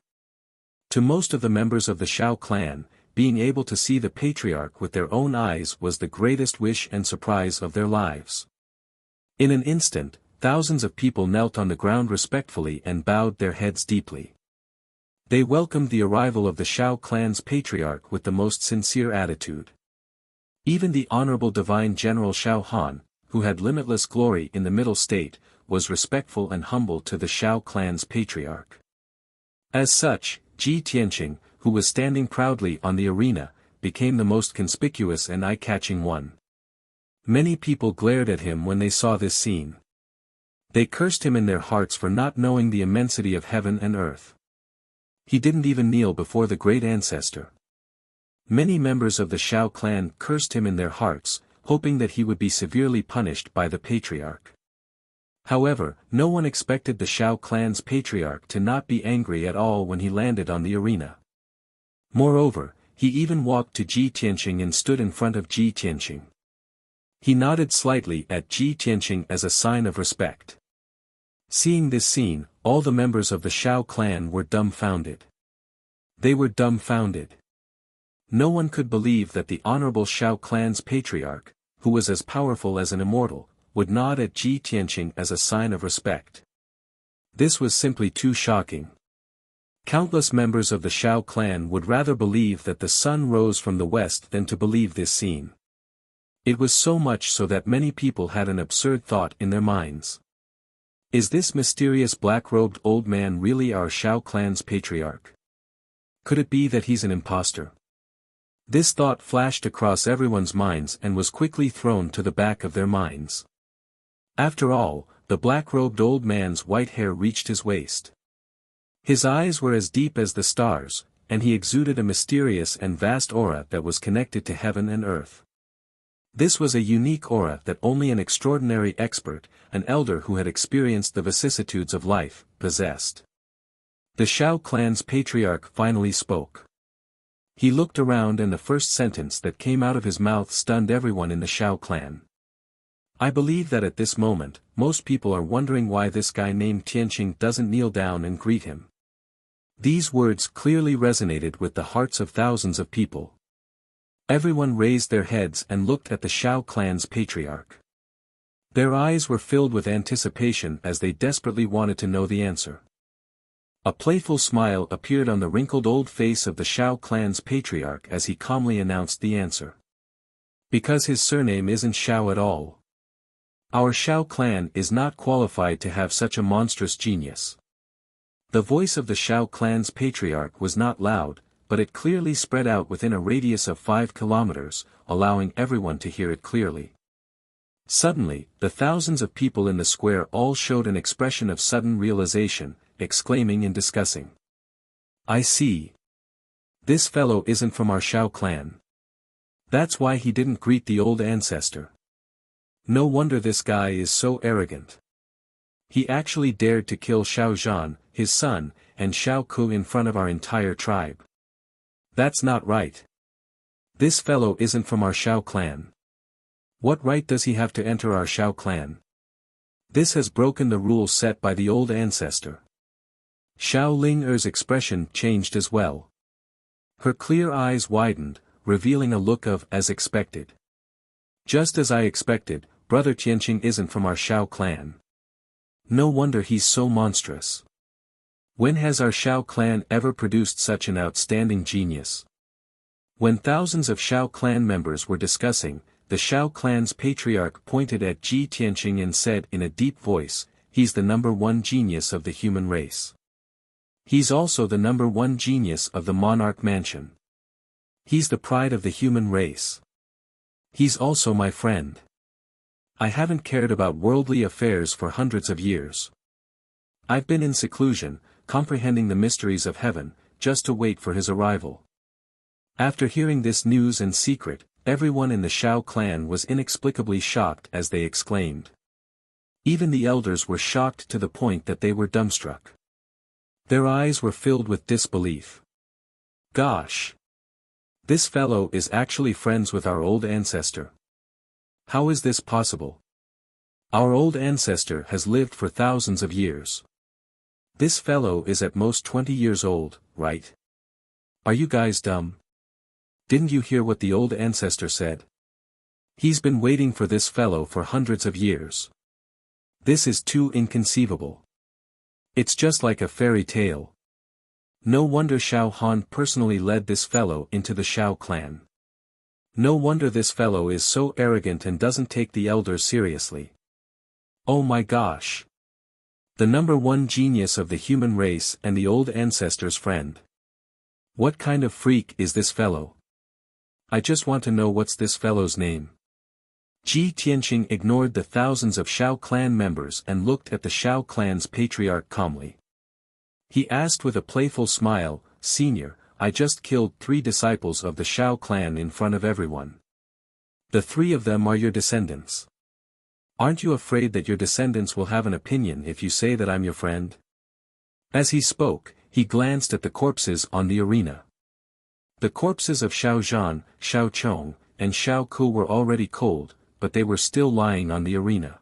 To most of the members of the Shao clan, being able to see the patriarch with their own eyes was the greatest wish and surprise of their lives. In an instant, thousands of people knelt on the ground respectfully and bowed their heads deeply. They welcomed the arrival of the Shao clan's patriarch with the most sincere attitude. Even the honorable divine general Xiao Han, who had limitless glory in the middle state, was respectful and humble to the Shao clan's patriarch. As such, Ji Tianqing, who was standing proudly on the arena, became the most conspicuous and eye-catching one. Many people glared at him when they saw this scene. They cursed him in their hearts for not knowing the immensity of heaven and earth. He didn't even kneel before the great ancestor. Many members of the Shao clan cursed him in their hearts, hoping that he would be severely punished by the patriarch. However, no one expected the Shao clan's patriarch to not be angry at all when he landed on the arena. Moreover, He even walked to Ji Tianqing and stood in front of Ji Tianqing. He nodded slightly at Ji Tianqing as a sign of respect. Seeing this scene, all the members of the Shao clan were dumbfounded. They were dumbfounded. No one could believe that the honorable Shao clan's patriarch, who was as powerful as an immortal, would nod at Ji Tianqing as a sign of respect. This was simply too shocking. Countless members of the Shao clan would rather believe that the sun rose from the west than to believe this scene. It was so much so that many people had an absurd thought in their minds. Is this mysterious black-robed old man really our Shao clan's patriarch? Could it be that he's an impostor? This thought flashed across everyone's minds and was quickly thrown to the back of their minds. After all, the black-robed old man's white hair reached his waist. His eyes were as deep as the stars, and he exuded a mysterious and vast aura that was connected to heaven and earth. This was a unique aura that only an extraordinary expert, an elder who had experienced the vicissitudes of life, possessed. The Shao clan's patriarch finally spoke. He looked around and the first sentence that came out of his mouth stunned everyone in the Shao clan. I believe that at this moment, most people are wondering why this guy named Tianqing doesn't kneel down and greet him. These words clearly resonated with the hearts of thousands of people. Everyone raised their heads and looked at the Shao clan's patriarch. Their eyes were filled with anticipation as they desperately wanted to know the answer. A playful smile appeared on the wrinkled old face of the Shao clan's patriarch as he calmly announced the answer. Because his surname isn't Shao at all. Our Shao clan is not qualified to have such a monstrous genius. The voice of the Shao clan's patriarch was not loud, but it clearly spread out within a radius of 5 kilometers, allowing everyone to hear it clearly. Suddenly, the thousands of people in the square all showed an expression of sudden realization, exclaiming and discussing. I see. This fellow isn't from our Shao clan. That's why he didn't greet the old ancestor. No wonder this guy is so arrogant. He actually dared to kill Shao Zhan, his son, and Shao Ku in front of our entire tribe. That's not right. This fellow isn't from our Shao clan. What right does he have to enter our Shao clan? This has broken the rules set by the old ancestor. Xiao Ling-er's expression changed as well. Her clear eyes widened, revealing a look of as expected. Just as I expected, Brother Tianqing isn't from our Shao clan. No wonder he's so monstrous. When has our Shao clan ever produced such an outstanding genius? When thousands of Shao clan members were discussing, the Shao clan's patriarch pointed at Ji Tianqing and said in a deep voice, he's the #1 genius of the human race. He's also the #1 genius of the monarch mansion. He's the pride of the human race. He's also my friend. I haven't cared about worldly affairs for hundreds of years. I've been in seclusion, comprehending the mysteries of heaven, just to wait for his arrival. After hearing this news and secret, everyone in the Shao clan was inexplicably shocked as they exclaimed. Even the elders were shocked to the point that they were dumbstruck. Their eyes were filled with disbelief. Gosh! This fellow is actually friends with our old ancestor. How is this possible? Our old ancestor has lived for thousands of years. This fellow is at most 20 years old, right? Are you guys dumb? Didn't you hear what the old ancestor said? He's been waiting for this fellow for hundreds of years. This is too inconceivable. It's just like a fairy tale. No wonder Shao Han personally led this fellow into the Shao clan. No wonder this fellow is so arrogant and doesn't take the elders seriously. Oh my gosh! The #1 genius of the human race and the old ancestor's friend. What kind of freak is this fellow? I just want to know what's this fellow's name. Ji Tianqing ignored the thousands of Shao clan members and looked at the Shao clan's patriarch calmly. He asked with a playful smile, Senior, I just killed 3 disciples of the Shao clan in front of everyone. The 3 of them are your descendants. Aren't you afraid that your descendants will have an opinion if you say that I'm your friend? As he spoke, he glanced at the corpses on the arena. The corpses of Xiao Zhan, Xiao Chong, and Xiao Ku were already cold, but they were still lying on the arena.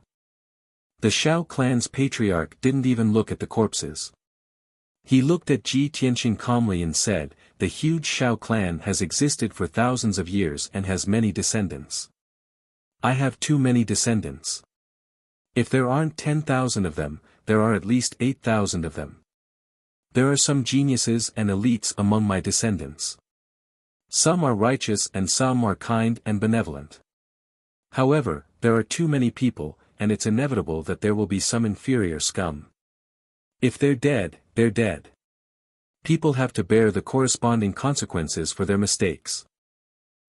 The Xiao clan's patriarch didn't even look at the corpses. He looked at Ji Tianqing calmly and said, "The huge Xiao clan has existed for thousands of years and has many descendants. I have too many descendants. If there aren't 10,000 of them, there are at least 8,000 of them. There are some geniuses and elites among my descendants. Some are righteous and some are kind and benevolent. However, there are too many people, and it's inevitable that there will be some inferior scum. If they're dead, they're dead. People have to bear the corresponding consequences for their mistakes."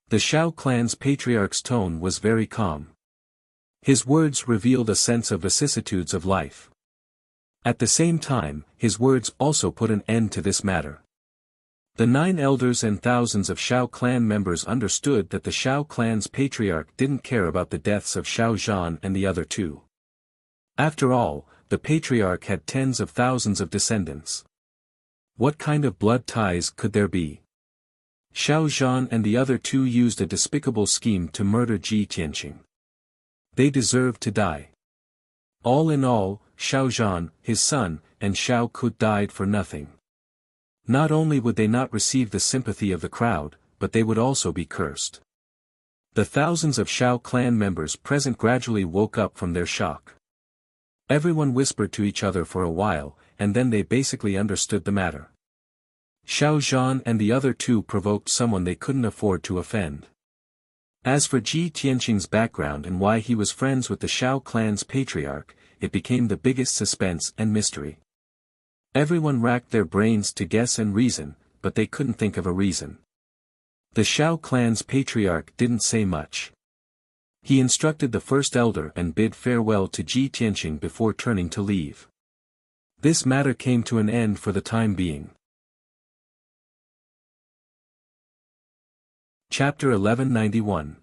The Xiao clan's patriarch's tone was very calm. His words revealed a sense of vicissitudes of life. At the same time, his words also put an end to this matter. The 9 elders and thousands of Xiao clan members understood that the Xiao clan's patriarch didn't care about the deaths of Xiao Zhan and the other 2. After all, the patriarch had tens of thousands of descendants. What kind of blood ties could there be? Xiao Zhan and the other 2 used a despicable scheme to murder Ji Tianqing. They deserved to die. All in all, Xiao Zhan, his son, and Xiao Ku died for nothing. Not only would they not receive the sympathy of the crowd, but they would also be cursed. The thousands of Xiao clan members present gradually woke up from their shock. Everyone whispered to each other for a while, and then they basically understood the matter. Xiao Zhan and the other 2 provoked someone they couldn't afford to offend. As for Ji Tianqing's background and why he was friends with the Xiao clan's patriarch, it became the biggest suspense and mystery. Everyone racked their brains to guess and reason, but they couldn't think of a reason. The Xiao clan's patriarch didn't say much. He instructed the first elder and bid farewell to Ji Tianqing before turning to leave. This matter came to an end for the time being. Chapter 1191.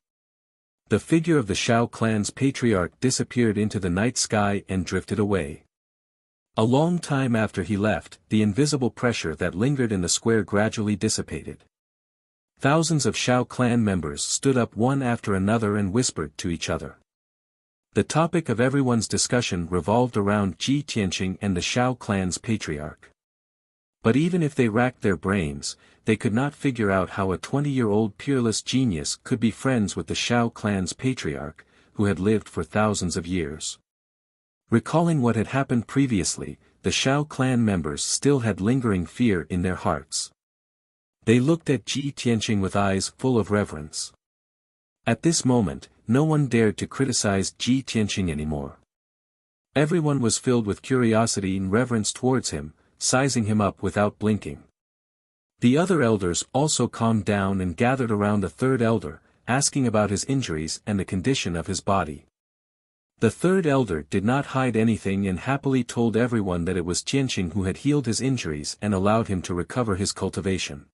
The figure of the Xiao clan's patriarch disappeared into the night sky and drifted away. A long time after he left, the invisible pressure that lingered in the square gradually dissipated. Thousands of Xiao clan members stood up one after another and whispered to each other. The topic of everyone's discussion revolved around Ji Tianqing and the Xiao clan's patriarch. But even if they racked their brains, they could not figure out how a 20-year-old peerless genius could be friends with the Xiao clan's patriarch, who had lived for thousands of years. Recalling what had happened previously, the Xiao clan members still had lingering fear in their hearts. They looked at Ji Tianqing with eyes full of reverence. At this moment, no one dared to criticize Ji Tianqing anymore. Everyone was filled with curiosity and reverence towards him, sizing him up without blinking. The other elders also calmed down and gathered around the third elder, asking about his injuries and the condition of his body. The third elder did not hide anything and happily told everyone that it was Tianqing who had healed his injuries and allowed him to recover his cultivation.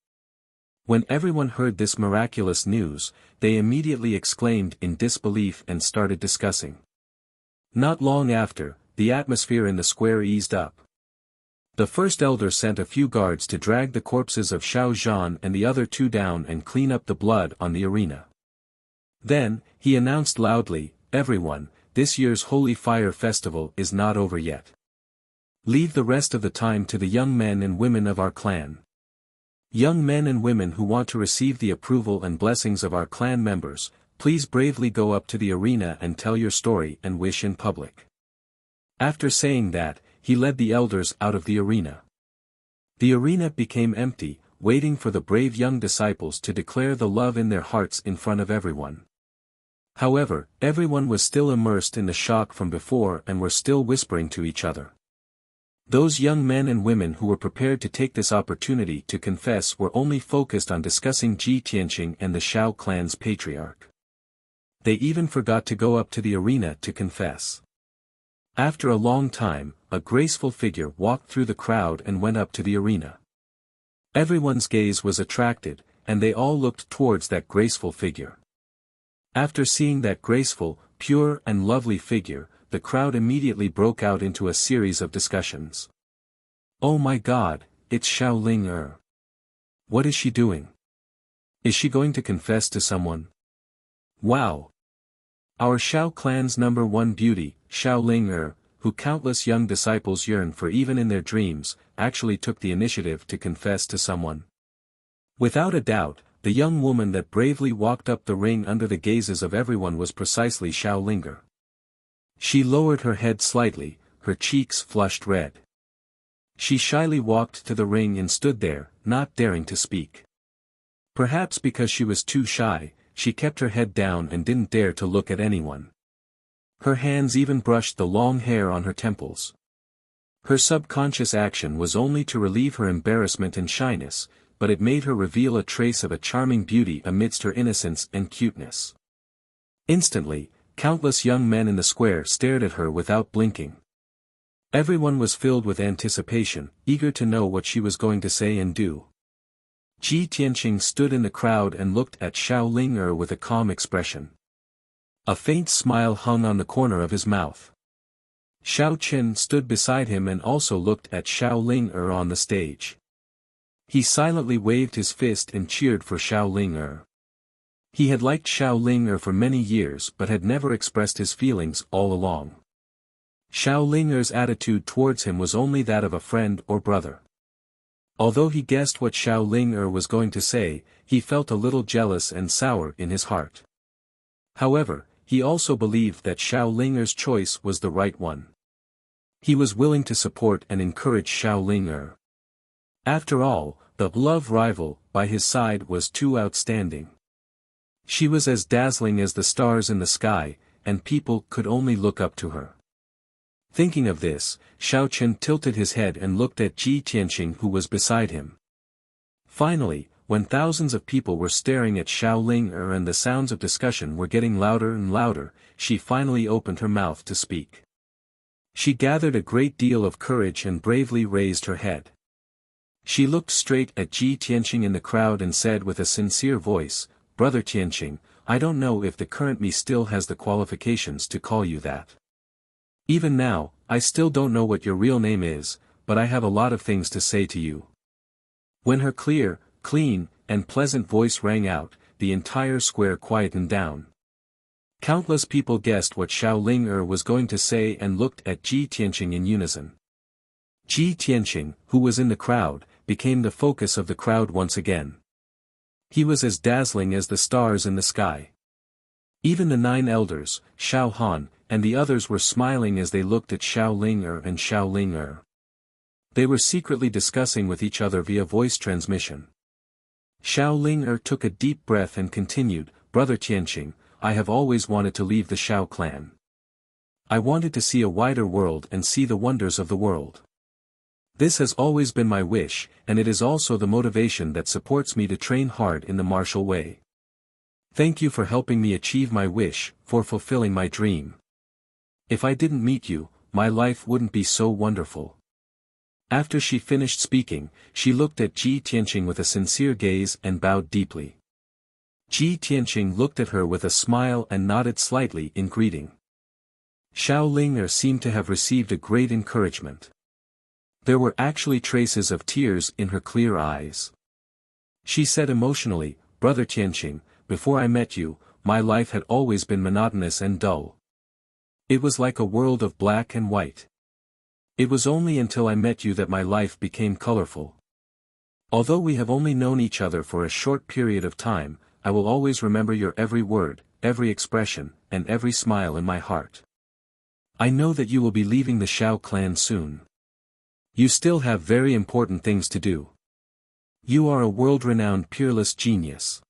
When everyone heard this miraculous news, they immediately exclaimed in disbelief and started discussing. Not long after, the atmosphere in the square eased up. The first elder sent a few guards to drag the corpses of Xiao Zhan and the other 2 down and clean up the blood on the arena. Then, he announced loudly, "Everyone, this year's Holy Fire Festival is not over yet. Leave the rest of the time to the young men and women of our clan. Young men and women who want to receive the approval and blessings of our clan members, please bravely go up to the arena and tell your story and wish in public." After saying that, he led the elders out of the arena. The arena became empty, waiting for the brave young disciples to declare the love in their hearts in front of everyone. However, everyone was still immersed in the shock from before and were still whispering to each other. Those young men and women who were prepared to take this opportunity to confess were only focused on discussing Ji Tianqing and the Xiao clan's patriarch. They even forgot to go up to the arena to confess. After a long time, a graceful figure walked through the crowd and went up to the arena. Everyone's gaze was attracted, and they all looked towards that graceful figure. After seeing that graceful, pure and lovely figure, the crowd immediately broke out into a series of discussions. "Oh my God, it's Xiao Ling Er. What is she doing? Is she going to confess to someone? Wow! Our Shao clan's #1 beauty, Xiao who countless young disciples yearn for even in their dreams, actually took the initiative to confess to someone. Without a doubt, the young woman that bravely walked up the ring under the gazes of everyone was precisely Xiao. She lowered her head slightly, her cheeks flushed red. She shyly walked to the ring and stood there, not daring to speak. Perhaps because she was too shy, she kept her head down and didn't dare to look at anyone. Her hands even brushed the long hair on her temples. Her subconscious action was only to relieve her embarrassment and shyness, but it made her reveal a trace of a charming beauty amidst her innocence and cuteness. Instantly, countless young men in the square stared at her without blinking. Everyone was filled with anticipation, eager to know what she was going to say and do. Ji Tianqing stood in the crowd and looked at Xiao with a calm expression. A faint smile hung on the corner of his mouth. Xiao Qin stood beside him and also looked at Xiao on the stage. He silently waved his fist and cheered for Xiao. He had liked Xiao for many years but had never expressed his feelings all along. Xiao attitude towards him was only that of a friend or brother. Although he guessed what Xiao was going to say, he felt a little jealous and sour in his heart. However, he also believed that Xiao choice was the right one. He was willing to support and encourage Xiao. After all, the love rival by his side was too outstanding. She was as dazzling as the stars in the sky, and people could only look up to her. Thinking of this, Xiao Qin tilted his head and looked at Ji Tianqing who was beside him. Finally, when thousands of people were staring at Xiao and the sounds of discussion were getting louder and louder, she finally opened her mouth to speak. She gathered a great deal of courage and bravely raised her head. She looked straight at Ji Tianqing in the crowd and said with a sincere voice, "Brother Tianqing, I don't know if the current me still has the qualifications to call you that. Even now, I still don't know what your real name is, but I have a lot of things to say to you." When her clear, clean, and pleasant voice rang out, the entire square quietened down. Countless people guessed what Xiao was going to say and looked at Ji Tianqing in unison. Ji Tianqing, who was in the crowd, became the focus of the crowd once again. He was as dazzling as the stars in the sky. Even the 9 elders, Xiao Han, and the others were smiling as they looked at Xiao and Xiao. They were secretly discussing with each other via voice transmission. Xiao took a deep breath and continued, "Brother Tianqing, I have always wanted to leave the Shao clan. I wanted to see a wider world and see the wonders of the world. This has always been my wish, and it is also the motivation that supports me to train hard in the martial way. Thank you for helping me achieve my wish, for fulfilling my dream. If I didn't meet you, my life wouldn't be so wonderful." After she finished speaking, she looked at Ji Tianqing with a sincere gaze and bowed deeply. Ji Tianqing looked at her with a smile and nodded slightly in greeting. Xiao seemed to have received a great encouragement. There were actually traces of tears in her clear eyes. She said emotionally, "Brother Tianqing, before I met you, my life had always been monotonous and dull. It was like a world of black and white. It was only until I met you that my life became colorful. Although we have only known each other for a short period of time, I will always remember your every word, every expression, and every smile in my heart. I know that you will be leaving the Shao clan soon. You still have very important things to do. You are a world-renowned peerless genius.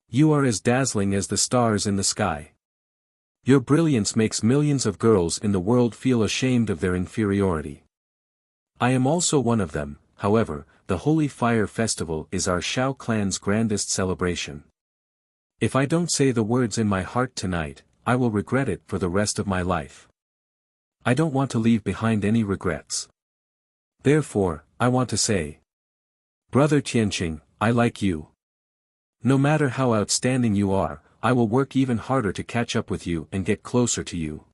You are as dazzling as the stars in the sky. Your brilliance makes millions of girls in the world feel ashamed of their inferiority. I am also one of them. However, the Holy Fire Festival is our Shao clan's grandest celebration. If I don't say the words in my heart tonight, I will regret it for the rest of my life. I don't want to leave behind any regrets. Therefore, I want to say, Brother Tianqing, I like you. No matter how outstanding you are, I will work even harder to catch up with you and get closer to you."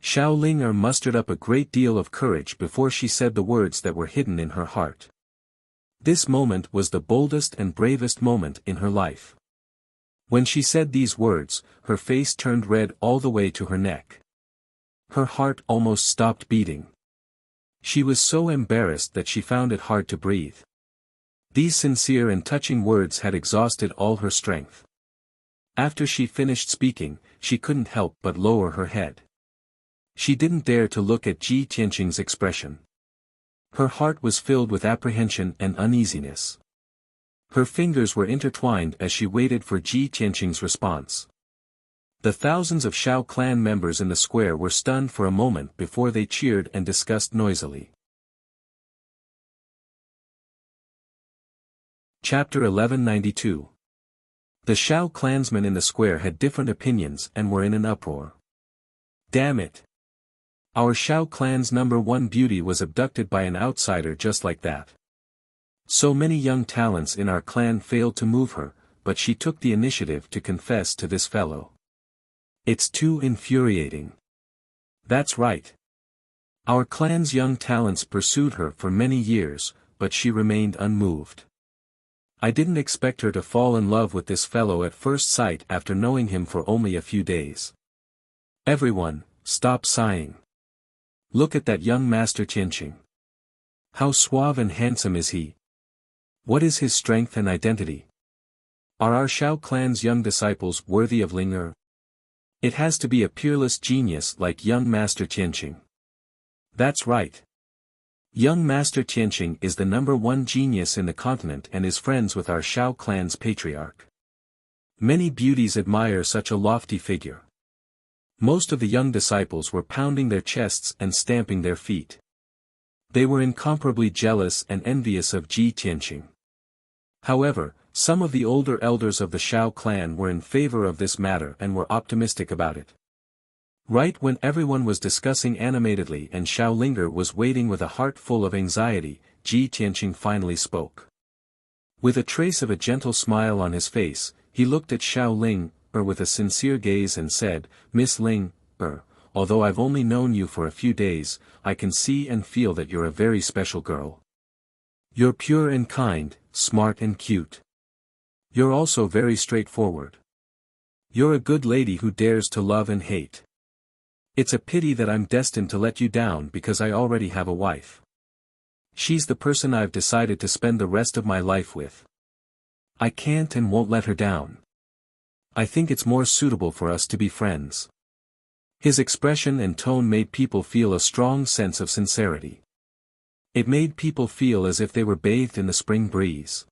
Xiao mustered up a great deal of courage before she said the words that were hidden in her heart. This moment was the boldest and bravest moment in her life. When she said these words, her face turned red all the way to her neck. Her heart almost stopped beating. She was so embarrassed that she found it hard to breathe. These sincere and touching words had exhausted all her strength. After she finished speaking, she couldn't help but lower her head. She didn't dare to look at Ji Tianqing's expression. Her heart was filled with apprehension and uneasiness. Her fingers were intertwined as she waited for Ji Tianqing's response. The thousands of Shao clan members in the square were stunned for a moment before they cheered and discussed noisily. Chapter 1192. The Shao clansmen in the square had different opinions and were in an uproar. Damn it! Our Shao clan's #1 beauty was abducted by an outsider just like that. So many young talents in our clan failed to move her, but she took the initiative to confess to this fellow. It's too infuriating. That's right. Our clan's young talents pursued her for many years, but she remained unmoved. I didn't expect her to fall in love with this fellow at first sight after knowing him for only a few days. Everyone, stop sighing. Look at that young Master Tianqing. How suave and handsome is he? What is his strength and identity? Are our Shao clan's young disciples worthy of Ling Er? It has to be a peerless genius like young Master Tianqing. That's right. Young Master Tianqing is the #1 genius in the continent and is friends with our Shao clan's patriarch. Many beauties admire such a lofty figure. Most of the young disciples were pounding their chests and stamping their feet. They were incomparably jealous and envious of Ji Tianqing. However, some of the older elders of the Shao clan were in favor of this matter and were optimistic about it. Right when everyone was discussing animatedly and Xiao Linger was waiting with a heart full of anxiety, Ji Tianqing finally spoke. With a trace of a gentle smile on his face, he looked at Xiao Ling with a sincere gaze and said, "Miss Ling, although I've only known you for a few days, I can see and feel that you're a very special girl. You're pure and kind, smart and cute. You're also very straightforward. You're a good lady who dares to love and hate. It's a pity that I'm destined to let you down because I already have a wife. She's the person I've decided to spend the rest of my life with. I can't and won't let her down. I think it's more suitable for us to be friends." His expression and tone made people feel a strong sense of sincerity. It made people feel as if they were bathed in the spring breeze.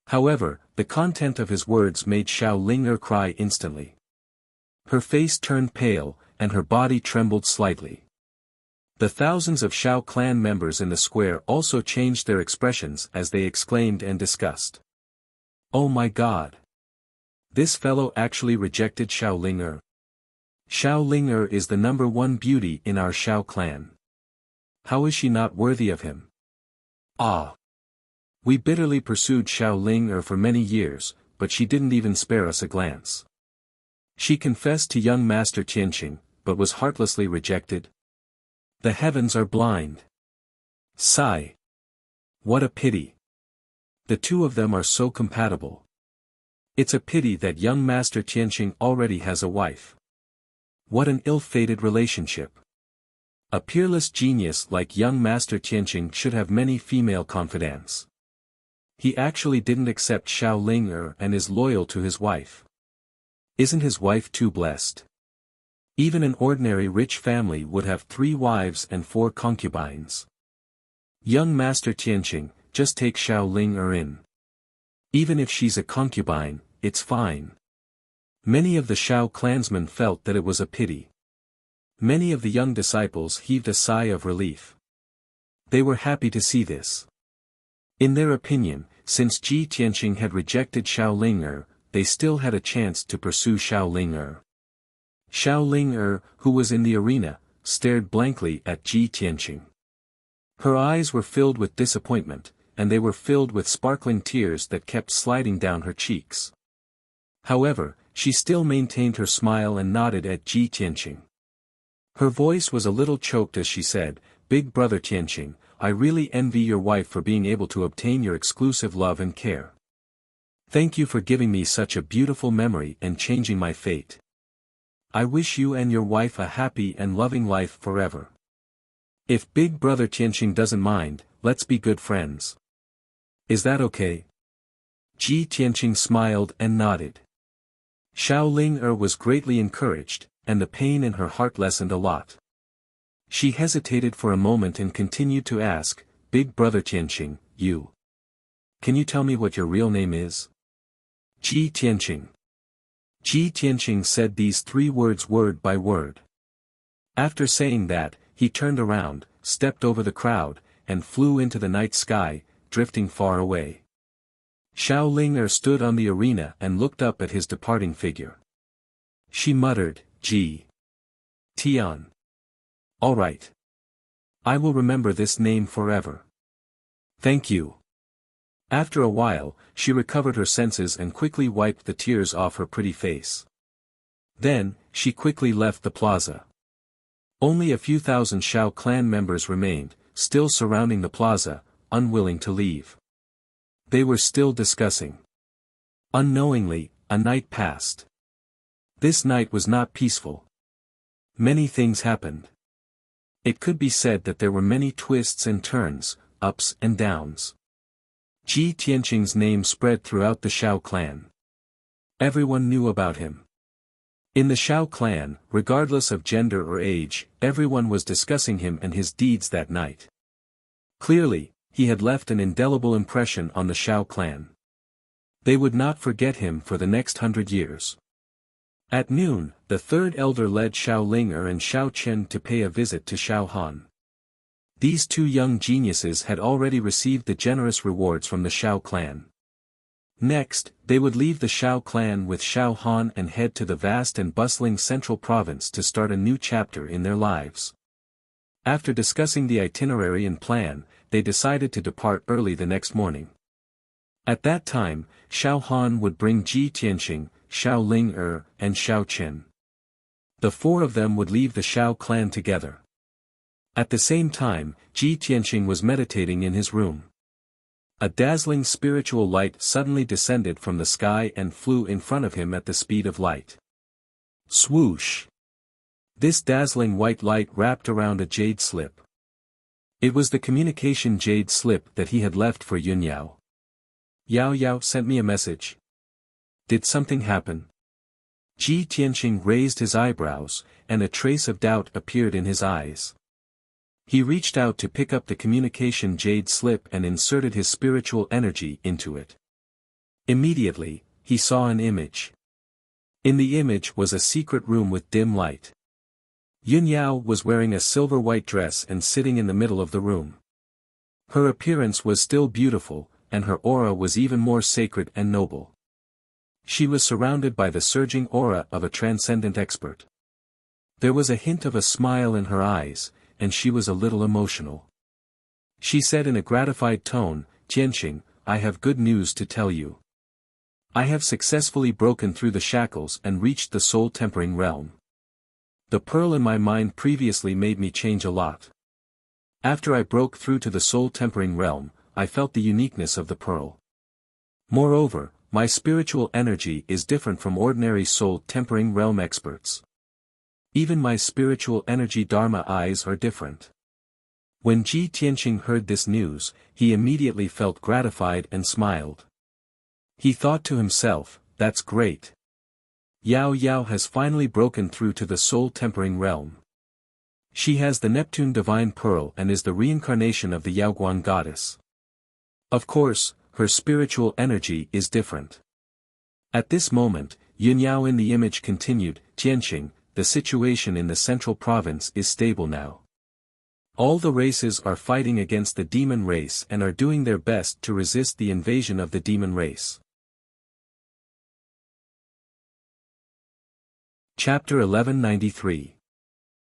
However, the content of his words made Xiao Linger cry instantly. Her face turned pale, and her body trembled slightly. The thousands of Shao clan members in the square also changed their expressions as they exclaimed and discussed. "Oh my God! This fellow actually rejected Xiao Linger. Xiao Linger is the #1 beauty in our Shao clan. How is she not worthy of him? Ah! We bitterly pursued Xiao Linger for many years, but she didn't even spare us a glance. She confessed to young Master Tianqing, but was heartlessly rejected. The heavens are blind. Sigh. What a pity. The two of them are so compatible. It's a pity that young Master Tianqing already has a wife. What an ill-fated relationship. A peerless genius like young Master Tianqing should have many female confidants. He actually didn't accept Xiao Linger and is loyal to his wife. Isn't his wife too blessed? Even an ordinary rich family would have 3 wives and 4 concubines. Young Master Tianqing, just take Xiao Linger in. Even if she's a concubine, it's fine." Many of the Shao clansmen felt that it was a pity. Many of the young disciples heaved a sigh of relief. They were happy to see this. In their opinion, since Ji Tianqing had rejected Xiao Linger, they still had a chance to pursue Xiao Linger. Xiao Linger, who was in the arena, stared blankly at Ji Tianqing. Her eyes were filled with disappointment, and they were filled with sparkling tears that kept sliding down her cheeks. However, she still maintained her smile and nodded at Ji Tianqing. Her voice was a little choked as she said, "Big brother Tianqing, I really envy your wife for being able to obtain your exclusive love and care. Thank you for giving me such a beautiful memory and changing my fate. I wish you and your wife a happy and loving life forever. If Big Brother Tianqing doesn't mind, let's be good friends. Is that okay? Ji Tianqing smiled and nodded. Xiao Ling was greatly encouraged, and the pain in her heart lessened a lot. She hesitated for a moment and continued to ask, Big Brother Tianqing, you. Can you tell me what your real name is? Ji Tianqing. Ji Tianqing said these 3 words word by word. After saying that, he turned around, stepped over the crowd, and flew into the night sky, drifting far away. Xiao Ling stood on the arena and looked up at his departing figure. She muttered, Ji Tian. All right. I will remember this name forever. Thank you. After a while, she recovered her senses and quickly wiped the tears off her pretty face. Then, she quickly left the plaza. Only a few thousand Shao clan members remained, still surrounding the plaza, unwilling to leave. They were still discussing. Unknowingly, a night passed. This night was not peaceful. Many things happened. It could be said that there were many twists and turns, ups and downs. Ji Tianqing's name spread throughout the Shao clan. Everyone knew about him. In the Shao clan, regardless of gender or age, everyone was discussing him and his deeds that night. Clearly, he had left an indelible impression on the Shao clan. They would not forget him for the next 100 years. At noon, the third elder led Xiao Ling and Xiao Chen to pay a visit to Xiao Han. These 2 young geniuses had already received the generous rewards from the Shao clan. Next, they would leave the Shao clan with Xiao Han and head to the vast and bustling central province to start a new chapter in their lives. After discussing the itinerary and plan, they decided to depart early the next morning. At that time, Xiao Han would bring Ji Tianqing, Xiao Ling and Xiao Chen. The 4 of them would leave the Shao clan together. At the same time, Ji Tianqing was meditating in his room. A dazzling spiritual light suddenly descended from the sky and flew in front of him at the speed of light. Swoosh! This dazzling white light wrapped around a jade slip. It was the communication jade slip that he had left for Yun Yao. Yao Yao sent me a message. Did something happen? Ji Tianqing raised his eyebrows, and a trace of doubt appeared in his eyes. He reached out to pick up the communication jade slip and inserted his spiritual energy into it. Immediately, he saw an image. In the image was a secret room with dim light. Yun Yao was wearing a silver white dress and sitting in the middle of the room. Her appearance was still beautiful, and her aura was even more sacred and noble. She was surrounded by the surging aura of a transcendent expert. There was a hint of a smile in her eyes, and she was a little emotional. She said in a gratified tone, Tianqing, I have good news to tell you. I have successfully broken through the shackles and reached the soul-tempering realm. The pearl in my mind previously made me change a lot. After I broke through to the soul-tempering realm, I felt the uniqueness of the pearl. Moreover, my spiritual energy is different from ordinary soul-tempering realm experts. Even my spiritual energy Dharma eyes are different. When Ji Tianqing heard this news, he immediately felt gratified and smiled. He thought to himself, that's great. Yao Yao has finally broken through to the soul-tempering realm. She has the Neptune divine pearl and is the reincarnation of the Yaoguang goddess. Of course, her spiritual energy is different. At this moment, Yun Yao in the image continued, Tianqing, the situation in the central province is stable now. All the races are fighting against the demon race and are doing their best to resist the invasion of the demon race. Chapter 1193.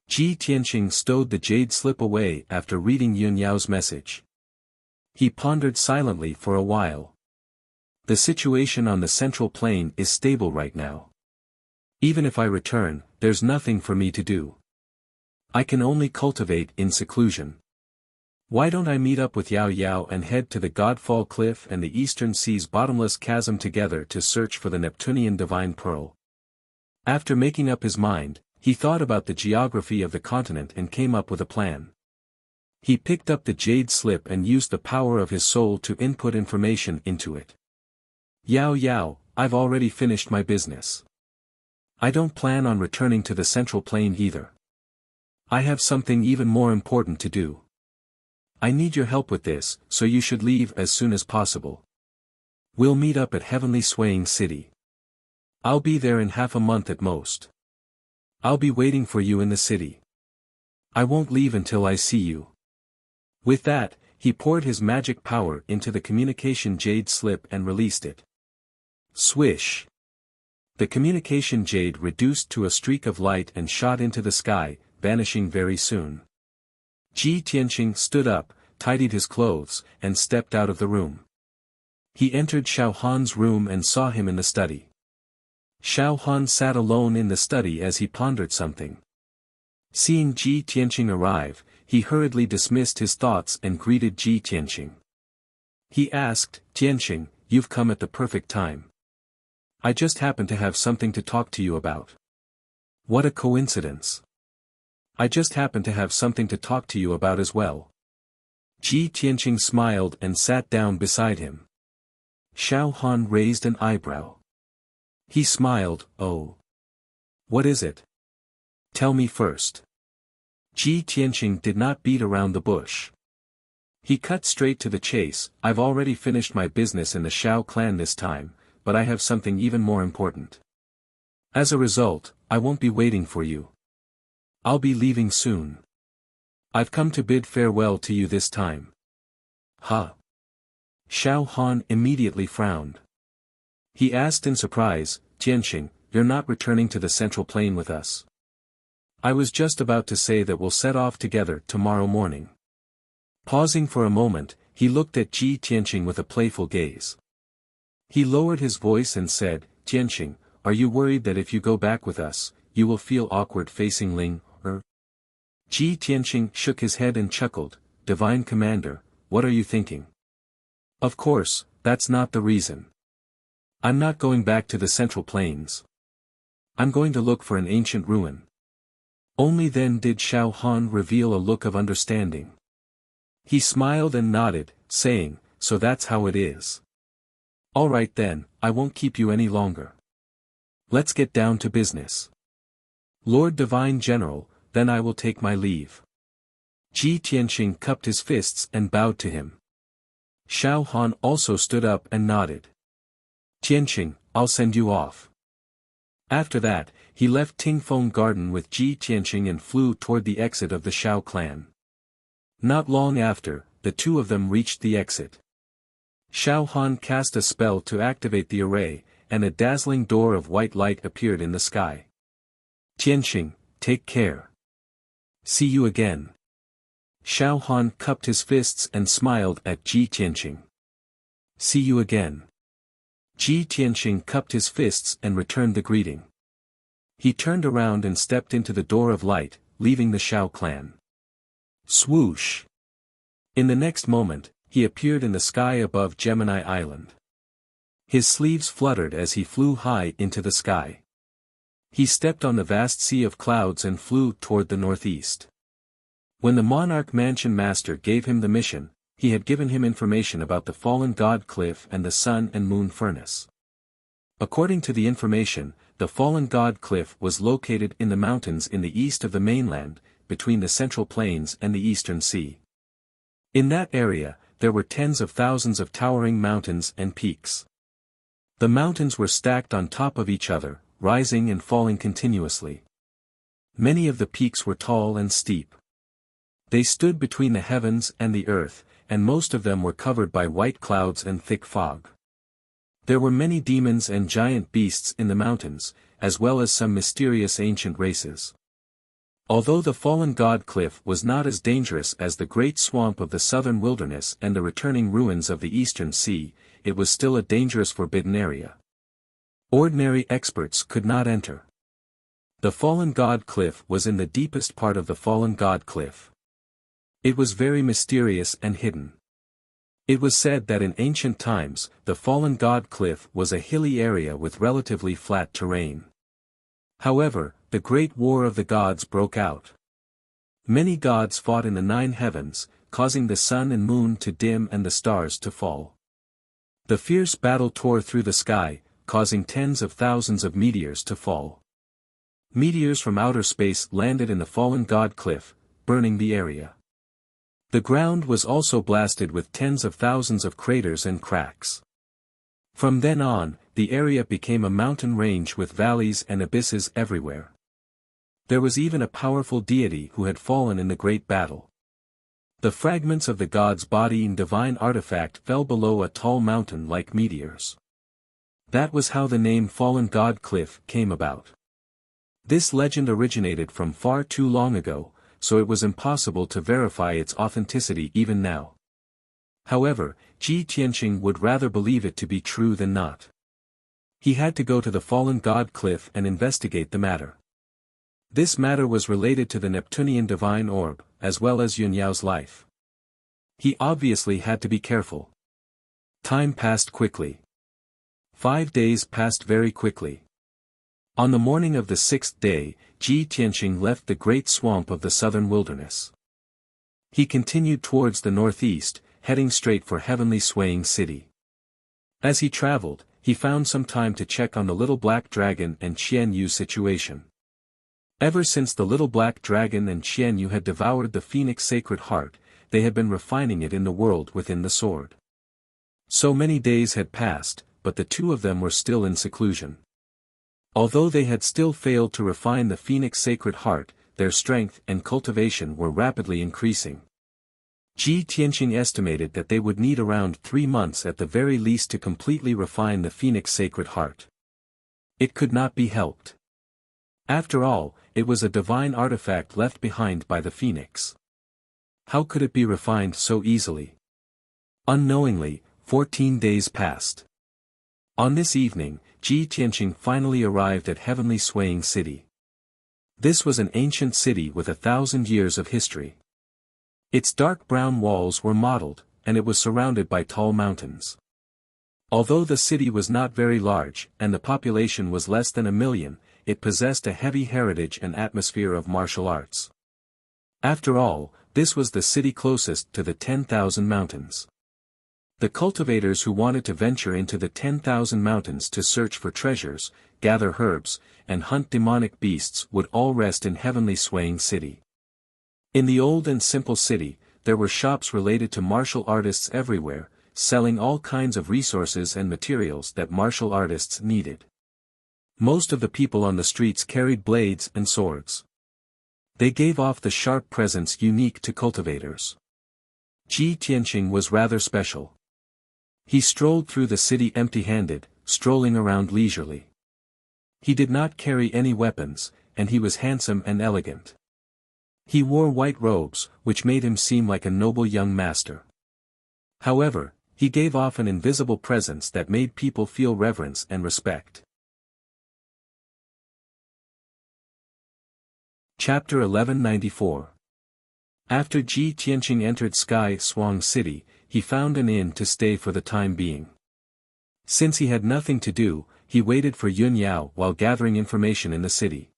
Ji Tianqing stowed the jade slip away after reading Yun Yao's message. He pondered silently for a while. The situation on the central plain is stable right now. Even if I return, there's nothing for me to do. I can only cultivate in seclusion. Why don't I meet up with Yao Yao and head to the Godfall Cliff and the Eastern Sea's bottomless chasm together to search for the Neptunian divine pearl? After making up his mind, he thought about the geography of the continent and came up with a plan. He picked up the jade slip and used the power of his soul to input information into it. Yao Yao, I've already finished my business. I don't plan on returning to the Central Plain either. I have something even more important to do. I need your help with this, so you should leave as soon as possible. We'll meet up at Heavenly Swaying City. I'll be there in half a month at most. I'll be waiting for you in the city. I won't leave until I see you. With that, he poured his magic power into the communication jade slip and released it. Swish! The communication jade reduced to a streak of light and shot into the sky, vanishing very soon. Ji Tianqing stood up, tidied his clothes, and stepped out of the room. He entered Xiao Han's room and saw him in the study. Xiao Han sat alone in the study as he pondered something. Seeing Ji Tianqing arrive, he hurriedly dismissed his thoughts and greeted Ji Tianqing. He asked, "Tianqing, you've come at the perfect time. I just happen to have something to talk to you about." What a coincidence. I just happen to have something to talk to you about as well. Ji Tianqing smiled and sat down beside him. Xiao Han raised an eyebrow. He smiled, "Oh. What is it? Tell me first." Ji Tianqing did not beat around the bush. He cut straight to the chase. "I've already finished my business in the Shao clan this time, but I have something even more important. As a result, I won't be waiting for you. I'll be leaving soon. I've come to bid farewell to you this time." Huh? Xiao Han immediately frowned. He asked in surprise, "Tianqing, you're not returning to the Central Plain with us?" "I was just about to say that we'll set off together tomorrow morning." Pausing for a moment, he looked at Ji Tianqing with a playful gaze. He lowered his voice and said, "Tianqing, are you worried that if you go back with us, you will feel awkward facing Ling, or?" Ji Tianqing shook his head and chuckled, "Divine Commander, what are you thinking? Of course, that's not the reason. I'm not going back to the Central Plains. I'm going to look for an ancient ruin." Only then did Xiao Han reveal a look of understanding. He smiled and nodded, saying, "So that's how it is. All right then, I won't keep you any longer. Let's get down to business. Lord Divine General, then I will take my leave." Ji Tianqing cupped his fists and bowed to him. Xiao Han also stood up and nodded. "Tianqing, I'll send you off." After that, he left Tingfeng Garden with Ji Tianqing and flew toward the exit of the Shao clan. Not long after, the two of them reached the exit. Xiao Han cast a spell to activate the array, and a dazzling door of white light appeared in the sky. "Tianqing, take care. See you again." Xiao Han cupped his fists and smiled at Ji Tianqing. "See you again." Ji Tianqing cupped his fists and returned the greeting. He turned around and stepped into the door of light, leaving the Shao clan. Swoosh! In the next moment, he appeared in the sky above Gemini Island. His sleeves fluttered as he flew high into the sky. He stepped on the vast sea of clouds and flew toward the northeast. When the Monarch Mansion Master gave him the mission, he had given him information about the fallen god cliff and the sun and moon furnace. According to the information, the fallen god cliff was located in the mountains in the east of the mainland, between the Central Plains and the Eastern Sea. In that area, there were tens of thousands of towering mountains and peaks. The mountains were stacked on top of each other, rising and falling continuously. Many of the peaks were tall and steep. They stood between the heavens and the earth, and most of them were covered by white clouds and thick fog. There were many demons and giant beasts in the mountains, as well as some mysterious ancient races. Although the fallen god cliff was not as dangerous as the great swamp of the southern wilderness and the returning ruins of the Eastern Sea, it was still a dangerous forbidden area. Ordinary experts could not enter. The fallen god cliff was in the deepest part of the fallen god cliff. It was very mysterious and hidden. It was said that in ancient times, the fallen god cliff was a hilly area with relatively flat terrain. However, the great war of the gods broke out. Many gods fought in the 9 heavens, causing the sun and moon to dim and the stars to fall. The fierce battle tore through the sky, causing tens of thousands of meteors to fall. Meteors from outer space landed in the fallen god cliff, burning the area. The ground was also blasted with tens of thousands of craters and cracks. From then on, the area became a mountain range with valleys and abysses everywhere. There was even a powerful deity who had fallen in the great battle. The fragments of the god's body and divine artifact fell below a tall mountain like meteors. That was how the name Fallen God Cliff came about. This legend originated from far too long ago, so it was impossible to verify its authenticity even now. However, Ji Tianqing would rather believe it to be true than not. He had to go to the Fallen God Cliff and investigate the matter. This matter was related to the Neptunian divine orb, as well as Yun Yao's life. He obviously had to be careful. Time passed quickly. 5 days passed very quickly. On the morning of the 6th day, Ji Tianqing left the great swamp of the southern wilderness. He continued towards the northeast, heading straight for Heavenly Swaying City. As he traveled, he found some time to check on the little black dragon and Qian Yu's situation. Ever since the little black dragon and Qian Yu had devoured the phoenix sacred heart, they had been refining it in the world within the sword. So many days had passed, but the two of them were still in seclusion. Although they had still failed to refine the phoenix sacred heart, their strength and cultivation were rapidly increasing. Ji Tianqing estimated that they would need around 3 months at the very least to completely refine the phoenix sacred heart. It could not be helped. After all, it was a divine artifact left behind by the phoenix. How could it be refined so easily? Unknowingly, 14 days passed. On this evening, Ji Tianqing finally arrived at Heavenly Swaying City. This was an ancient city with 1,000 years of history. Its dark brown walls were mottled, and it was surrounded by tall mountains. Although the city was not very large, and the population was less than 1 million, it possessed a heavy heritage and atmosphere of martial arts. After all, this was the city closest to the 10,000 mountains. The cultivators who wanted to venture into the 10,000 mountains to search for treasures, gather herbs, and hunt demonic beasts would all rest in Heavenly Swaying City. In the old and simple city, there were shops related to martial artists everywhere, selling all kinds of resources and materials that martial artists needed. Most of the people on the streets carried blades and swords. They gave off the sharp presence unique to cultivators. Ji Tianqing was rather special. He strolled through the city empty-handed, strolling around leisurely. He did not carry any weapons, and he was handsome and elegant. He wore white robes, which made him seem like a noble young master. However, he gave off an invisible presence that made people feel reverence and respect. Chapter 1194. After Ji Tianqing entered Sky Swang City, he found an inn to stay for the time being. Since he had nothing to do, he waited for Yun Yao while gathering information in the city.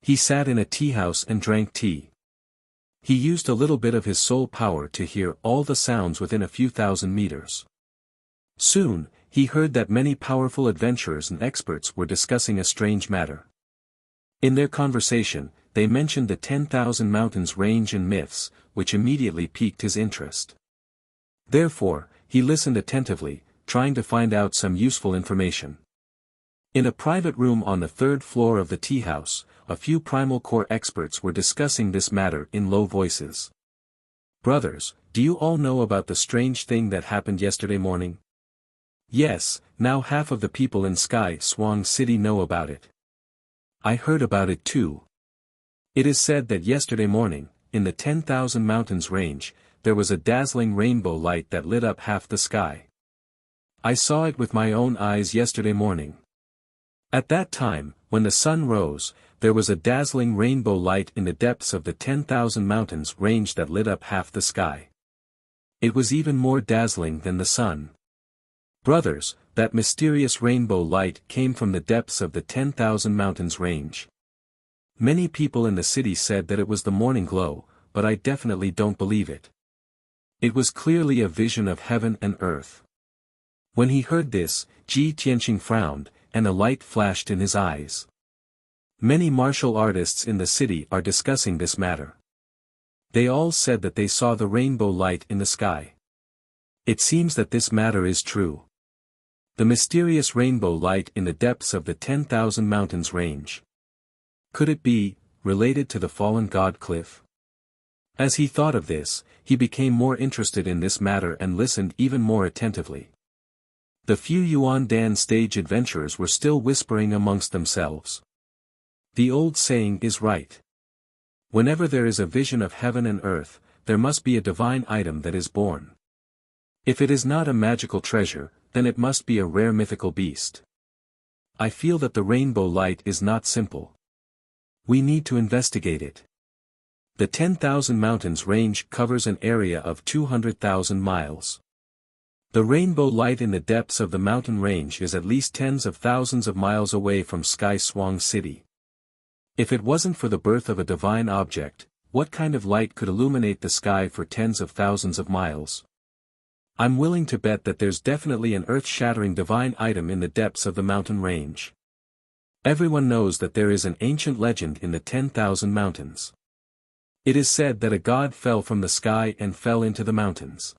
He sat in a tea house and drank tea. He used a little bit of his soul power to hear all the sounds within a few thousand meters. Soon, he heard that many powerful adventurers and experts were discussing a strange matter. In their conversation, they mentioned the 10,000 mountains range and myths, which immediately piqued his interest. Therefore, he listened attentively, trying to find out some useful information. In a private room on the 3rd floor of the tea house, a few primal core experts were discussing this matter in low voices. "Brothers, do you all know about the strange thing that happened yesterday morning?" "Yes, now half of the people in Sky Swang City know about it." "I heard about it too. It is said that yesterday morning, in the 10,000 mountains range, there was a dazzling rainbow light that lit up half the sky. I saw it with my own eyes yesterday morning. At that time, when the sun rose, there was a dazzling rainbow light in the depths of the 10,000 mountains range that lit up half the sky. It was even more dazzling than the sun. Brothers, that mysterious rainbow light came from the depths of the 10,000 mountains range. Many people in the city said that it was the morning glow, but I definitely don't believe it. It was clearly a vision of heaven and earth. When he heard this, Ji Tianqing frowned, and a light flashed in his eyes. Many martial artists in the city are discussing this matter. They all said that they saw the rainbow light in the sky. It seems that this matter is true. The mysterious rainbow light in the depths of the 10,000 mountains range. Could it be related to the fallen god cliff? As he thought of this, he became more interested in this matter and listened even more attentively. The few Yuan Dan stage adventurers were still whispering amongst themselves. The old saying is right. Whenever there is a vision of heaven and earth, there must be a divine item that is born. If it is not a magical treasure, then it must be a rare mythical beast. I feel that the rainbow light is not simple. We need to investigate it. The 10,000 mountains range covers an area of 200,000 miles. The rainbow light in the depths of the mountain range is at least tens of thousands of miles away from Sky Swang City. If it wasn't for the birth of a divine object, what kind of light could illuminate the sky for tens of thousands of miles? I'm willing to bet that there's definitely an earth-shattering divine item in the depths of the mountain range. Everyone knows that there is an ancient legend in the 10,000 mountains. It is said that a god fell from the sky and fell into the mountains.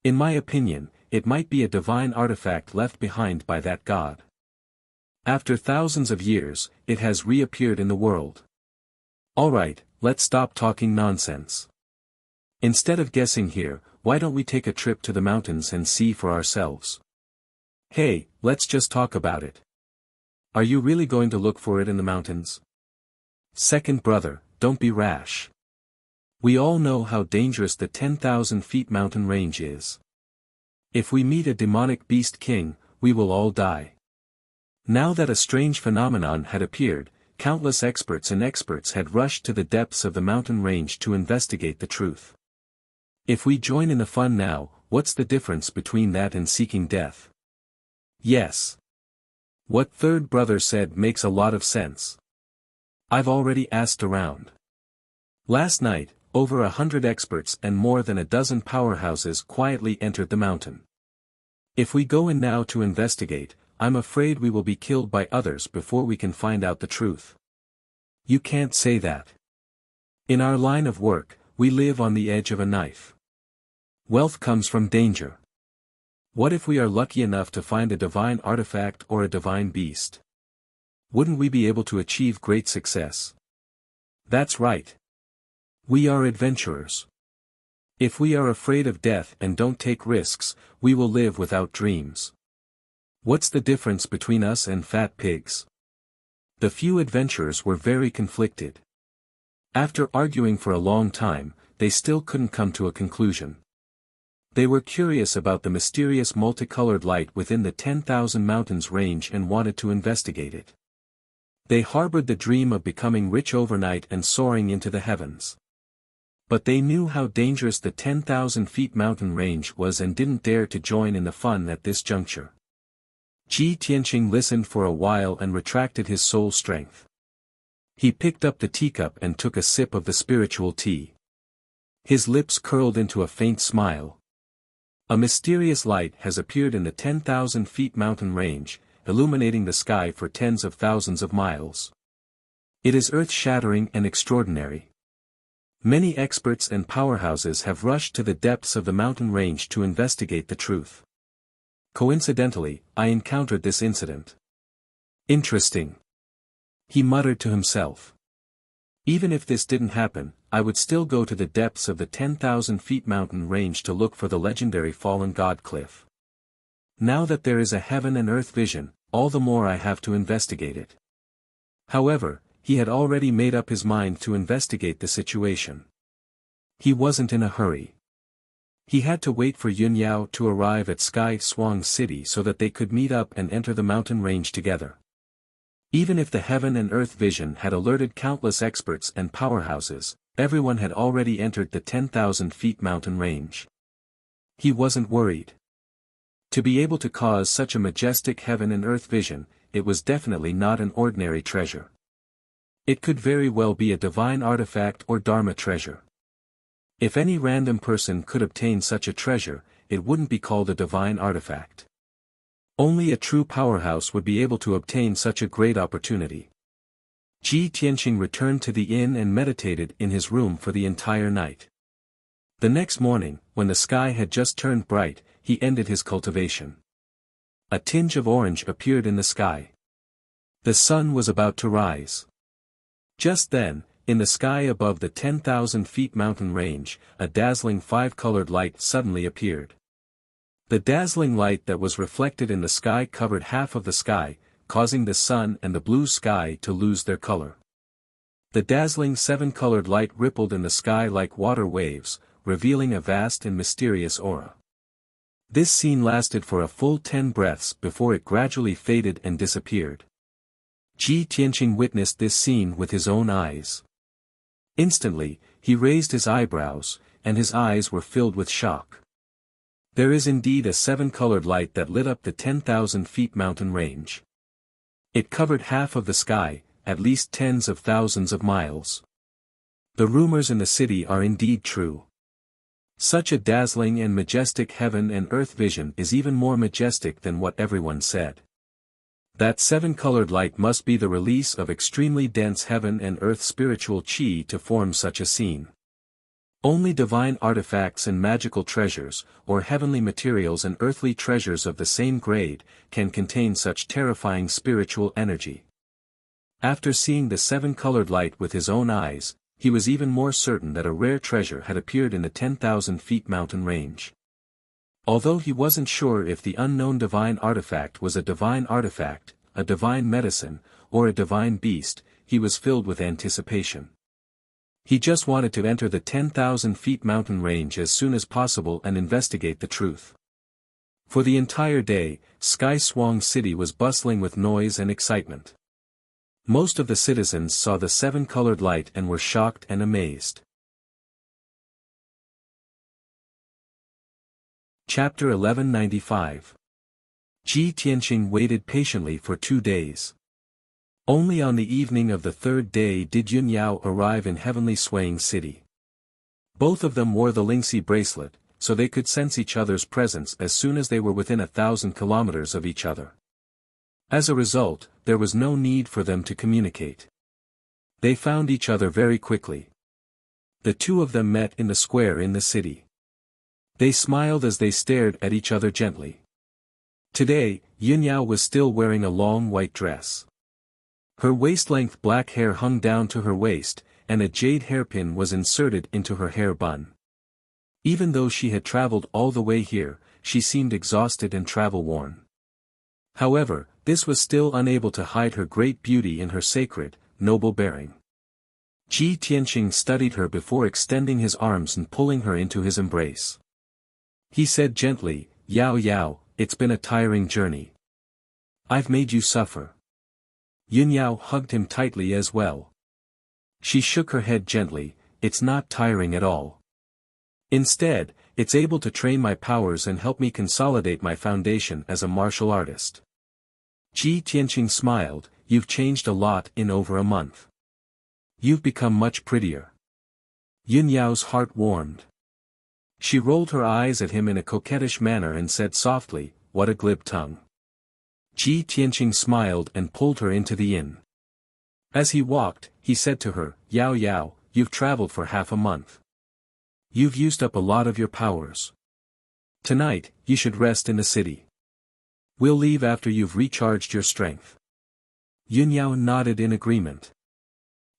In my opinion, it might be a divine artifact left behind by that god. After thousands of years, it has reappeared in the world. Alright, let's stop talking nonsense. Instead of guessing here, why don't we take a trip to the mountains and see for ourselves? Hey, let's just talk about it. Are you really going to look for it in the mountains? Second brother, don't be rash. We all know how dangerous the 10,000 feet mountain range is. If we meet a demonic beast king, we will all die. Now that a strange phenomenon had appeared, countless experts had rushed to the depths of the mountain range to investigate the truth. If we join in the fun now, what's the difference between that and seeking death? Yes. What third brother said makes a lot of sense. I've already asked around. Last night, over 100 experts and more than a dozen powerhouses quietly entered the mountain. If we go in now to investigate, I'm afraid we will be killed by others before we can find out the truth. You can't say that. In our line of work, we live on the edge of a knife. Wealth comes from danger. What if we are lucky enough to find a divine artifact or a divine beast? Wouldn't we be able to achieve great success? That's right. We are adventurers. If we are afraid of death and don't take risks, we will live without dreams. What's the difference between us and fat pigs? The few adventurers were very conflicted. After arguing for a long time, they still couldn't come to a conclusion. They were curious about the mysterious multicolored light within the 10,000 mountains range and wanted to investigate it. They harbored the dream of becoming rich overnight and soaring into the heavens. But they knew how dangerous the 10,000 feet mountain range was and didn't dare to join in the fun at this juncture. Ji Tianqing listened for a while and retracted his soul strength. He picked up the teacup and took a sip of the spiritual tea. His lips curled into a faint smile. A mysterious light has appeared in the 10,000 feet mountain range, illuminating the sky for tens of thousands of miles. It is earth-shattering and extraordinary. Many experts and powerhouses have rushed to the depths of the mountain range to investigate the truth. Coincidentally, I encountered this incident. Interesting. He muttered to himself. Even if this didn't happen, I would still go to the depths of the 10,000 feet mountain range to look for the legendary fallen god cliff. Now that there is a heaven and earth vision, all the more I have to investigate it. However, he had already made up his mind to investigate the situation. He wasn't in a hurry. He had to wait for Yun Yao to arrive at Sky Swang City so that they could meet up and enter the mountain range together. Even if the heaven and earth vision had alerted countless experts and powerhouses, everyone had already entered the 10,000 feet mountain range. He wasn't worried. To be able to cause such a majestic heaven and earth vision, it was definitely not an ordinary treasure. It could very well be a divine artifact or Dharma treasure. If any random person could obtain such a treasure, it wouldn't be called a divine artifact. Only a true powerhouse would be able to obtain such a great opportunity. Ji Tianqing returned to the inn and meditated in his room for the entire night. The next morning, when the sky had just turned bright, he ended his cultivation. A tinge of orange appeared in the sky. The sun was about to rise. Just then, in the sky above the 10,000 feet mountain range, a dazzling five-colored light suddenly appeared. The dazzling light that was reflected in the sky covered half of the sky, causing the sun and the blue sky to lose their color. The dazzling seven-colored light rippled in the sky like water waves, revealing a vast and mysterious aura. This scene lasted for a full 10 breaths before it gradually faded and disappeared. Ji Tianqing witnessed this scene with his own eyes. Instantly, he raised his eyebrows, and his eyes were filled with shock. There is indeed a seven-colored light that lit up the 10,000 feet mountain range. It covered half of the sky, at least tens of thousands of miles. The rumors in the city are indeed true. Such a dazzling and majestic heaven and earth vision is even more majestic than what everyone said. That seven-colored light must be the release of extremely dense heaven and earth spiritual qi to form such a scene. Only divine artifacts and magical treasures, or heavenly materials and earthly treasures of the same grade, can contain such terrifying spiritual energy. After seeing the seven-colored light with his own eyes, he was even more certain that a rare treasure had appeared in the 10,000 feet mountain range. Although he wasn't sure if the unknown divine artifact was a divine artifact, a divine medicine, or a divine beast, he was filled with anticipation. He just wanted to enter the 10,000 feet mountain range as soon as possible and investigate the truth. For the entire day, Sky Swang City was bustling with noise and excitement. Most of the citizens saw the seven-colored light and were shocked and amazed. Chapter 1195. Ji Tianqing waited patiently for 2 days. Only on the evening of the third day did Yun Yao arrive in Heavenly Swaying City. Both of them wore the Lingxi bracelet, so they could sense each other's presence as soon as they were within 1,000 kilometers of each other. As a result, there was no need for them to communicate. They found each other very quickly. The two of them met in the square in the city. They smiled as they stared at each other gently. Today, Yun Yao was still wearing a long white dress. Her waist-length black hair hung down to her waist, and a jade hairpin was inserted into her hair bun. Even though she had traveled all the way here, she seemed exhausted and travel-worn. However, this was still unable to hide her great beauty and her sacred, noble bearing. Ji Tianqing studied her before extending his arms and pulling her into his embrace. He said gently, "Yao Yao, it's been a tiring journey. I've made you suffer." Yun Yao hugged him tightly as well. She shook her head gently, "It's not tiring at all. Instead, it's able to train my powers and help me consolidate my foundation as a martial artist." Ji Tianqing smiled, "You've changed a lot in over a month. You've become much prettier." Yun Yao's heart warmed. She rolled her eyes at him in a coquettish manner and said softly, "What a glib tongue." Ji Tianqing smiled and pulled her into the inn. As he walked, he said to her, "Yao Yao, you've traveled for half a month. You've used up a lot of your powers. Tonight, you should rest in the city. We'll leave after you've recharged your strength." Yun Yao nodded in agreement.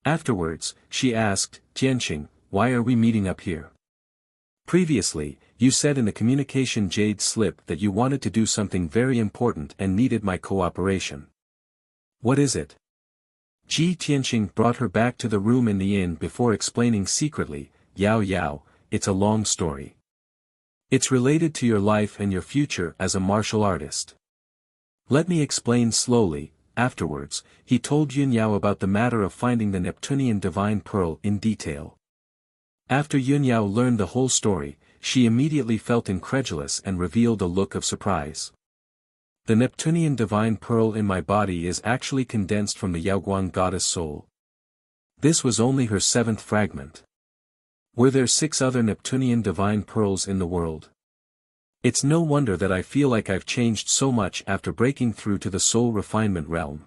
Afterwards, she asked, "Tianqing, why are we meeting up here? Previously, you said in the communication jade slip that you wanted to do something very important and needed my cooperation. What is it?" Ji Tianqing brought her back to the room in the inn before explaining secretly, "Yao Yao, it's a long story. It's related to your life and your future as a martial artist. Let me explain slowly, afterwards, he told Yun Yao about the matter of finding the Neptunian divine pearl in detail. After Yun Yao learned the whole story, she immediately felt incredulous and revealed a look of surprise. The Neptunian divine pearl in my body is actually condensed from the Yaoguang goddess soul. This was only her 7th fragment. Were there 6 other Neptunian divine pearls in the world? It's no wonder that I feel like I've changed so much after breaking through to the soul refinement realm.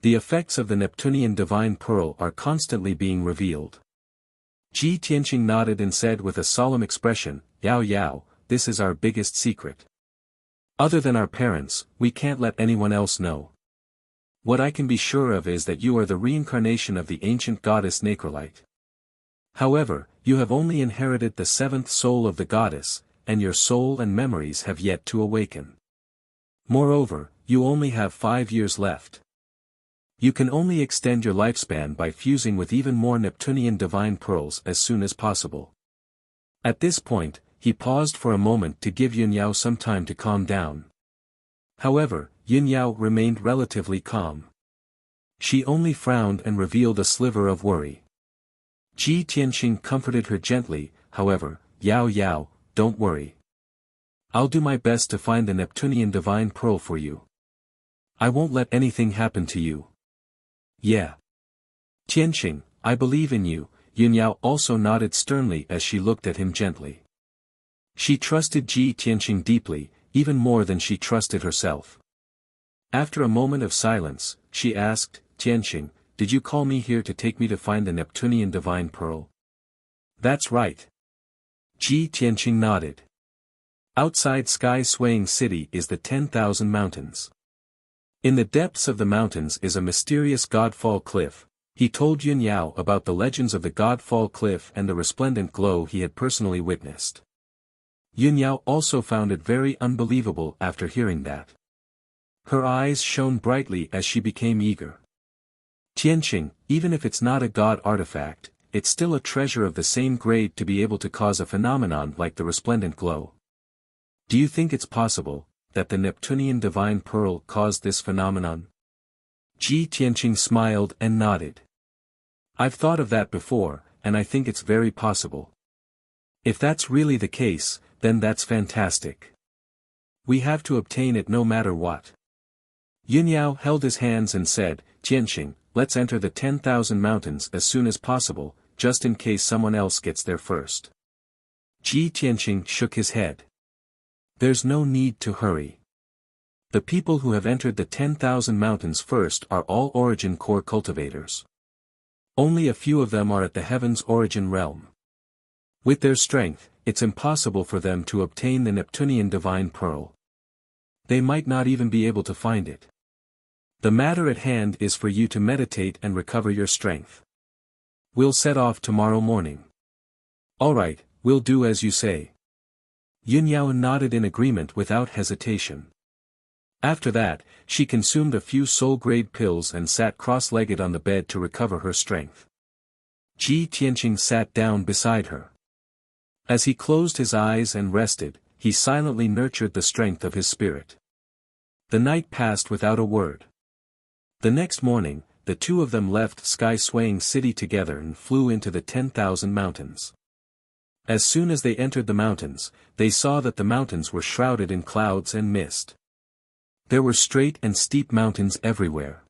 The effects of the Neptunian divine pearl are constantly being revealed. Ji Tianqing nodded and said with a solemn expression, "Yao Yao, this is our biggest secret. Other than our parents, we can't let anyone else know. What I can be sure of is that you are the reincarnation of the ancient goddess Nacrolite. However, you have only inherited the 7th soul of the goddess, and your soul and memories have yet to awaken. Moreover, you only have 5 years left. You can only extend your lifespan by fusing with even more Neptunian divine pearls as soon as possible." At this point, he paused for a moment to give Yun Yao some time to calm down. However, Yun Yao remained relatively calm. She only frowned and revealed a sliver of worry. Ji Tianqing comforted her gently, however, "Yao Yao, don't worry. I'll do my best to find the Neptunian divine pearl for you. I won't let anything happen to you." "Yeah. Tianqing, I believe in you," Yun Yao also nodded sternly as she looked at him gently. She trusted Ji Tianqing deeply, even more than she trusted herself. After a moment of silence, she asked, "Tianqing, did you call me here to take me to find the Neptunian divine pearl?" "That's right." Ji Tianqing nodded. Outside Sky Swaying City is the 10,000 Mountains. In the depths of the mountains is a mysterious Godfall Cliff. He told Yun Yao about the legends of the Godfall Cliff and the resplendent glow he had personally witnessed. Yun Yao also found it very unbelievable after hearing that. Her eyes shone brightly as she became eager. "Tianqing, even if it's not a god artifact, it's still a treasure of the same grade to be able to cause a phenomenon like the resplendent glow. Do you think it's possible that the Neptunian divine pearl caused this phenomenon?" Ji Tianqing smiled and nodded. "I've thought of that before, and I think it's very possible. If that's really the case, then that's fantastic. We have to obtain it no matter what." Yun Yao held his hands and said, "Tianqing, let's enter the 10,000 mountains as soon as possible, just in case someone else gets there first." Ji Tianqing shook his head. "There's no need to hurry. The people who have entered the 10,000 mountains first are all origin core cultivators. Only a few of them are at the heaven's origin realm. With their strength, it's impossible for them to obtain the Neptunian divine pearl. They might not even be able to find it. The matter at hand is for you to meditate and recover your strength. We'll set off tomorrow morning." "All right, we'll do as you say." Yun Yao nodded in agreement without hesitation. After that, she consumed a few soul-grade pills and sat cross-legged on the bed to recover her strength. Ji Tianqing sat down beside her. As he closed his eyes and rested, he silently nurtured the strength of his spirit. The night passed without a word. The next morning, the two of them left Sky Swaying City together and flew into the 10,000 mountains. As soon as they entered the mountains, they saw that the mountains were shrouded in clouds and mist. There were straight and steep mountains everywhere.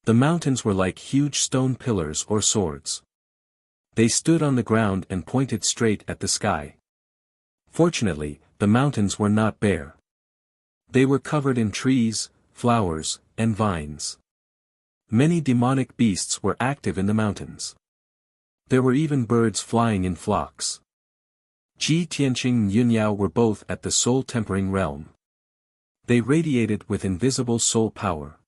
The mountains were like huge stone pillars or swords. They stood on the ground and pointed straight at the sky. Fortunately, the mountains were not bare. They were covered in trees, flowers, and vines. Many demonic beasts were active in the mountains. There were even birds flying in flocks. Ji Tianqing and Yun Yao were both at the soul-tempering realm. They radiated with invisible soul power.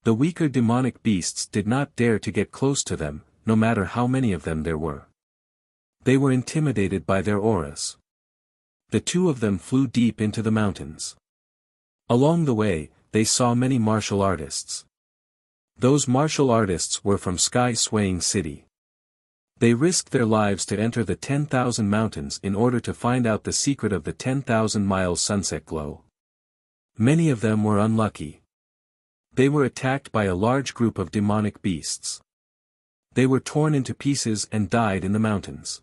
The weaker demonic beasts did not dare to get close to them, no matter how many of them there were. They were intimidated by their auras. The two of them flew deep into the mountains. Along the way, they saw many martial artists. Those martial artists were from Sky Swaying City. They risked their lives to enter the 10,000 mountains in order to find out the secret of the 10,000 miles sunset glow. Many of them were unlucky. They were attacked by a large group of demonic beasts. They were torn into pieces and died in the mountains.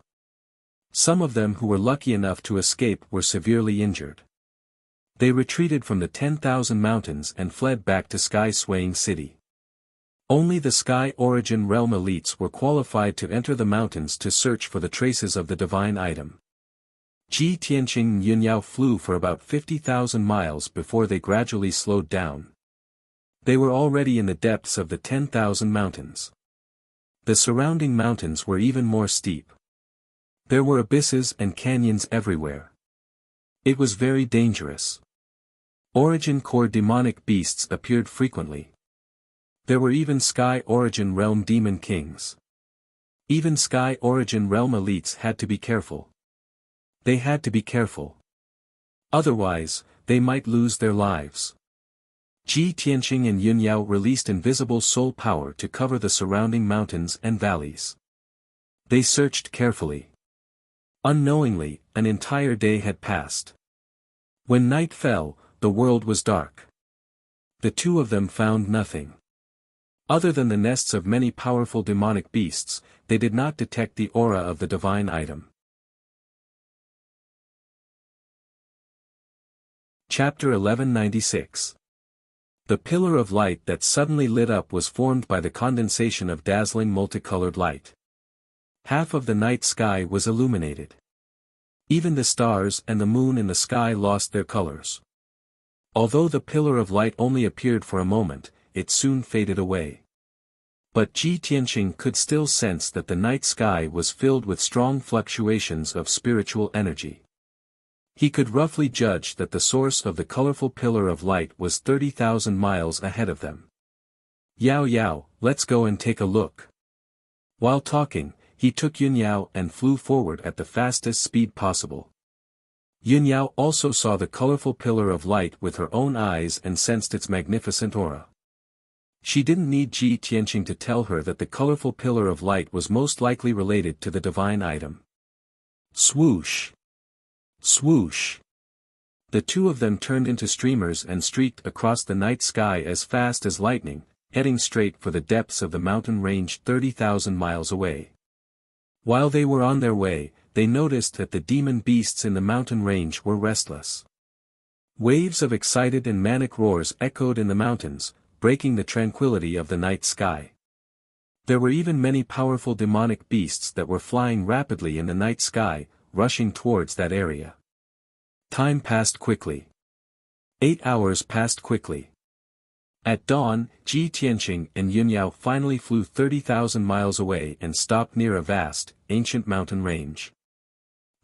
Some of them who were lucky enough to escape were severely injured. They retreated from the 10,000 mountains and fled back to Sky Swaying City. Only the Sky Origin Realm elites were qualified to enter the mountains to search for the traces of the divine item. Ji Tianqing and Yunyao flew for about 50,000 miles before they gradually slowed down. They were already in the depths of the 10,000 mountains. The surrounding mountains were even more steep. There were abysses and canyons everywhere. It was very dangerous. Origin core demonic beasts appeared frequently. There were even Sky Origin Realm demon kings. Even Sky Origin Realm elites had to be careful. They had to be careful. Otherwise, they might lose their lives. Ji Tianqing and Yunyao released invisible soul power to cover the surrounding mountains and valleys. They searched carefully. Unknowingly, an entire day had passed. When night fell, the world was dark. The two of them found nothing. Other than the nests of many powerful demonic beasts, they did not detect the aura of the divine item. Chapter 1196. The pillar of light that suddenly lit up was formed by the condensation of dazzling multicolored light. Half of the night sky was illuminated. Even the stars and the moon in the sky lost their colors. Although the pillar of light only appeared for a moment, it soon faded away. But Ji Tianqing could still sense that the night sky was filled with strong fluctuations of spiritual energy. He could roughly judge that the source of the colorful pillar of light was 30,000 miles ahead of them. Yao Yao, let's go and take a look. While talking, he took Yunyao and flew forward at the fastest speed possible. Yunyao also saw the colorful pillar of light with her own eyes and sensed its magnificent aura. She didn't need Ji Tianqing to tell her that the colorful pillar of light was most likely related to the divine item. Swoosh! Swoosh! The two of them turned into streamers and streaked across the night sky as fast as lightning, heading straight for the depths of the mountain range 30,000 miles away. While they were on their way, they noticed that the demon beasts in the mountain range were restless. Waves of excited and manic roars echoed in the mountains, breaking the tranquility of the night sky. There were even many powerful demonic beasts that were flying rapidly in the night sky, rushing towards that area. Time passed quickly. 8 hours passed quickly. At dawn, Ji Tianqing and Yunyao finally flew 30,000 miles away and stopped near a vast, ancient mountain range.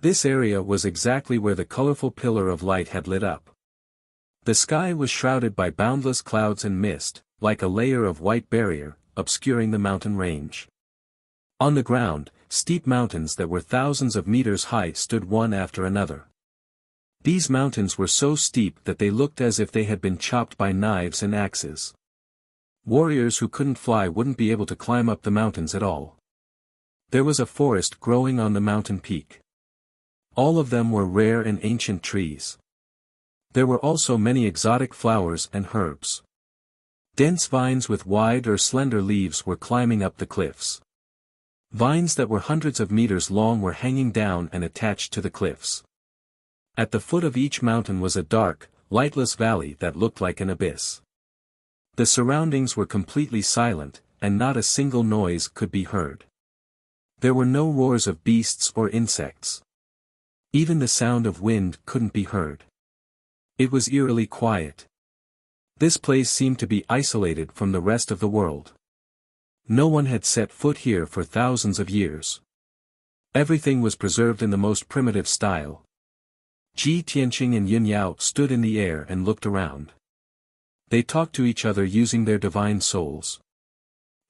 This area was exactly where the colorful pillar of light had lit up. The sky was shrouded by boundless clouds and mist, like a layer of white barrier, obscuring the mountain range. On the ground, steep mountains that were thousands of meters high stood one after another. These mountains were so steep that they looked as if they had been chopped by knives and axes. Warriors who couldn't fly wouldn't be able to climb up the mountains at all. There was a forest growing on the mountain peak. All of them were rare and ancient trees. There were also many exotic flowers and herbs. Dense vines with wide or slender leaves were climbing up the cliffs. Vines that were hundreds of meters long were hanging down and attached to the cliffs. At the foot of each mountain was a dark, lightless valley that looked like an abyss. The surroundings were completely silent, and not a single noise could be heard. There were no roars of beasts or insects. Even the sound of wind couldn't be heard. It was eerily quiet. This place seemed to be isolated from the rest of the world. No one had set foot here for thousands of years. Everything was preserved in the most primitive style. Ji Tianqing and Yunyao stood in the air and looked around. They talked to each other using their divine souls.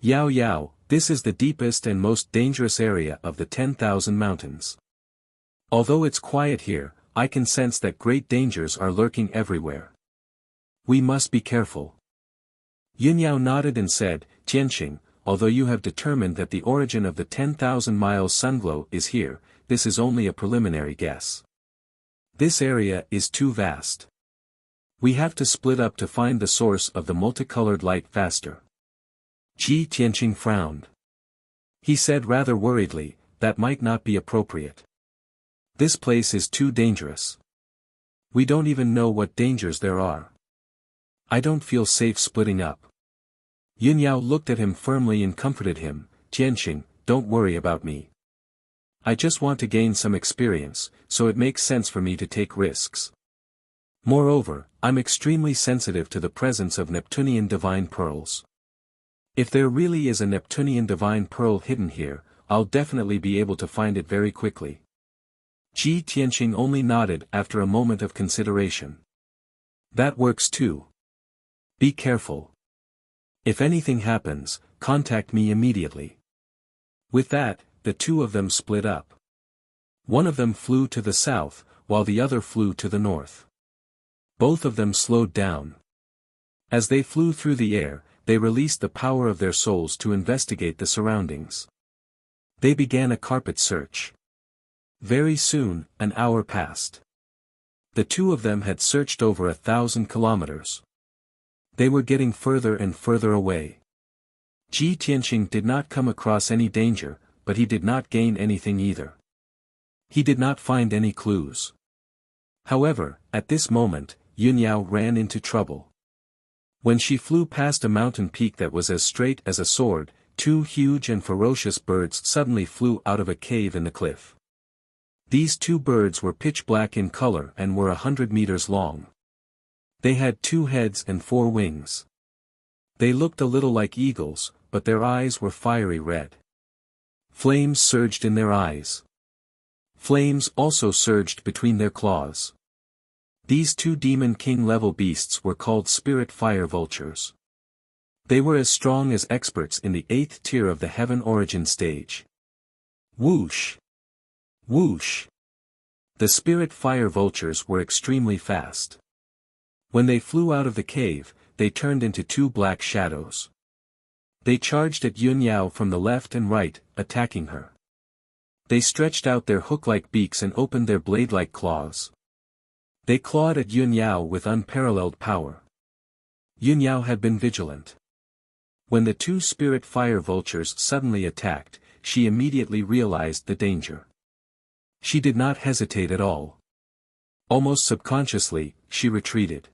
Yao Yao, this is the deepest and most dangerous area of the 10,000 mountains. Although it's quiet here, I can sense that great dangers are lurking everywhere. We must be careful. Yunyao nodded and said, Tianqing, although you have determined that the origin of the 10,000 miles sunglow is here, this is only a preliminary guess. This area is too vast. We have to split up to find the source of the multicolored light faster. Ji Tianqing frowned. He said rather worriedly, that might not be appropriate. This place is too dangerous. We don't even know what dangers there are. I don't feel safe splitting up. Yun Yao looked at him firmly and comforted him. Tianqing, don't worry about me. I just want to gain some experience, so it makes sense for me to take risks. Moreover, I'm extremely sensitive to the presence of Neptunian divine pearls. If there really is a Neptunian divine pearl hidden here, I'll definitely be able to find it very quickly. Ji Tianqing only nodded after a moment of consideration. That works too. Be careful. If anything happens, contact me immediately. With that, the two of them split up. One of them flew to the south, while the other flew to the north. Both of them slowed down. As they flew through the air, they released the power of their souls to investigate the surroundings. They began a carpet search. Very soon, an hour passed. The two of them had searched over 1,000 kilometers. They were getting further and further away. Ji Tianqing did not come across any danger, but he did not gain anything either. He did not find any clues. However, at this moment, Yun Yao ran into trouble. When she flew past a mountain peak that was as straight as a sword, two huge and ferocious birds suddenly flew out of a cave in the cliff. These two birds were pitch black in color and were 100 meters long. They had 2 heads and 4 wings. They looked a little like eagles, but their eyes were fiery red. Flames surged in their eyes. Flames also surged between their claws. These two Demon King-level beasts were called spirit fire vultures. They were as strong as experts in the 8th tier of the Heaven Origin stage. Whoosh! Whoosh! The spirit fire vultures were extremely fast. When they flew out of the cave, they turned into 2 black shadows. They charged at Yun Yao from the left and right, attacking her. They stretched out their hook-like beaks and opened their blade-like claws. They clawed at Yun Yao with unparalleled power. Yun Yao had been vigilant. When the 2 spirit fire vultures suddenly attacked, she immediately realized the danger. She did not hesitate at all. Almost subconsciously, she retreated.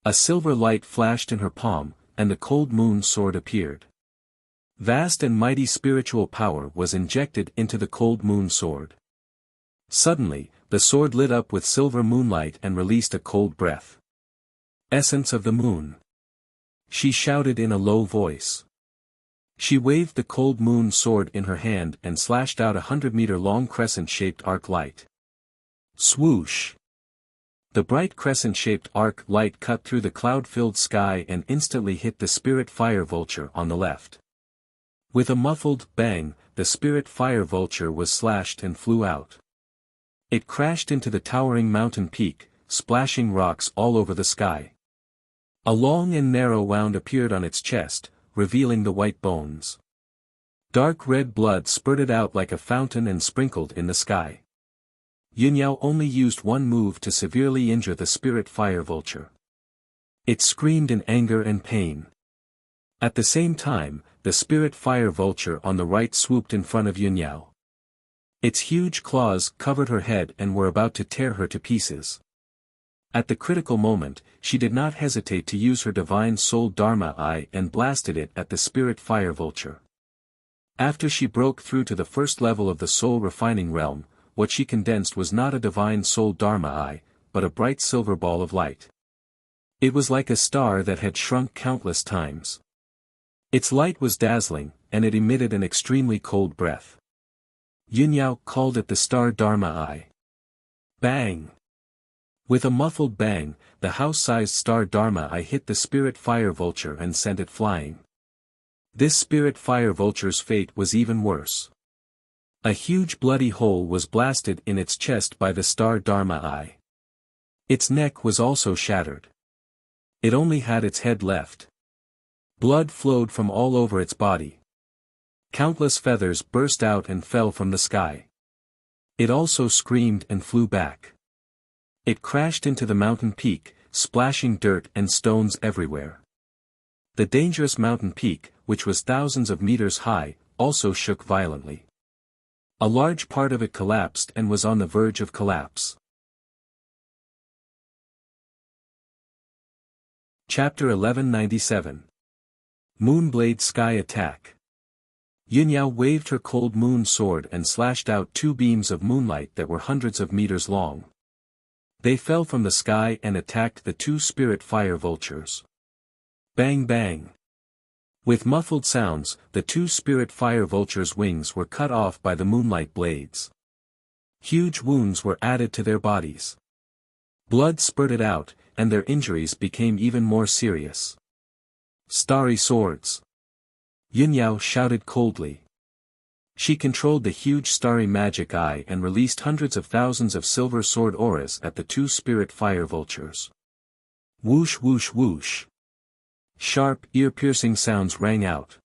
A silver light flashed in her palm, and the cold moon sword appeared. Vast and mighty spiritual power was injected into the cold moon sword. Suddenly, the sword lit up with silver moonlight and released a cold breath. Essence of the moon. She shouted in a low voice. She waved the cold moon sword in her hand and slashed out 100-meter-long crescent-shaped arc light. Swoosh! The bright crescent-shaped arc light cut through the cloud-filled sky and instantly hit the spirit fire vulture on the left. With a muffled bang, the spirit fire vulture was slashed and flew out. It crashed into the towering mountain peak, splashing rocks all over the sky. A long and narrow wound appeared on its chest, revealing the white bones. Dark red blood spurted out like a fountain and sprinkled in the sky. Yun Yao only used one move to severely injure the spirit fire vulture. It screamed in anger and pain. At the same time, the spirit fire vulture on the right swooped in front of Yun Yao. Its huge claws covered her head and were about to tear her to pieces. At the critical moment, she did not hesitate to use her divine soul Dharma Eye and blasted it at the spirit fire vulture. After she broke through to the first level of the soul refining realm, what she condensed was not a divine soul Dharma Eye, but a bright silver ball of light. It was like a star that had shrunk countless times. Its light was dazzling, and it emitted an extremely cold breath. Yun Yao called it the star Dharma Eye. Bang! With a muffled bang, the house-sized star Dharma Eye hit the spirit fire vulture and sent it flying. This spirit fire vulture's fate was even worse. A huge bloody hole was blasted in its chest by the star Dharma Eye. Its neck was also shattered. It only had its head left. Blood flowed from all over its body. Countless feathers burst out and fell from the sky. It also screamed and flew back. It crashed into the mountain peak, splashing dirt and stones everywhere. The dangerous mountain peak, which was thousands of meters high, also shook violently. A large part of it collapsed and was on the verge of collapse. Chapter 1197. Moonblade Sky Attack. Yunyao waved her cold moon sword and slashed out two beams of moonlight that were hundreds of meters long. They fell from the sky and attacked the two spirit fire vultures. Bang bang. With muffled sounds, the two spirit fire vultures' wings were cut off by the moonlight blades. Huge wounds were added to their bodies. Blood spurted out, and their injuries became even more serious. Starry swords. Yunyao shouted coldly. She controlled the huge starry magic eye and released hundreds of thousands of silver sword auras at the two spirit fire vultures. Whoosh whoosh whoosh. Sharp, ear-piercing sounds rang out.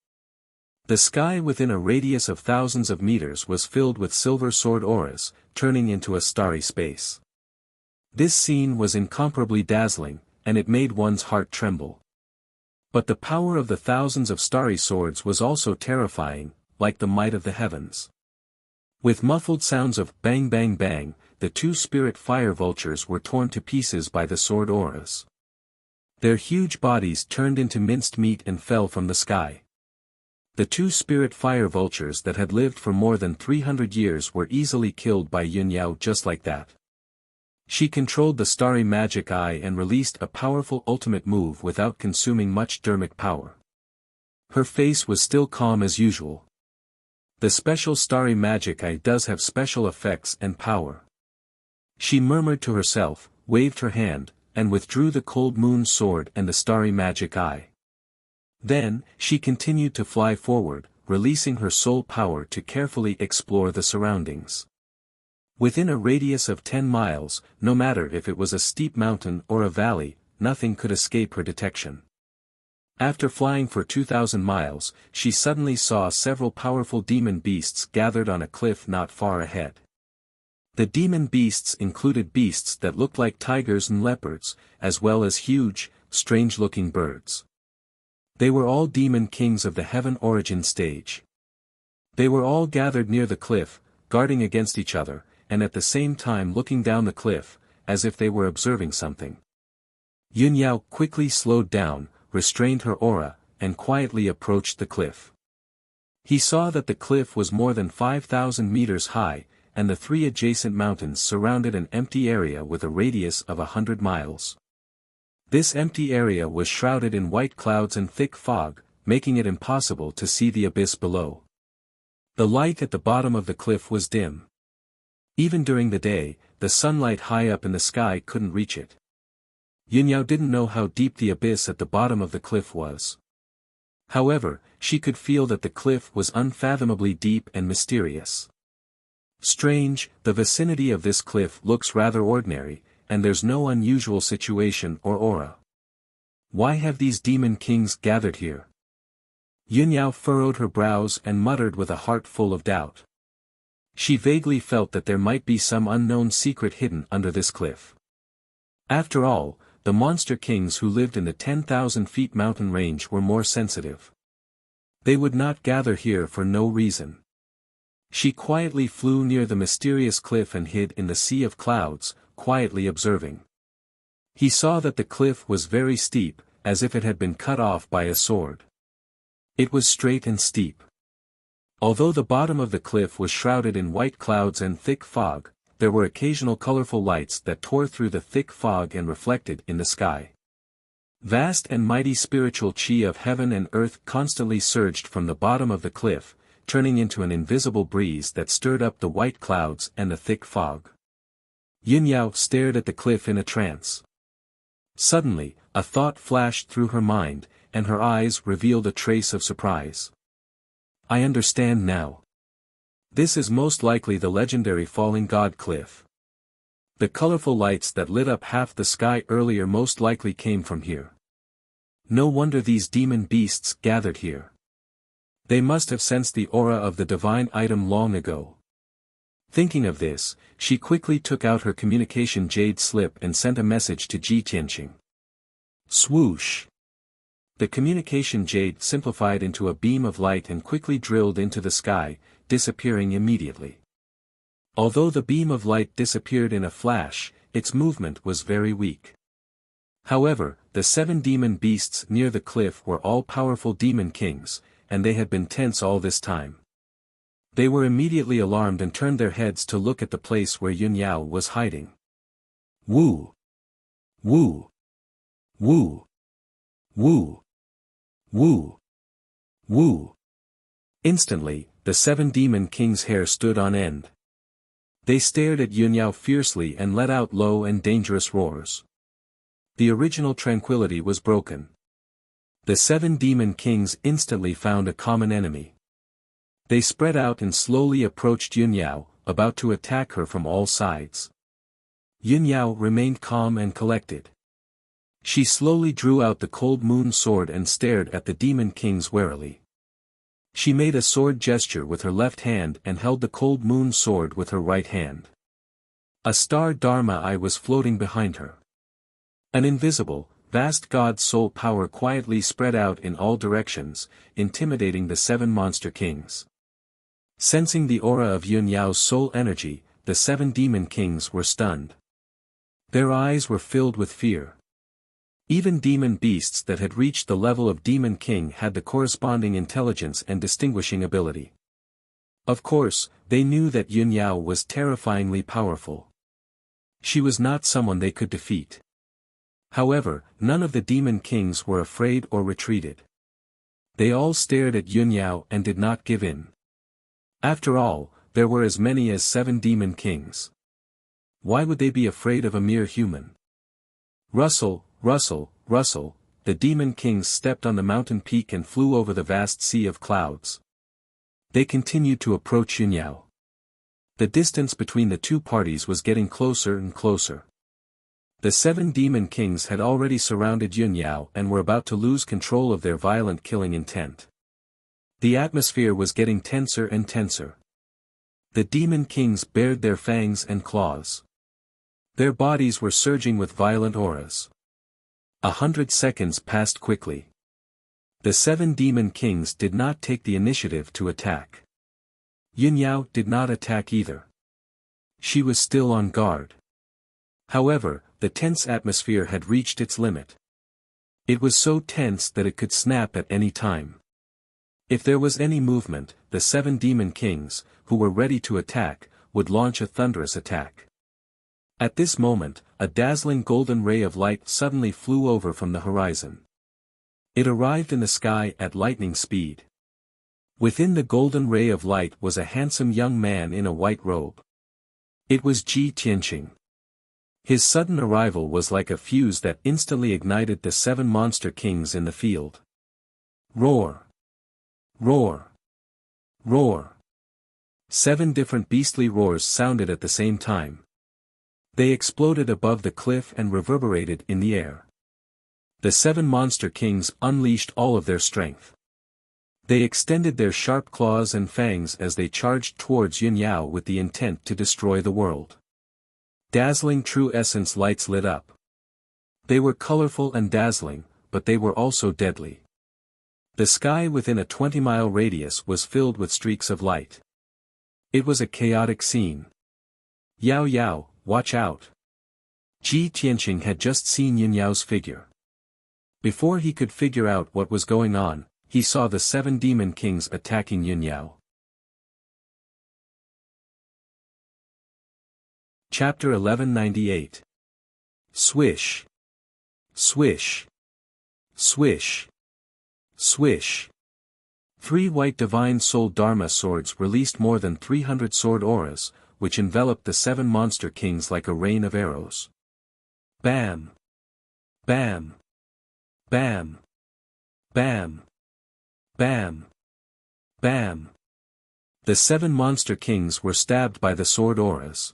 The sky within a radius of thousands of meters was filled with silver sword auras, turning into a starry space. This scene was incomparably dazzling, and it made one's heart tremble. But the power of the thousands of starry swords was also terrifying, like the might of the heavens. With muffled sounds of bang bang bang, the two spirit fire vultures were torn to pieces by the sword auras. Their huge bodies turned into minced meat and fell from the sky. The two spirit fire vultures that had lived for more than 300 years were easily killed by Yunyao just like that. She controlled the starry magic eye and released a powerful ultimate move without consuming much dermic power. Her face was still calm as usual. The special starry magic eye does have special effects and power. She murmured to herself, waved her hand, and withdrew the cold moon sword and the starry magic eye. Then, she continued to fly forward, releasing her soul power to carefully explore the surroundings. Within a radius of 10 miles, no matter if it was a steep mountain or a valley, nothing could escape her detection. After flying for 2,000 miles, she suddenly saw several powerful demon beasts gathered on a cliff not far ahead. The demon beasts included beasts that looked like tigers and leopards, as well as huge, strange-looking birds. They were all demon kings of the heaven origin stage. They were all gathered near the cliff, guarding against each other, and at the same time looking down the cliff, as if they were observing something. Yunyao quickly slowed down, restrained her aura, and quietly approached the cliff. He saw that the cliff was more than 5,000 meters high, and the three adjacent mountains surrounded an empty area with a radius of 100 miles. This empty area was shrouded in white clouds and thick fog, making it impossible to see the abyss below. The light at the bottom of the cliff was dim. Even during the day, the sunlight high up in the sky couldn't reach it. Yunyao didn't know how deep the abyss at the bottom of the cliff was. However, she could feel that the cliff was unfathomably deep and mysterious. Strange, the vicinity of this cliff looks rather ordinary, and there's no unusual situation or aura. Why have these demon kings gathered here? Yunyao furrowed her brows and muttered with a heart full of doubt. She vaguely felt that there might be some unknown secret hidden under this cliff. After all, the monster kings who lived in the 10,000 feet mountain range were more sensitive. They would not gather here for no reason. She quietly flew near the mysterious cliff and hid in the sea of clouds, quietly observing. He saw that the cliff was very steep, as if it had been cut off by a sword. It was straight and steep. Although the bottom of the cliff was shrouded in white clouds and thick fog, there were occasional colorful lights that tore through the thick fog and reflected in the sky. Vast and mighty spiritual chi of heaven and earth constantly surged from the bottom of the cliff, turning into an invisible breeze that stirred up the white clouds and the thick fog. Yunyao stared at the cliff in a trance. Suddenly, a thought flashed through her mind, and her eyes revealed a trace of surprise. I understand now. This is most likely the legendary falling god cliff. The colorful lights that lit up half the sky earlier most likely came from here. No wonder these demon beasts gathered here. They must have sensed the aura of the divine item long ago. Thinking of this, she quickly took out her communication jade slip and sent a message to Ji Tianqing. Swoosh! The communication jade simplified into a beam of light and quickly drilled into the sky, disappearing immediately. Although the beam of light disappeared in a flash, its movement was very weak. However, the 7 demon beasts near the cliff were all powerful demon kings, and they had been tense all this time. They were immediately alarmed and turned their heads to look at the place where Yun Yao was hiding. Woo! Woo! Woo! Woo! Woo! Woo! Instantly, the 7 demon kings' hair stood on end. They stared at Yun Yao fiercely and let out low and dangerous roars. The original tranquility was broken. The 7 demon kings instantly found a common enemy. They spread out and slowly approached Yun Yao, about to attack her from all sides. Yun Yao remained calm and collected. She slowly drew out the cold moon sword and stared at the demon kings warily. She made a sword gesture with her left hand and held the cold moon sword with her right hand. A star Dharma eye was floating behind her. An invisible, vast god soul power quietly spread out in all directions, intimidating the 7 monster kings. Sensing the aura of Yun Yao's soul energy, the 7 demon kings were stunned. Their eyes were filled with fear. Even demon beasts that had reached the level of demon king had the corresponding intelligence and distinguishing ability. Of course, they knew that Yun Yao was terrifyingly powerful. She was not someone they could defeat. However, none of the demon kings were afraid or retreated. They all stared at Yun Yao and did not give in. After all, there were as many as 7 demon kings. Why would they be afraid of a mere human? Rustle, rustle, rustle, the demon kings stepped on the mountain peak and flew over the vast sea of clouds. They continued to approach Yun Yao. The distance between the two parties was getting closer and closer. The 7 demon kings had already surrounded Yun Yao and were about to lose control of their violent killing intent. The atmosphere was getting tenser and tenser. The demon kings bared their fangs and claws. Their bodies were surging with violent auras. 100 seconds passed quickly. The 7 demon kings did not take the initiative to attack. Yun Yao did not attack either. She was still on guard. However, the tense atmosphere had reached its limit. It was so tense that it could snap at any time. If there was any movement, the 7 demon kings, who were ready to attack, would launch a thunderous attack. At this moment, a dazzling golden ray of light suddenly flew over from the horizon. It arrived in the sky at lightning speed. Within the golden ray of light was a handsome young man in a white robe. It was Ji Tianqing. His sudden arrival was like a fuse that instantly ignited the 7 monster kings in the field. Roar! Roar! Roar! 7 different beastly roars sounded at the same time. They exploded above the cliff and reverberated in the air. The 7 monster kings unleashed all of their strength. They extended their sharp claws and fangs as they charged towards Yun Yao with the intent to destroy the world. Dazzling true essence lights lit up. They were colorful and dazzling, but they were also deadly. The sky within a 20-mile radius was filled with streaks of light. It was a chaotic scene. Yao Yao, watch out! Ji Tianqing had just seen Yun Yao's figure. Before he could figure out what was going on, he saw the 7 demon kings attacking Yun Yao. Chapter 1198. Swish! Swish! Swish! Swish! 3 white divine soul Dharma swords released more than 300 sword auras, which enveloped the 7 monster kings like a rain of arrows. Bam! Bam! Bam! Bam! Bam! Bam! The 7 monster kings were stabbed by the sword auras.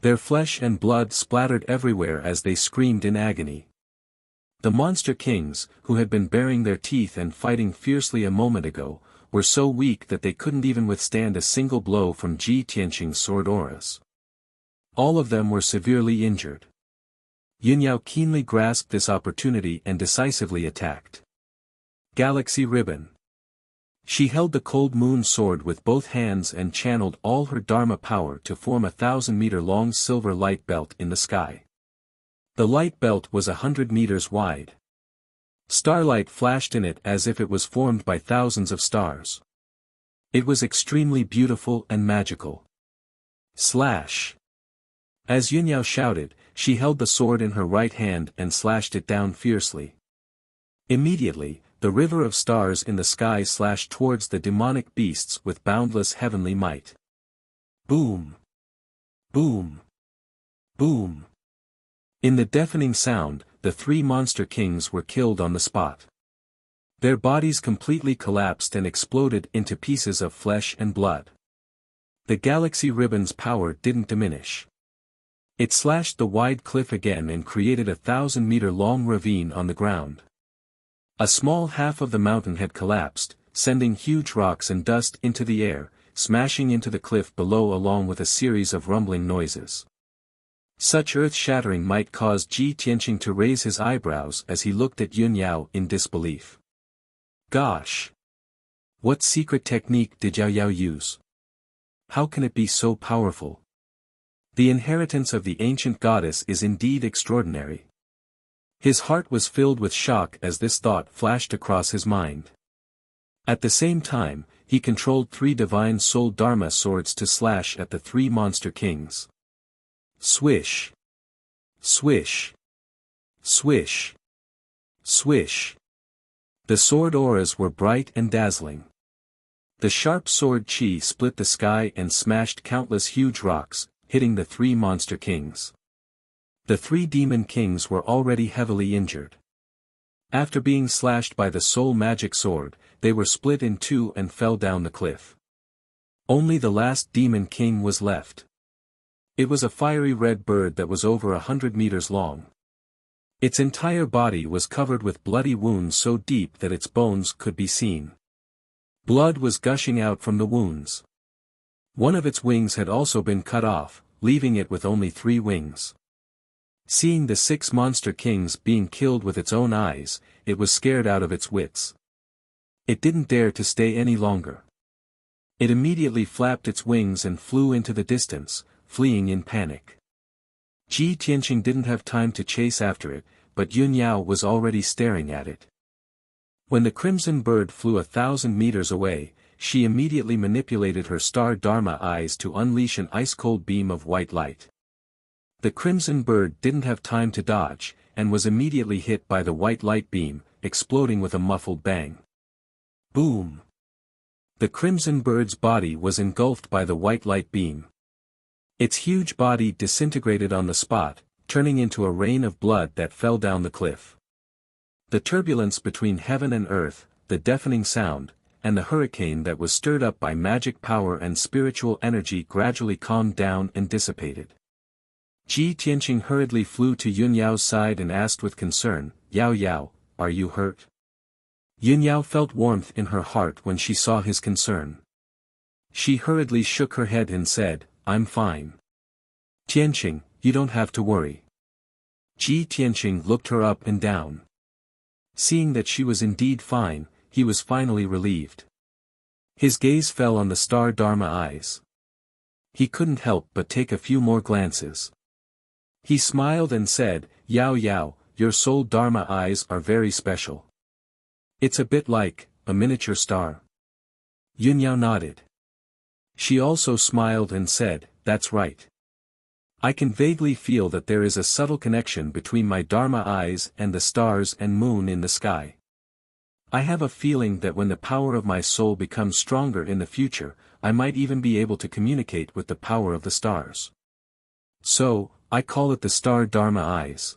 Their flesh and blood splattered everywhere as they screamed in agony. The monster kings, who had been baring their teeth and fighting fiercely a moment ago, were so weak that they couldn't even withstand a single blow from Ji Tianqing's sword auras. All of them were severely injured. Yunyao keenly grasped this opportunity and decisively attacked. Galaxy Ribbon. She held the cold moon sword with both hands and channeled all her Dharma power to form a 1,000-meter-long silver light belt in the sky. The light belt was 100 meters wide. Starlight flashed in it as if it was formed by thousands of stars. It was extremely beautiful and magical. Slash! As Yunyao shouted, she held the sword in her right hand and slashed it down fiercely. Immediately, the river of stars in the sky slashed towards the demonic beasts with boundless heavenly might. Boom! Boom! Boom! In the deafening sound, the three monster kings were killed on the spot. Their bodies completely collapsed and exploded into pieces of flesh and blood. The galaxy ribbon's power didn't diminish. It slashed the wide cliff again and created a 1,000-meter-long ravine on the ground. A small half of the mountain had collapsed, sending huge rocks and dust into the air, smashing into the cliff below along with a series of rumbling noises. Such earth-shattering might cause Ji Tianqing to raise his eyebrows as he looked at Yunyao in disbelief. Gosh! What secret technique did Yao use? How can it be so powerful? The inheritance of the ancient goddess is indeed extraordinary. His heart was filled with shock as this thought flashed across his mind. At the same time, he controlled 3 divine soul Dharma swords to slash at the 3 monster kings. Swish! Swish! Swish! Swish! The sword auras were bright and dazzling. The sharp sword chi split the sky and smashed countless huge rocks, hitting the 3 monster kings. The 3 demon kings were already heavily injured. After being slashed by the soul magic sword, they were split in 2 and fell down the cliff. Only the last demon king was left. It was a fiery red bird that was over 100 meters long. Its entire body was covered with bloody wounds so deep that its bones could be seen. Blood was gushing out from the wounds. One of its wings had also been cut off, leaving it with only 3 wings. Seeing the 6 monster kings being killed with its own eyes, it was scared out of its wits. It didn't dare to stay any longer. It immediately flapped its wings and flew into the distance, fleeing in panic. Ji Tianqing didn't have time to chase after it, but Yunyao was already staring at it. When the crimson bird flew 1,000 meters away, she immediately manipulated her star Dharma eyes to unleash an ice-cold beam of white light. The crimson bird didn't have time to dodge, and was immediately hit by the white light beam, exploding with a muffled bang. Boom! The crimson bird's body was engulfed by the white light beam. Its huge body disintegrated on the spot, turning into a rain of blood that fell down the cliff. The turbulence between heaven and earth, the deafening sound, and the hurricane that was stirred up by magic power and spiritual energy gradually calmed down and dissipated. Ji Tianqing hurriedly flew to Yunyao's side and asked with concern, "Yao Yao, are you hurt?" Yunyao felt warmth in her heart when she saw his concern. She hurriedly shook her head and said, "I'm fine. Tianqing, you don't have to worry." Ji Tianqing looked her up and down. Seeing that she was indeed fine, he was finally relieved. His gaze fell on the star Dharma eyes. He couldn't help but take a few more glances. He smiled and said, "Yao Yao, your soul Dharma eyes are very special. It's a bit like a miniature star." Yunyao nodded. She also smiled and said, "That's right. I can vaguely feel that there is a subtle connection between my Dharma eyes and the stars and moon in the sky. I have a feeling that when the power of my soul becomes stronger in the future, I might even be able to communicate with the power of the stars. So, I call it the star Dharma eyes.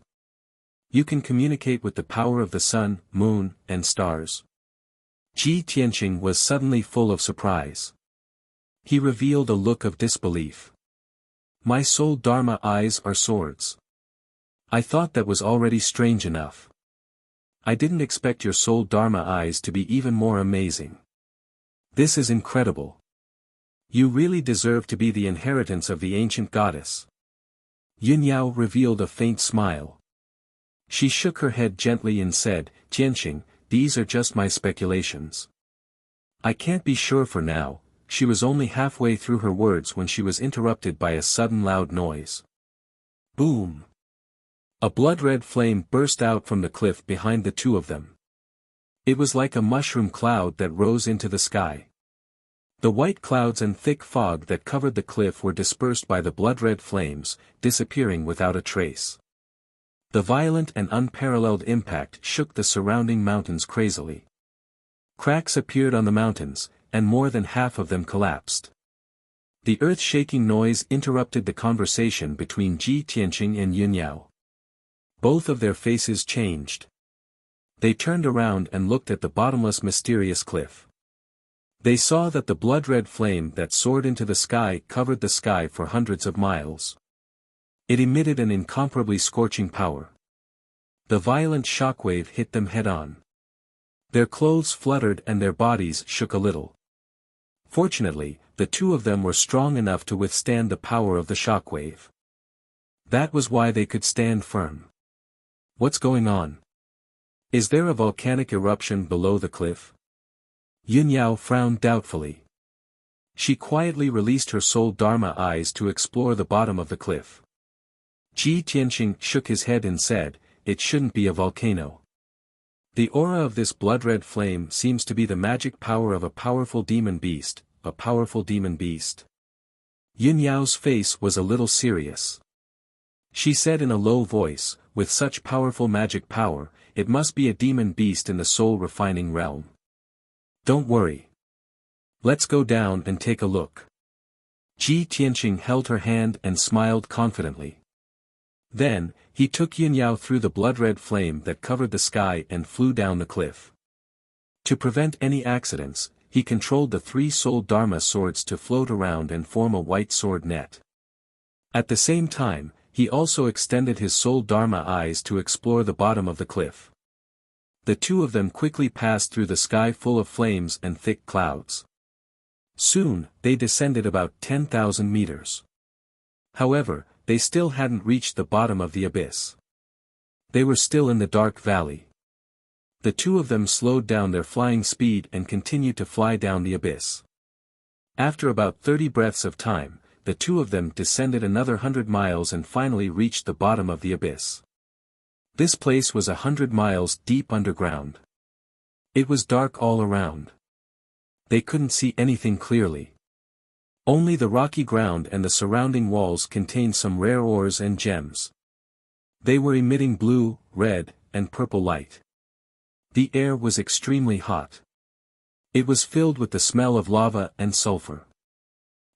You can communicate with the power of the sun, moon, and stars." Ji Tianqing was suddenly full of surprise. He revealed a look of disbelief. "My soul Dharma eyes are swords. I thought that was already strange enough. I didn't expect your soul Dharma eyes to be even more amazing." This is incredible. You really deserve to be the inheritance of the ancient goddess. Yunyao revealed a faint smile. She shook her head gently and said, Tianxing, these are just my speculations. I can't be sure for now. She was only halfway through her words when she was interrupted by a sudden loud noise. Boom! A blood-red flame burst out from the cliff behind the two of them. It was like a mushroom cloud that rose into the sky. The white clouds and thick fog that covered the cliff were dispersed by the blood-red flames, disappearing without a trace. The violent and unparalleled impact shook the surrounding mountains crazily. Cracks appeared on the mountains, and more than half of them collapsed. The earth-shaking noise interrupted the conversation between Ji Tianqing and Yunyao. Both of their faces changed. They turned around and looked at the bottomless mysterious cliff. They saw that the blood-red flame that soared into the sky covered the sky for hundreds of miles. It emitted an incomparably scorching power. The violent shockwave hit them head-on. Their clothes fluttered and their bodies shook a little. Fortunately, the two of them were strong enough to withstand the power of the shockwave. That was why they could stand firm. What's going on? Is there a volcanic eruption below the cliff? Yunyao frowned doubtfully. She quietly released her soul Dharma eyes to explore the bottom of the cliff. Ji Tianqing shook his head and said, It shouldn't be a volcano. The aura of this blood-red flame seems to be the magic power of a powerful demon beast, a powerful demon beast. Yunyao's face was a little serious. She said in a low voice, with such powerful magic power, it must be a demon beast in the soul-refining realm. Don't worry. Let's go down and take a look. Ji Tianqing held her hand and smiled confidently. Then, he took Yunyao through the blood-red flame that covered the sky and flew down the cliff. To prevent any accidents, he controlled the three soul Dharma swords to float around and form a white sword net. At the same time, he also extended his soul Dharma eyes to explore the bottom of the cliff. The two of them quickly passed through the sky full of flames and thick clouds. Soon, they descended about 10,000 meters. However, they still hadn't reached the bottom of the abyss. They were still in the dark valley. The two of them slowed down their flying speed and continued to fly down the abyss. After about 30 breaths of time, the two of them descended another 100 miles and finally reached the bottom of the abyss. This place was 100 miles deep underground. It was dark all around. They couldn't see anything clearly. Only the rocky ground and the surrounding walls contained some rare ores and gems. They were emitting blue, red, and purple light. The air was extremely hot. It was filled with the smell of lava and sulfur.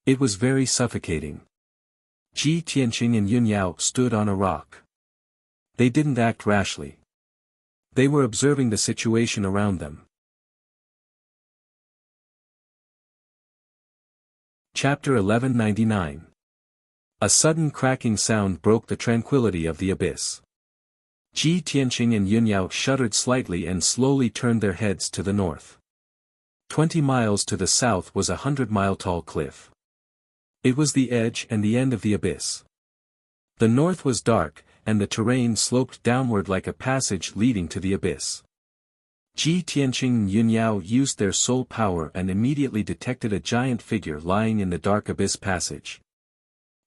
It was very suffocating. Ji Tianqing and Yunyao stood on a rock. They didn't act rashly. They were observing the situation around them. Chapter 1199. A sudden cracking sound broke the tranquility of the abyss. Ji Tianqing and Yunyao shuddered slightly and slowly turned their heads to the north. 20 miles to the south was a 100-mile-tall cliff. It was the edge and the end of the abyss. The north was dark, and the terrain sloped downward like a passage leading to the abyss. Ji Tianqing and Yunyao used their soul power and immediately detected a giant figure lying in the dark abyss passage.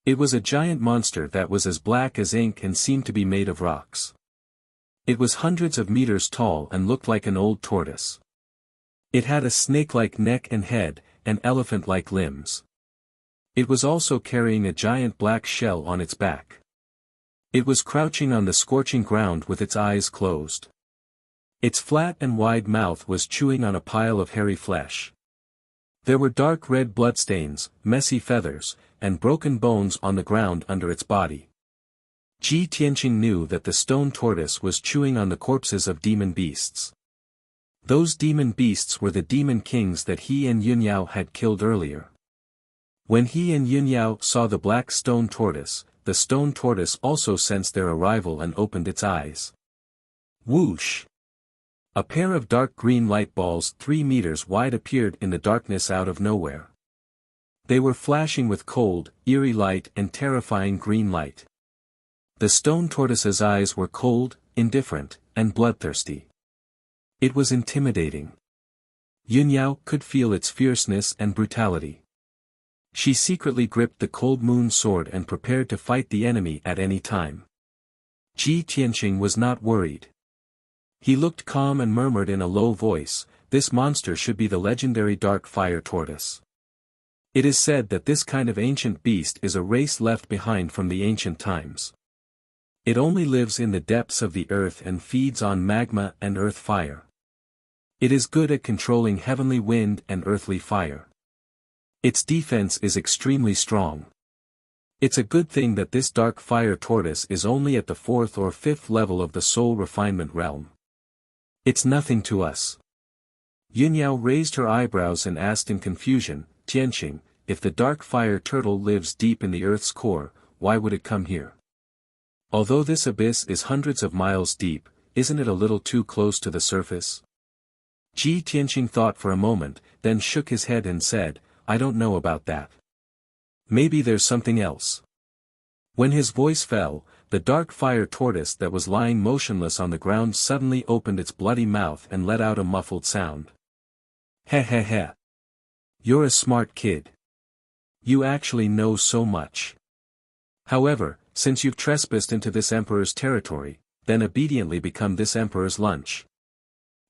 It was a giant monster that was as black as ink and seemed to be made of rocks. It was hundreds of meters tall and looked like an old tortoise. It had a snake-like neck and head, and elephant-like limbs. It was also carrying a giant black shell on its back. It was crouching on the scorching ground with its eyes closed. Its flat and wide mouth was chewing on a pile of hairy flesh. There were dark red bloodstains, messy feathers, and broken bones on the ground under its body. Ji Tianqing knew that the stone tortoise was chewing on the corpses of demon beasts. Those demon beasts were the demon kings that he and Yunyao had killed earlier. When he and Yunyao saw the black stone tortoise, the stone tortoise also sensed their arrival and opened its eyes. Whoosh! A pair of dark green light balls 3 meters wide appeared in the darkness out of nowhere. They were flashing with cold, eerie light and terrifying green light. The stone tortoise's eyes were cold, indifferent, and bloodthirsty. It was intimidating. Yunyao could feel its fierceness and brutality. She secretly gripped the cold moon sword and prepared to fight the enemy at any time. Ji Tianqing was not worried. He looked calm and murmured in a low voice, "This monster should be the legendary dark fire tortoise. It is said that this kind of ancient beast is a race left behind from the ancient times. It only lives in the depths of the earth and feeds on magma and earth fire. It is good at controlling heavenly wind and earthly fire. Its defense is extremely strong. It's a good thing that this dark fire tortoise is only at the 4th or 5th level of the soul refinement realm. It's nothing to us." Yunyao raised her eyebrows and asked in confusion, "Tianqing, if the dark fire turtle lives deep in the earth's core, why would it come here? Although this abyss is hundreds of miles deep, isn't it a little too close to the surface?" Ji Tianqing thought for a moment, then shook his head and said, "I don't know about that. Maybe there's something else." When his voice fell, the dark fire tortoise that was lying motionless on the ground suddenly opened its bloody mouth and let out a muffled sound. "Heh heh heh. You're a smart kid. You actually know so much. However, since you've trespassed into this emperor's territory, then obediently become this emperor's lunch."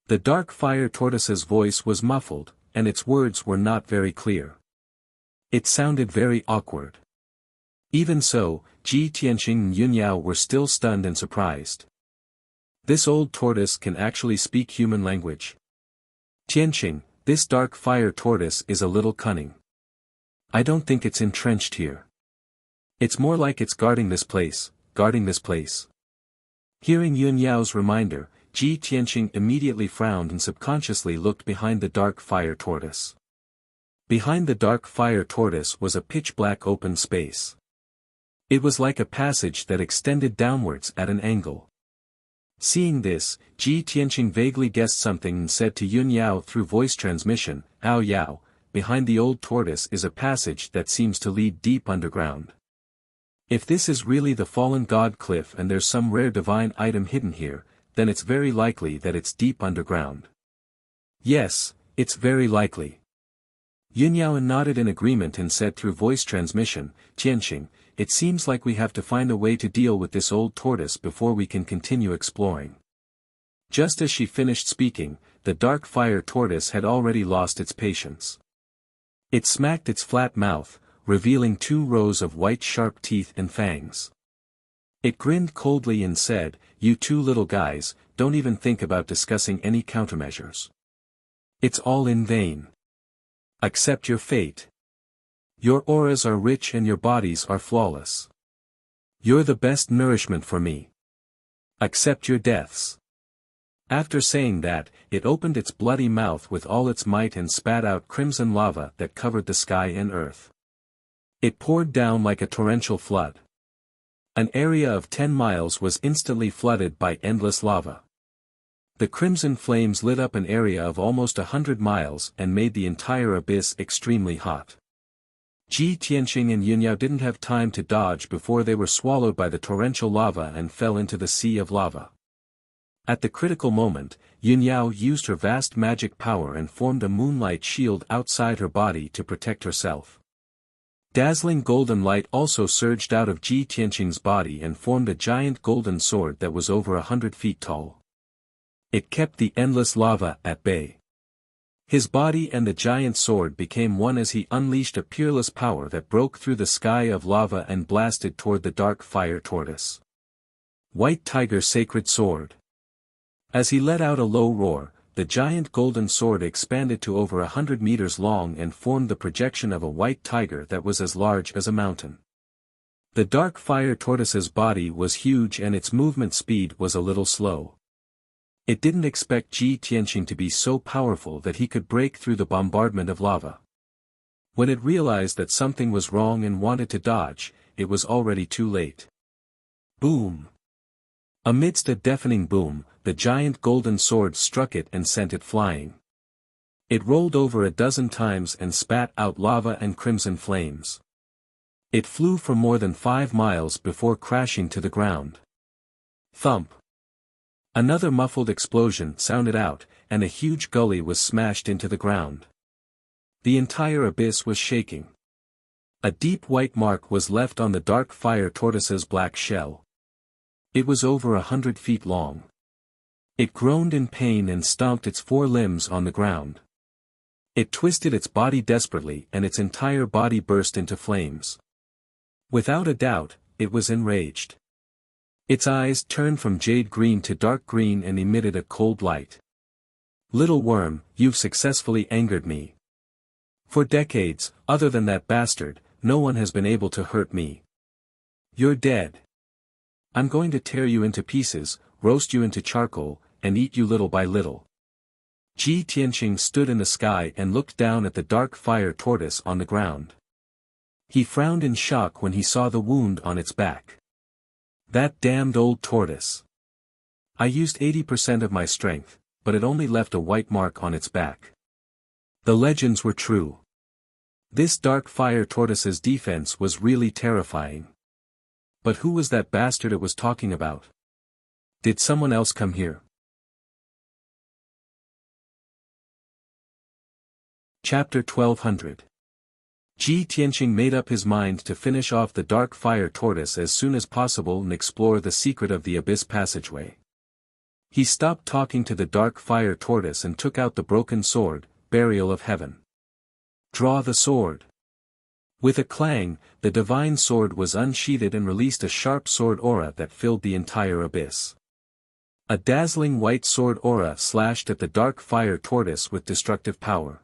The dark fire tortoise's voice was muffled, and its words were not very clear. It sounded very awkward. Even so, Ji Tianqing and Yunyao were still stunned and surprised. This old tortoise can actually speak human language. "Tianqing, this dark fire tortoise is a little cunning. I don't think it's entrenched here. It's more like it's guarding this place, guarding this place." Hearing Yunyao's reminder, Ji Tianqing immediately frowned and subconsciously looked behind the dark fire tortoise. Behind the dark fire tortoise was a pitch-black open space. It was like a passage that extended downwards at an angle. Seeing this, Ji Tianqing vaguely guessed something and said to Yunyao through voice transmission, "Ao Yao, behind the old tortoise is a passage that seems to lead deep underground. If this is really the fallen god cliff and there's some rare divine item hidden here, then it's very likely that it's deep underground." "Yes, it's very likely." Yunyao nodded in agreement and said through voice transmission, "Tianqing, it seems like we have to find a way to deal with this old tortoise before we can continue exploring." Just as she finished speaking, the dark fire tortoise had already lost its patience. It smacked its flat mouth, revealing 2 rows of white sharp teeth and fangs. It grinned coldly and said, "You 2 little guys, don't even think about discussing any countermeasures. It's all in vain. Accept your fate. Your auras are rich and your bodies are flawless. You're the best nourishment for me. Accept your deaths." After saying that, it opened its bloody mouth with all its might and spat out crimson lava that covered the sky and earth. It poured down like a torrential flood. An area of 10 miles was instantly flooded by endless lava. The crimson flames lit up an area of almost 100 miles and made the entire abyss extremely hot. Ji Tianqing and Yunyao didn't have time to dodge before they were swallowed by the torrential lava and fell into the sea of lava. At the critical moment, Yunyao used her vast magic power and formed a moonlight shield outside her body to protect herself. Dazzling golden light also surged out of Ji Tianqing's body and formed a giant golden sword that was over 100 feet tall. It kept the endless lava at bay. His body and the giant sword became one as he unleashed a peerless power that broke through the sky of lava and blasted toward the dark fire tortoise. White Tiger Sacred Sword. As he let out a low roar, the giant golden sword expanded to over 100 meters long and formed the projection of a white tiger that was as large as a mountain. The dark fire tortoise's body was huge and its movement speed was a little slow. It didn't expect Ji Tianqing to be so powerful that he could break through the bombardment of lava. When it realized that something was wrong and wanted to dodge, it was already too late. Boom! Amidst a deafening boom, the giant golden sword struck it and sent it flying. It rolled over a dozen times and spat out lava and crimson flames. It flew for more than 5 miles before crashing to the ground. Thump! Another muffled explosion sounded out, and a huge gully was smashed into the ground. The entire abyss was shaking. A deep white mark was left on the dark fire tortoise's black shell. It was over 100 feet long. It groaned in pain and stomped its 4 limbs on the ground. It twisted its body desperately and its entire body burst into flames. Without a doubt, it was enraged. Its eyes turned from jade green to dark green and emitted a cold light. Little worm, you've successfully angered me. For decades, other than that bastard, no one has been able to hurt me. You're dead. I'm going to tear you into pieces, roast you into charcoal, and eat you little by little. Ji Tianqing stood in the sky and looked down at the dark fire tortoise on the ground. He frowned in shock when he saw the wound on its back. That damned old tortoise. I used 80% of my strength, but it only left a white mark on its back. The legends were true. This dark fire tortoise's defense was really terrifying. But who was that bastard it was talking about? Did someone else come here? Chapter 1200. Ji Tianqing made up his mind to finish off the dark fire tortoise as soon as possible and explore the secret of the abyss passageway. He stopped talking to the dark fire tortoise and took out the broken sword, Burial of Heaven. Draw the sword. With a clang, the divine sword was unsheathed and released a sharp sword aura that filled the entire abyss. A dazzling white sword aura slashed at the dark fire tortoise with destructive power.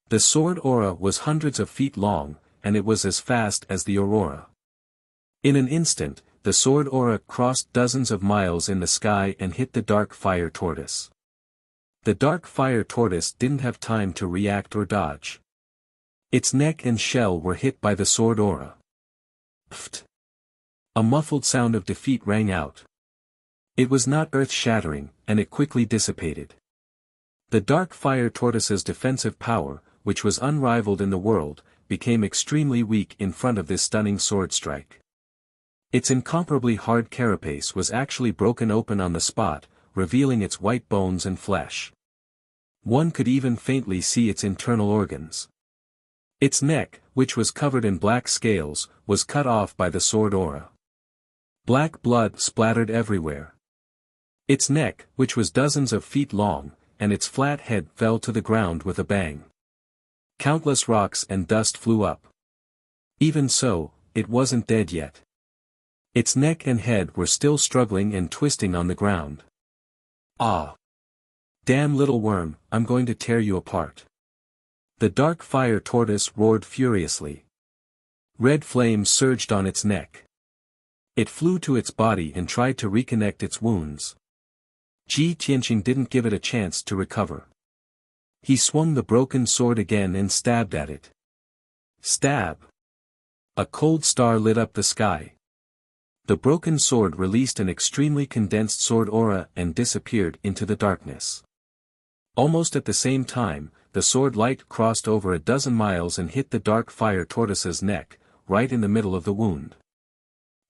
The sword aura was hundreds of feet long, and it was as fast as the aurora. In an instant, the sword aura crossed dozens of miles in the sky and hit the dark fire tortoise. The dark fire tortoise didn't have time to react or dodge. Its neck and shell were hit by the sword aura. Pft! A muffled sound of defeat rang out. It was not earth-shattering, and it quickly dissipated. The dark fire tortoise's defensive power, which was unrivaled in the world, became extremely weak in front of this stunning sword strike. Its incomparably hard carapace was actually broken open on the spot, revealing its white bones and flesh. One could even faintly see its internal organs. Its neck, which was covered in black scales, was cut off by the sword aura. Black blood splattered everywhere. Its neck, which was dozens of feet long, and its flat head fell to the ground with a bang. Countless rocks and dust flew up. Even so, it wasn't dead yet. Its neck and head were still struggling and twisting on the ground. Ah! Damn little worm, I'm going to tear you apart. The dark fire tortoise roared furiously. Red flames surged on its neck. It flew to its body and tried to reconnect its wounds. Ji Tianqing didn't give it a chance to recover. He swung the broken sword again and stabbed at it. Stab! A cold star lit up the sky. The broken sword released an extremely condensed sword aura and disappeared into the darkness. Almost at the same time, the sword light crossed over a dozen miles and hit the dark fire tortoise's neck, right in the middle of the wound.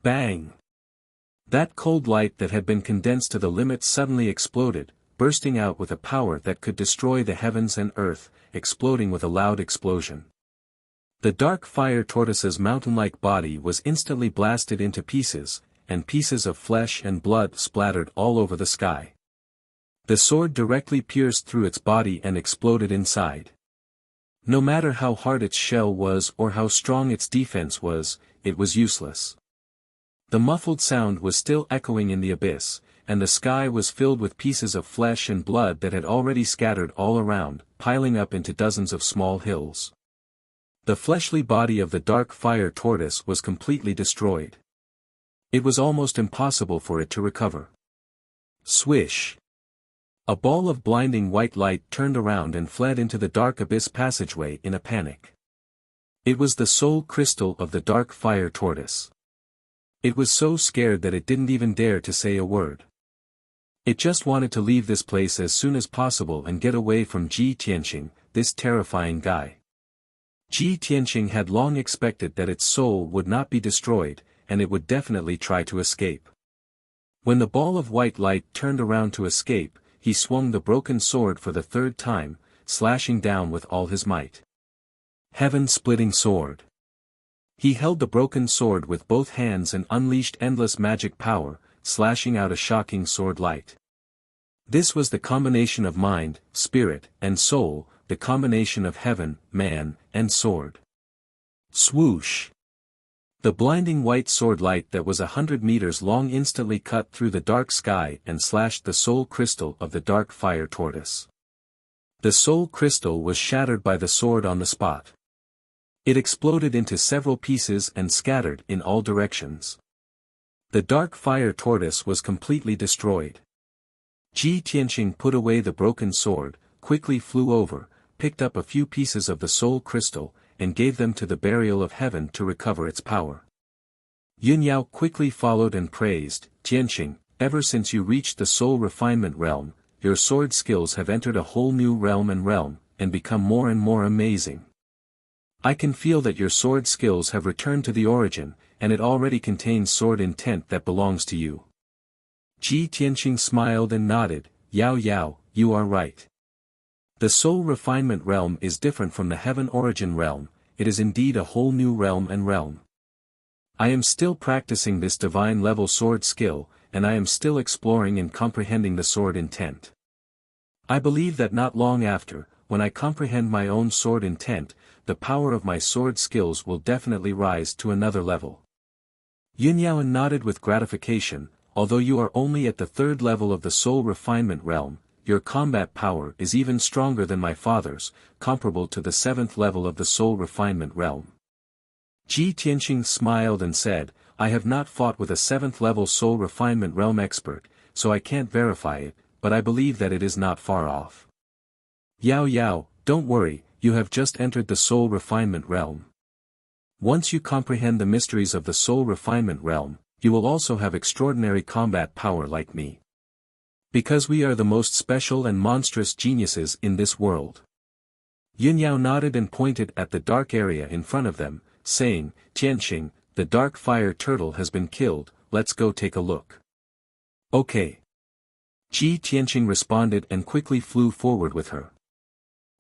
Bang! That cold light that had been condensed to the limit suddenly exploded, bursting out with a power that could destroy the heavens and earth, exploding with a loud explosion. The dark fire tortoise's mountain-like body was instantly blasted into pieces, and pieces of flesh and blood splattered all over the sky. The sword directly pierced through its body and exploded inside. No matter how hard its shell was or how strong its defense was, it was useless. The muffled sound was still echoing in the abyss, and the sky was filled with pieces of flesh and blood that had already scattered all around, piling up into dozens of small hills. The fleshly body of the dark fire tortoise was completely destroyed. It was almost impossible for it to recover. Swish! A ball of blinding white light turned around and fled into the dark abyss passageway in a panic. It was the soul crystal of the dark fire tortoise. It was so scared that it didn't even dare to say a word. It just wanted to leave this place as soon as possible and get away from Ji Tianqing, this terrifying guy. Ji Tianqing had long expected that its soul would not be destroyed, and it would definitely try to escape. When the ball of white light turned around to escape, he swung the broken sword for the third time, slashing down with all his might. Heaven-splitting sword. He held the broken sword with both hands and unleashed endless magic power, slashing out a shocking sword light. This was the combination of mind, spirit, and soul, the combination of heaven, man, and sword. Swoosh! The blinding white sword light that was 100 meters long instantly cut through the dark sky and slashed the soul crystal of the dark fire tortoise. The soul crystal was shattered by the sword on the spot. It exploded into several pieces and scattered in all directions. The dark fire tortoise was completely destroyed. Ji Tianqing put away the broken sword, quickly flew over, picked up a few pieces of the soul crystal, and gave them to the burial of heaven to recover its power. Yun Yao quickly followed and praised, Tianqing, ever since you reached the soul refinement realm, your sword skills have entered a whole new realm and become more and more amazing. I can feel that your sword skills have returned to the origin, and it already contains sword intent that belongs to you. Ji Tianqing smiled and nodded, Yao Yao, you are right. The soul refinement realm is different from the heaven origin realm, it is indeed a whole new realm. I am still practicing this divine level sword skill, and I am still exploring and comprehending the sword intent. I believe that not long after, when I comprehend my own sword intent, the power of my sword skills will definitely rise to another level. Yun Yao nodded with gratification, although you are only at the third level of the soul refinement realm, your combat power is even stronger than my father's, comparable to the seventh level of the soul refinement realm. Ji Tianqing smiled and said, I have not fought with a seventh level soul refinement realm expert, so I can't verify it, but I believe that it is not far off. Yao Yao, don't worry, you have just entered the soul refinement realm. Once you comprehend the mysteries of the soul refinement realm, you will also have extraordinary combat power like me. Because we are the most special and monstrous geniuses in this world. Yun Yao nodded and pointed at the dark area in front of them, saying, Tianqing, the dark fire turtle has been killed, let's go take a look. Okay. Ji Tianqing responded and quickly flew forward with her.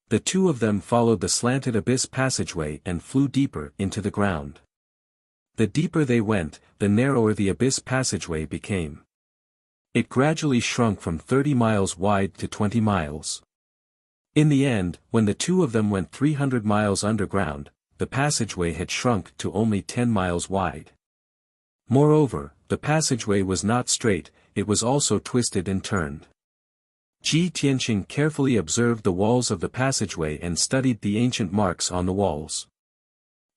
The two of them followed the slanted abyss passageway and flew deeper into the ground. The deeper they went, the narrower the abyss passageway became. It gradually shrunk from 30 miles wide to 20 miles. In the end, when the two of them went 300 miles underground, the passageway had shrunk to only 10 miles wide. Moreover, the passageway was not straight, it was also twisted and turned. Ji Tianqing carefully observed the walls of the passageway and studied the ancient marks on the walls.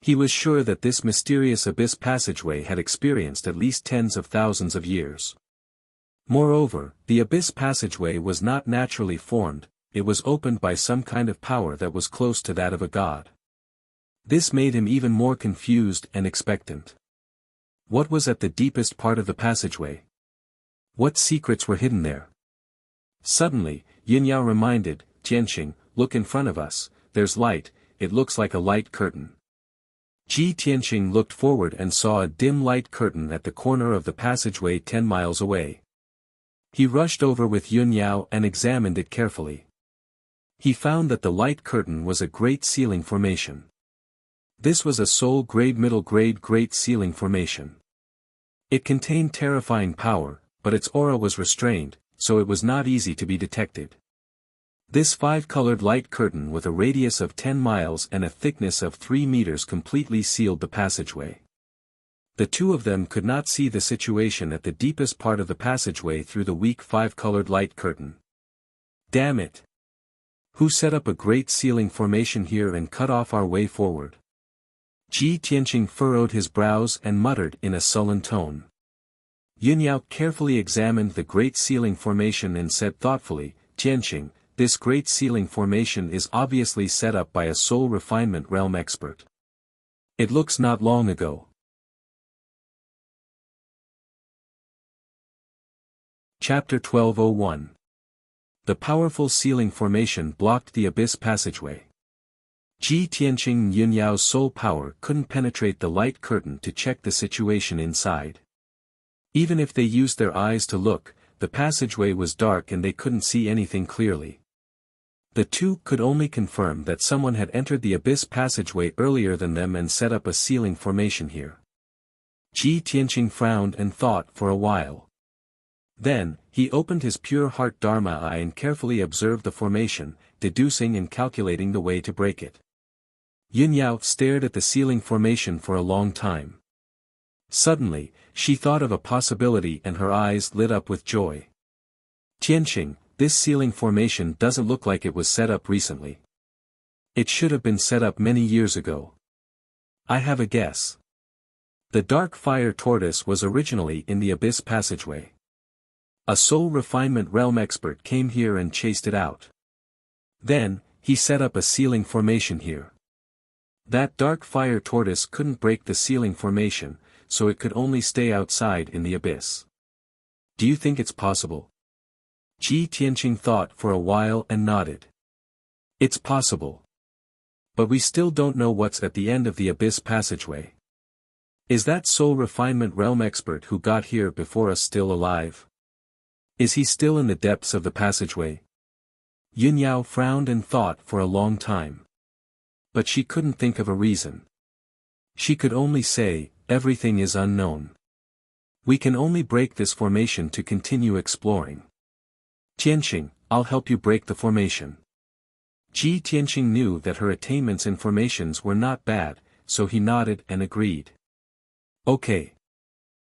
He was sure that this mysterious abyss passageway had experienced at least tens of thousands of years. Moreover, the abyss passageway was not naturally formed, it was opened by some kind of power that was close to that of a god. This made him even more confused and expectant. What was at the deepest part of the passageway? What secrets were hidden there? Suddenly, Yin Yao reminded, Tianqing, look in front of us, there's light, it looks like a light curtain. Ji Tianqing looked forward and saw a dim light curtain at the corner of the passageway 10 miles away. He rushed over with Yun Yao and examined it carefully. He found that the light curtain was a great ceiling formation. This was a soul grade middle grade great ceiling formation. It contained terrifying power, but its aura was restrained, so it was not easy to be detected. This 5-colored light curtain with a radius of 10 miles and a thickness of 3 meters completely sealed the passageway. The two of them could not see the situation at the deepest part of the passageway through the weak 5-colored light curtain. Damn it! Who set up a great ceiling formation here and cut off our way forward? Ji Tianqing furrowed his brows and muttered in a sullen tone. Yun Yao carefully examined the great ceiling formation and said thoughtfully, Tianqing, this great ceiling formation is obviously set up by a soul refinement realm expert. It looks not long ago. Chapter 1201. The powerful sealing formation blocked the abyss passageway. Ji Tianqing and Yun Yao's soul power couldn't penetrate the light curtain to check the situation inside. Even if they used their eyes to look, the passageway was dark and they couldn't see anything clearly. The two could only confirm that someone had entered the abyss passageway earlier than them and set up a sealing formation here. Ji Tianqing frowned and thought for a while. Then, he opened his pure heart Dharma eye and carefully observed the formation, deducing and calculating the way to break it. Yun Yao stared at the sealing formation for a long time. Suddenly, she thought of a possibility and her eyes lit up with joy. Tianqing, this sealing formation doesn't look like it was set up recently. It should have been set up many years ago. I have a guess. The dark fire tortoise was originally in the abyss passageway. A soul refinement realm expert came here and chased it out. Then, he set up a sealing formation here. That dark fire tortoise couldn't break the sealing formation, so it could only stay outside in the abyss. Do you think it's possible? Ji Tianqing thought for a while and nodded. It's possible. But we still don't know what's at the end of the abyss passageway. Is that soul refinement realm expert who got here before us still alive? Is he still in the depths of the passageway? Yun Yao frowned and thought for a long time. But she couldn't think of a reason. She could only say, everything is unknown. We can only break this formation to continue exploring. Tianqing, I'll help you break the formation. Ji Tianqing knew that her attainments in formations were not bad, so he nodded and agreed. Okay.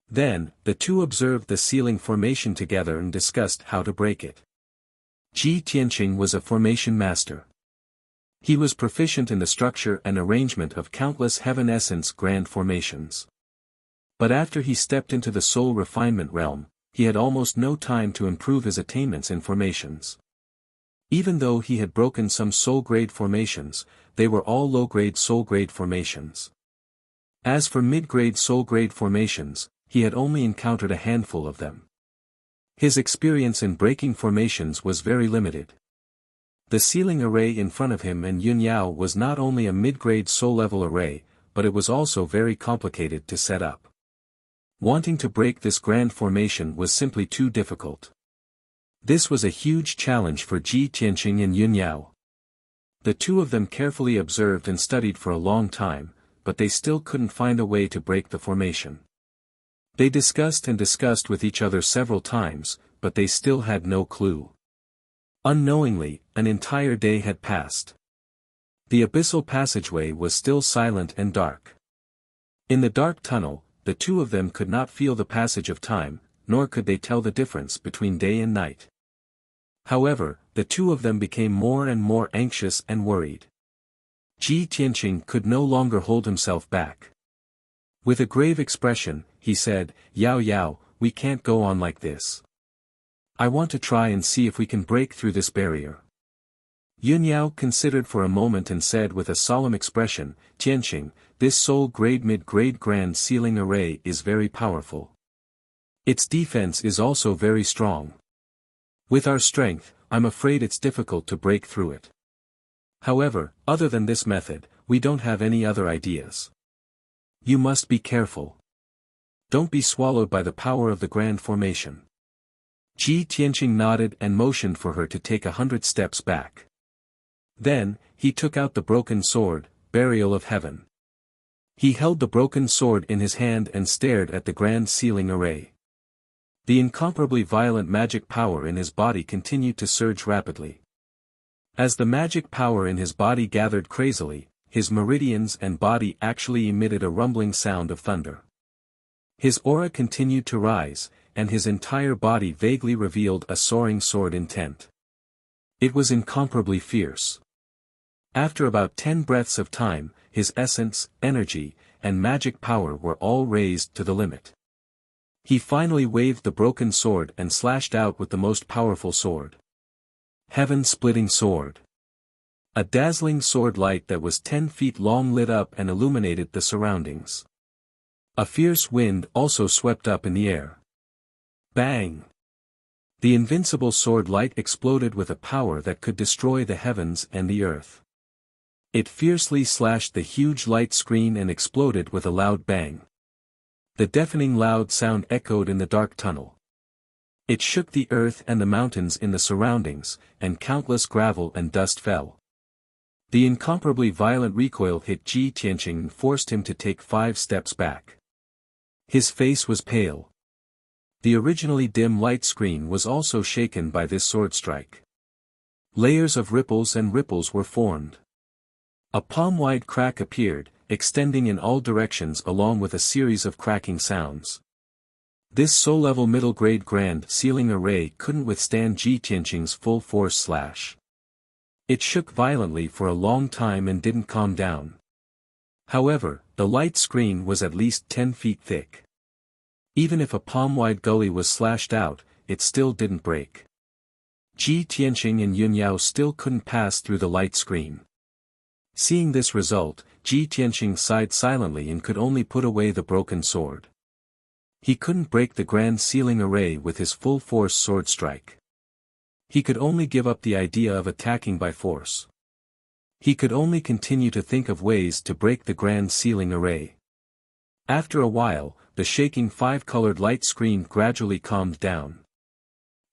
Then, the two observed the sealing formation together and discussed how to break it. Ji Tianqing was a formation master. He was proficient in the structure and arrangement of countless heaven essence grand formations. But after he stepped into the soul refinement realm, he had almost no time to improve his attainments in formations. Even though he had broken some soul-grade formations, they were all low-grade soul-grade formations. As for mid-grade soul-grade formations, he had only encountered a handful of them. His experience in breaking formations was very limited. The sealing array in front of him and Yun Yao was not only a mid-grade soul-level array, but it was also very complicated to set up. Wanting to break this grand formation was simply too difficult. This was a huge challenge for Ji Tianqing and Yun Yao. The two of them carefully observed and studied for a long time, but they still couldn't find a way to break the formation. They discussed and discussed with each other several times, but they still had no clue. Unknowingly, an entire day had passed. The abyssal passageway was still silent and dark. In the dark tunnel, the two of them could not feel the passage of time, nor could they tell the difference between day and night. However, the two of them became more and more anxious and worried. Ji Tianqing could no longer hold himself back. With a grave expression, he said, Yao Yao, we can't go on like this. I want to try and see if we can break through this barrier. Yun Yao considered for a moment and said with a solemn expression, Tianqing, this soul-grade mid-grade grand sealing array is very powerful. Its defense is also very strong. With our strength, I'm afraid it's difficult to break through it. However, other than this method, we don't have any other ideas. You must be careful. Don't be swallowed by the power of the grand formation. Ji Tianqing nodded and motioned for her to take 100 steps back. Then, he took out the broken sword, Burial of Heaven. He held the broken sword in his hand and stared at the grand sealing array. The incomparably violent magic power in his body continued to surge rapidly. As the magic power in his body gathered crazily, his meridians and body actually emitted a rumbling sound of thunder. His aura continued to rise, and his entire body vaguely revealed a soaring sword intent. It was incomparably fierce. After about 10 breaths of time, his essence, energy, and magic power were all raised to the limit. He finally waved the broken sword and slashed out with the most powerful sword. Heaven-splitting sword. A dazzling sword light that was 10 feet long lit up and illuminated the surroundings. A fierce wind also swept up in the air. Bang! The invincible sword light exploded with a power that could destroy the heavens and the earth. It fiercely slashed the huge light screen and exploded with a loud bang. The deafening loud sound echoed in the dark tunnel. It shook the earth and the mountains in the surroundings, and countless gravel and dust fell. The incomparably violent recoil hit Ji Tianqing and forced him to take 5 steps back. His face was pale. The originally dim light screen was also shaken by this sword strike. Layers of ripples and ripples were formed. A palm-wide crack appeared, extending in all directions along with a series of cracking sounds. This Soul-level middle-grade grand ceiling array couldn't withstand Ji Tianqing's full-force slash. It shook violently for a long time and didn't calm down. However, the light screen was at least 10 feet thick. Even if a palm-wide gully was slashed out, it still didn't break. Ji Tianqing and Yun Yao still couldn't pass through the light screen. Seeing this result, Ji Tianqing sighed silently and could only put away the broken sword. He couldn't break the grand ceiling array with his full-force sword strike. He could only give up the idea of attacking by force. He could only continue to think of ways to break the grand ceiling array. After a while, the shaking 5-colored light screen gradually calmed down.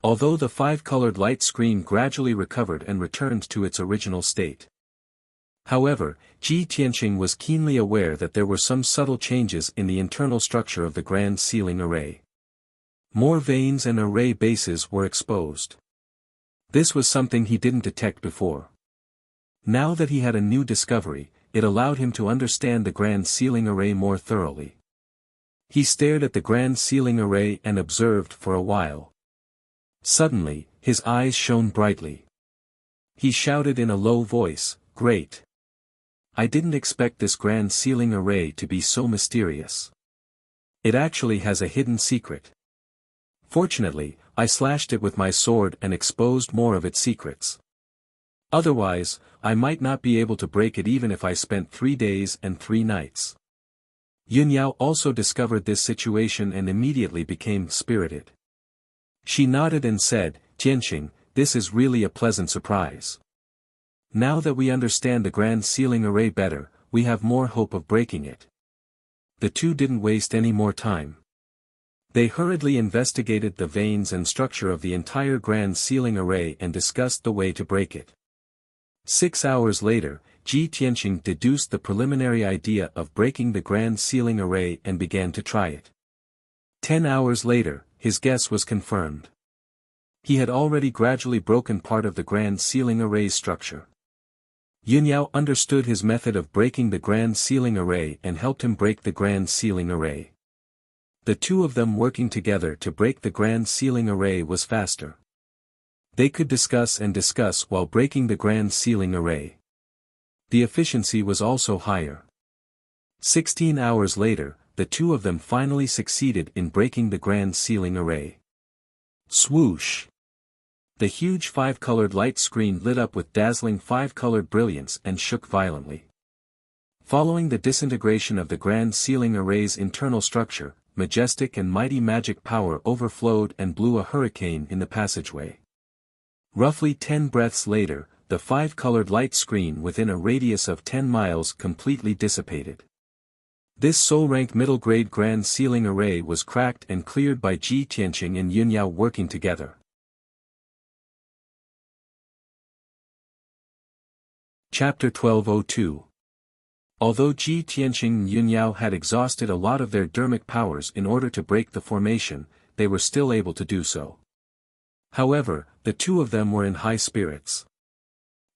Although the 5-colored light screen gradually recovered and returned to its original state. However, Ji Tianqing was keenly aware that there were some subtle changes in the internal structure of the grand ceiling array. More veins and array bases were exposed. This was something he didn't detect before. Now that he had a new discovery, it allowed him to understand the grand ceiling array more thoroughly. He stared at the grand ceiling array and observed for a while. Suddenly, his eyes shone brightly. He shouted in a low voice, "Great! I didn't expect this grand ceiling array to be so mysterious. It actually has a hidden secret. Fortunately, I slashed it with my sword and exposed more of its secrets. Otherwise, I might not be able to break it even if I spent 3 days and 3 nights." Yun Yao also discovered this situation and immediately became spirited. She nodded and said, "Tianqing, this is really a pleasant surprise. Now that we understand the grand ceiling array better, we have more hope of breaking it." The two didn't waste any more time. They hurriedly investigated the veins and structure of the entire grand ceiling array and discussed the way to break it. 6 hours later, Ji Tianqing deduced the preliminary idea of breaking the grand ceiling array and began to try it. 10 hours later, his guess was confirmed. He had already gradually broken part of the grand ceiling array's structure. Yun Yao understood his method of breaking the grand ceiling array and helped him break the grand ceiling array. The two of them working together to break the grand ceiling array was faster. They could discuss while breaking the grand ceiling array. The efficiency was also higher. 16 hours later, the two of them finally succeeded in breaking the grand ceiling array. Swoosh! The huge 5-colored light screen lit up with dazzling 5-colored brilliance and shook violently. Following the disintegration of the grand ceiling array's internal structure, majestic and mighty magic power overflowed and blew a hurricane in the passageway. Roughly 10 breaths later, the 5-colored light screen within a radius of 10 miles completely dissipated. This Soul-rank middle-grade grand ceiling array was cracked and cleared by Ji Tianqing and Yun Yao working together. Chapter 1202. Although Ji Tianqing and Yun Yao had exhausted a lot of their dermic powers in order to break the formation, they were still able to do so. However, the two of them were in high spirits.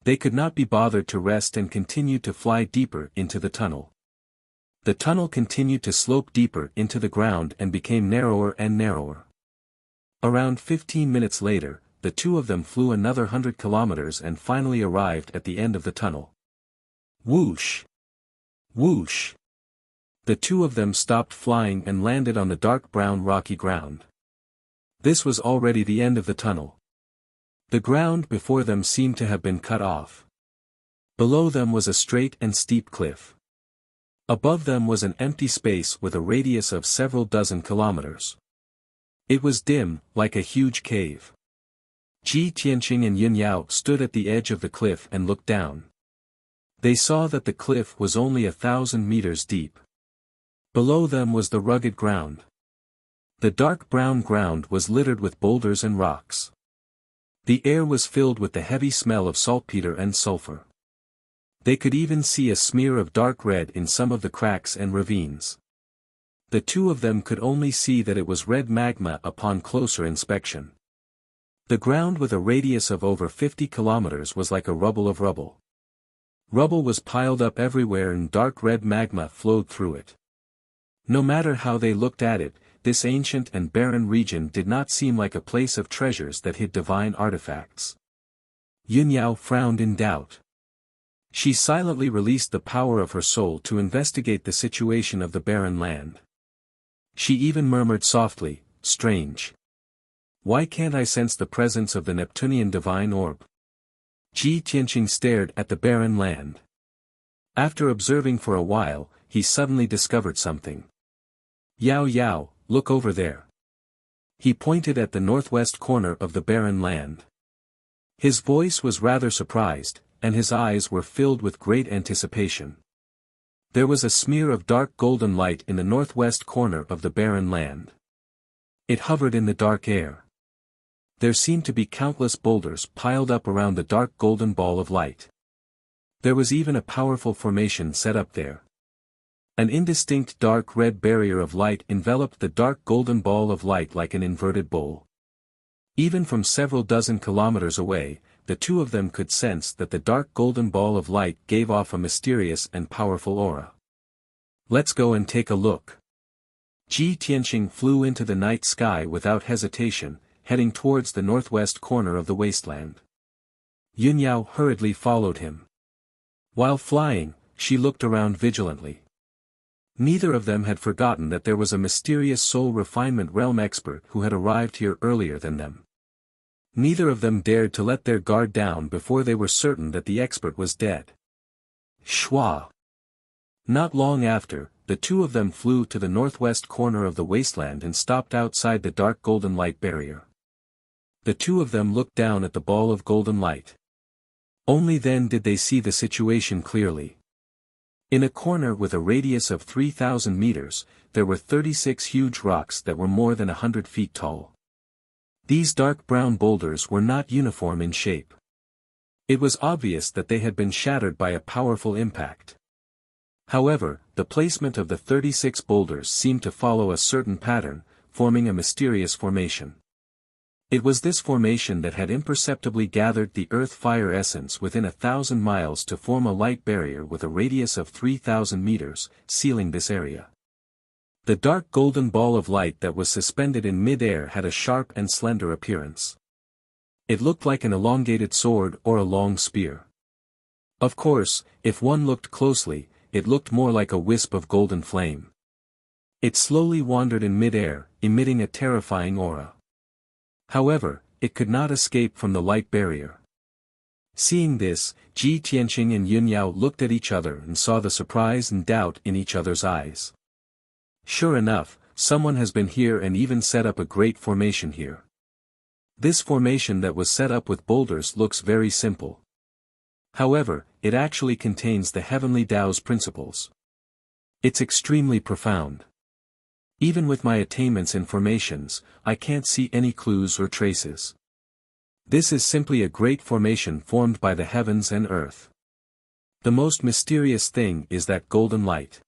They could not be bothered to rest and continued to fly deeper into the tunnel. The tunnel continued to slope deeper into the ground and became narrower and narrower. Around 15 minutes later, the two of them flew another 100 kilometers and finally arrived at the end of the tunnel. Whoosh! Whoosh! The two of them stopped flying and landed on the dark brown rocky ground. This was already the end of the tunnel. The ground before them seemed to have been cut off. Below them was a straight and steep cliff. Above them was an empty space with a radius of several dozen kilometers. It was dim, like a huge cave. Ji Tianqing and Yun Yao stood at the edge of the cliff and looked down. They saw that the cliff was only 1,000 meters deep. Below them was the rugged ground. The dark brown ground was littered with boulders and rocks. The air was filled with the heavy smell of saltpeter and sulfur. They could even see a smear of dark red in some of the cracks and ravines. The two of them could only see that it was red magma upon closer inspection. The ground with a radius of over 50 kilometers was like a rubble of rubble. Rubble was piled up everywhere and dark red magma flowed through it. No matter how they looked at it, this ancient and barren region did not seem like a place of treasures that hid divine artifacts. Yun Yao frowned in doubt. She silently released the power of her soul to investigate the situation of the barren land. She even murmured softly, "Strange. Why can't I sense the presence of the Neptunian divine orb?" Ji Tianqing stared at the barren land. After observing for a while, he suddenly discovered something. "Yao Yao, look over there." He pointed at the northwest corner of the barren land. His voice was rather surprised, and his eyes were filled with great anticipation. There was a smear of dark golden light in the northwest corner of the barren land. It hovered in the dark air. There seemed to be countless boulders piled up around the dark golden ball of light. There was even a powerful formation set up there. An indistinct dark red barrier of light enveloped the dark golden ball of light like an inverted bowl. Even from several dozen kilometers away, the two of them could sense that the dark golden ball of light gave off a mysterious and powerful aura. "Let's go and take a look." Ji Tianqing flew into the night sky without hesitation, heading towards the northwest corner of the wasteland. Yun Yao hurriedly followed him. While flying, she looked around vigilantly. Neither of them had forgotten that there was a mysterious soul refinement realm expert who had arrived here earlier than them. Neither of them dared to let their guard down before they were certain that the expert was dead. Shwa! Not long after, the two of them flew to the northwest corner of the wasteland and stopped outside the dark golden light barrier. The two of them looked down at the ball of golden light. Only then did they see the situation clearly. In a corner with a radius of 3,000 meters, there were 36 huge rocks that were more than 100 feet tall. These dark brown boulders were not uniform in shape. It was obvious that they had been shattered by a powerful impact. However, the placement of the 36 boulders seemed to follow a certain pattern, forming a mysterious formation. It was this formation that had imperceptibly gathered the earth-fire essence within 1,000 miles to form a light barrier with a radius of 3,000 meters, sealing this area. The dark golden ball of light that was suspended in mid-air had a sharp and slender appearance. It looked like an elongated sword or a long spear. Of course, if one looked closely, it looked more like a wisp of golden flame. It slowly wandered in mid-air, emitting a terrifying aura. However, it could not escape from the light barrier. Seeing this, Ji Tianqing and Yun Yao looked at each other and saw the surprise and doubt in each other's eyes. Sure enough, someone has been here and even set up a great formation here. This formation that was set up with boulders looks very simple. However, it actually contains the heavenly Tao's principles. It's extremely profound. Even with my attainments and formations, I can't see any clues or traces. This is simply a great formation formed by the heavens and earth. The most mysterious thing is that golden light.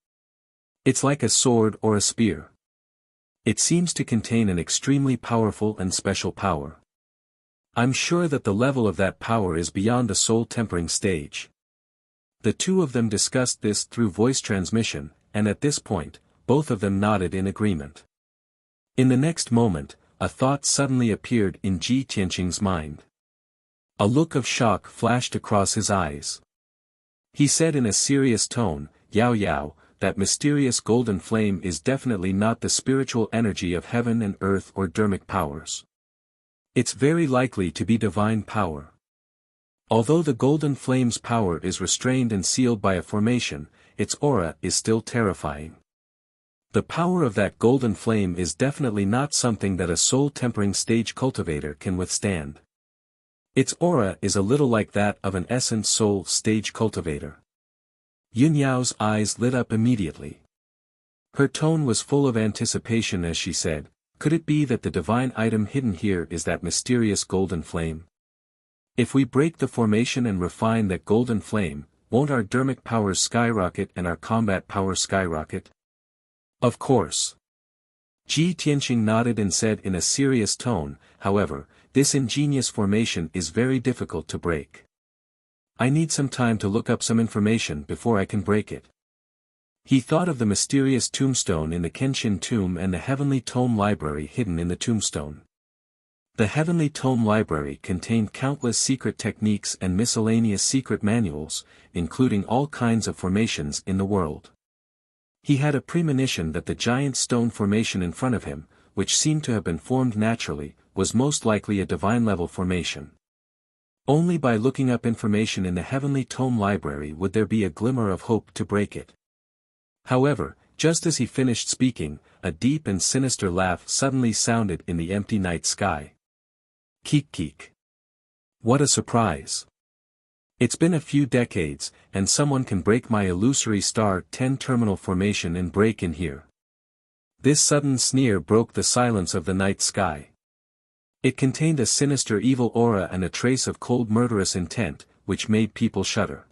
It's like a sword or a spear. It seems to contain an extremely powerful and special power. I'm sure that the level of that power is beyond a soul-tempering stage. The two of them discussed this through voice transmission, and at this point, both of them nodded in agreement. In the next moment, a thought suddenly appeared in Ji Tianqing's mind. A look of shock flashed across his eyes. He said in a serious tone, "Yao Yao, that mysterious golden flame is definitely not the spiritual energy of heaven and earth or dermic powers. It's very likely to be divine power. Although the golden flame's power is restrained and sealed by a formation, its aura is still terrifying. The power of that golden flame is definitely not something that a soul-tempering stage cultivator can withstand. Its aura is a little like that of an essence soul stage cultivator. Yun Yao's eyes lit up immediately. Her tone was full of anticipation as she said, "Could it be that the divine item hidden here is that mysterious golden flame? If we break the formation and refine that golden flame, won't our dermic powers skyrocket and our combat power skyrocket?" "Of course." Ji Tianqing nodded and said in a serious tone, "However, this ingenious formation is very difficult to break. I need some time to look up some information before I can break it." He thought of the mysterious tombstone in the Kenshin tomb and the Heavenly Tome Library hidden in the tombstone. The Heavenly Tome Library contained countless secret techniques and miscellaneous secret manuals, including all kinds of formations in the world. He had a premonition that the giant stone formation in front of him, which seemed to have been formed naturally, was most likely a divine-level formation. Only by looking up information in the Heavenly Tome Library would there be a glimmer of hope to break it. However, just as he finished speaking, a deep and sinister laugh suddenly sounded in the empty night sky. "Keek keek. What a surprise. It's been a few decades, and someone can break my illusory star 10 terminal formation and break in here." This sudden sneer broke the silence of the night sky. It contained a sinister evil aura and a trace of cold murderous intent, which made people shudder.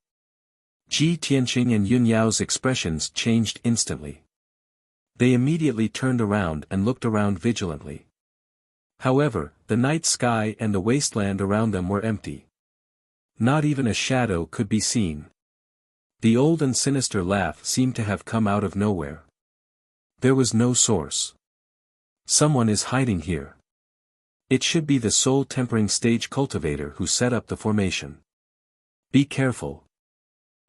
Ji Tianqing and Yun Yao's expressions changed instantly. They immediately turned around and looked around vigilantly. However, the night sky and the wasteland around them were empty. Not even a shadow could be seen. The old and sinister laugh seemed to have come out of nowhere. There was no source. Someone is hiding here. It should be the soul-tempering stage cultivator who set up the formation. Be careful.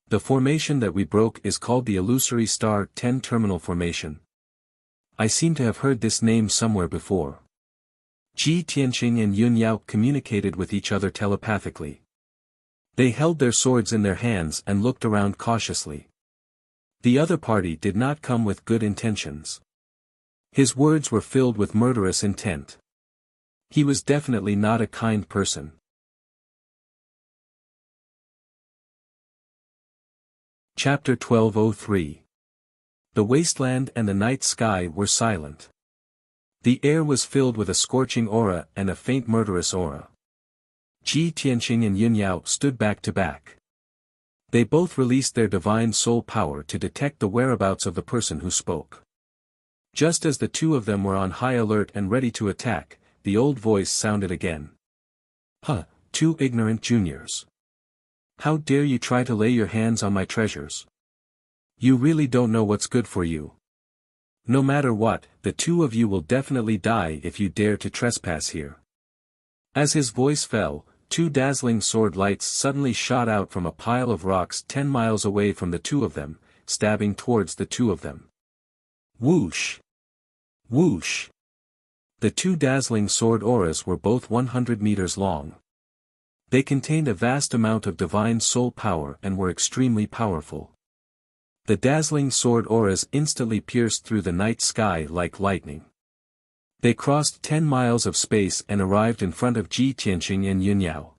The formation that we broke is called the Illusory Star 10 Terminal Formation. I seem to have heard this name somewhere before. Ji Tianqing and Yun Yao communicated with each other telepathically. They held their swords in their hands and looked around cautiously. The other party did not come with good intentions. His words were filled with murderous intent. He was definitely not a kind person. Chapter 1203. The wasteland and the night sky were silent. The air was filled with a scorching aura and a faint murderous aura. Ji Tianqing and Yun Yao stood back to back. They both released their divine soul power to detect the whereabouts of the person who spoke. Just as the two of them were on high alert and ready to attack, the old voice sounded again. "Huh, two ignorant juniors. How dare you try to lay your hands on my treasures? You really don't know what's good for you. No matter what, the two of you will definitely die if you dare to trespass here." As his voice fell, two dazzling sword lights suddenly shot out from a pile of rocks 10 miles away from the two of them, stabbing towards the two of them. Whoosh! Whoosh! The two dazzling sword auras were both 100 meters long. They contained a vast amount of divine soul power and were extremely powerful. The dazzling sword auras instantly pierced through the night sky like lightning. They crossed 10 miles of space and arrived in front of Ji Tianqing and Yun Yao.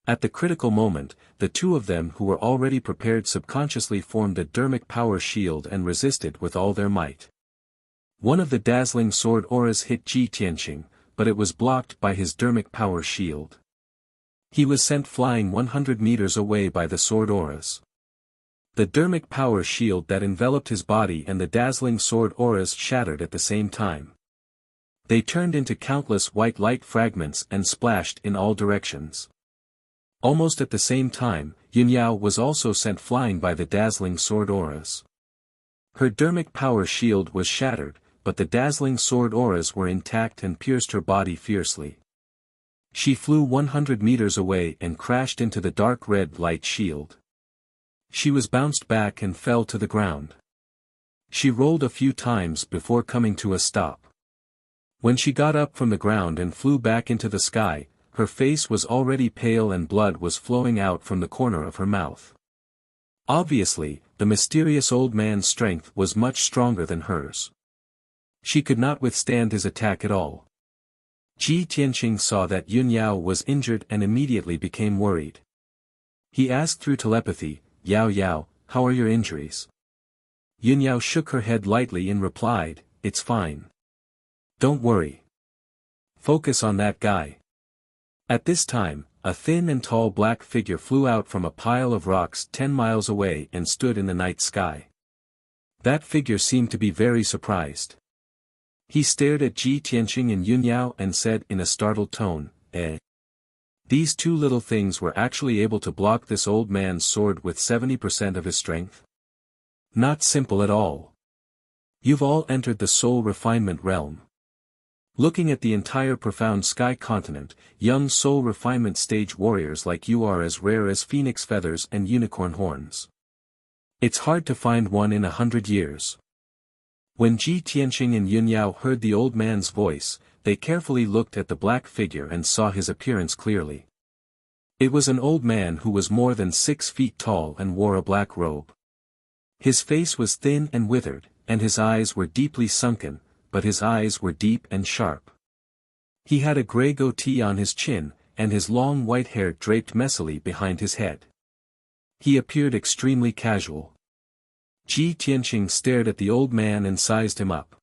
At the critical moment, the two of them who were already prepared subconsciously formed a dermic power shield and resisted with all their might. One of the dazzling sword auras hit Ji Tianqing, but it was blocked by his dermic power shield. He was sent flying 100 meters away by the sword auras. The dermic power shield that enveloped his body and the dazzling sword auras shattered at the same time. They turned into countless white light fragments and splashed in all directions. Almost at the same time, Yun Yao was also sent flying by the dazzling sword auras. Her dermic power shield was shattered, but the dazzling sword auras were intact and pierced her body fiercely. She flew 100 meters away and crashed into the dark red light shield. She was bounced back and fell to the ground. She rolled a few times before coming to a stop. When she got up from the ground and flew back into the sky, her face was already pale and blood was flowing out from the corner of her mouth. Obviously, the mysterious old man's strength was much stronger than hers. She could not withstand his attack at all. Ji Tianqing saw that Yun Yao was injured and immediately became worried. He asked through telepathy, "Yao Yao, how are your injuries?" Yun Yao shook her head lightly and replied, "It's fine. Don't worry. Focus on that guy." At this time, a thin and tall black figure flew out from a pile of rocks 10 miles away and stood in the night sky. That figure seemed to be very surprised. He stared at Ji Tianqing and Yun Yao and said in a startled tone, "Eh?" These two little things were actually able to block this old man's sword with 70% of his strength? Not simple at all. You've all entered the soul refinement realm. Looking at the entire profound sky continent, young soul refinement stage warriors like you are as rare as phoenix feathers and unicorn horns. It's hard to find one in 100 years. When Ji Tianqing and Yun Yao heard the old man's voice, they carefully looked at the black figure and saw his appearance clearly. It was an old man who was more than 6 feet tall and wore a black robe. His face was thin and withered, and his eyes were deeply sunken, but his eyes were deep and sharp. He had a gray goatee on his chin, and his long white hair draped messily behind his head. He appeared extremely casual. Ji Tianqing stared at the old man and sized him up.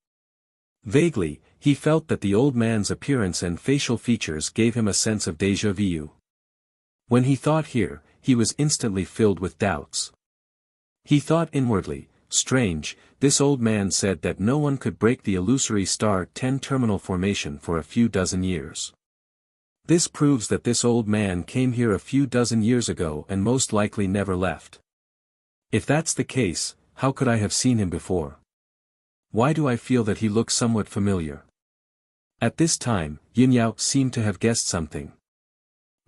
Vaguely, he felt that the old man's appearance and facial features gave him a sense of déjà vu. When he thought here, he was instantly filled with doubts. He thought inwardly, strange, this old man said that no one could break the illusory star 10 terminal formation for a few dozen years. This proves that this old man came here a few dozen years ago and most likely never left. If that's the case, how could I have seen him before? Why do I feel that he looks somewhat familiar? At this time, Yun Yao seemed to have guessed something.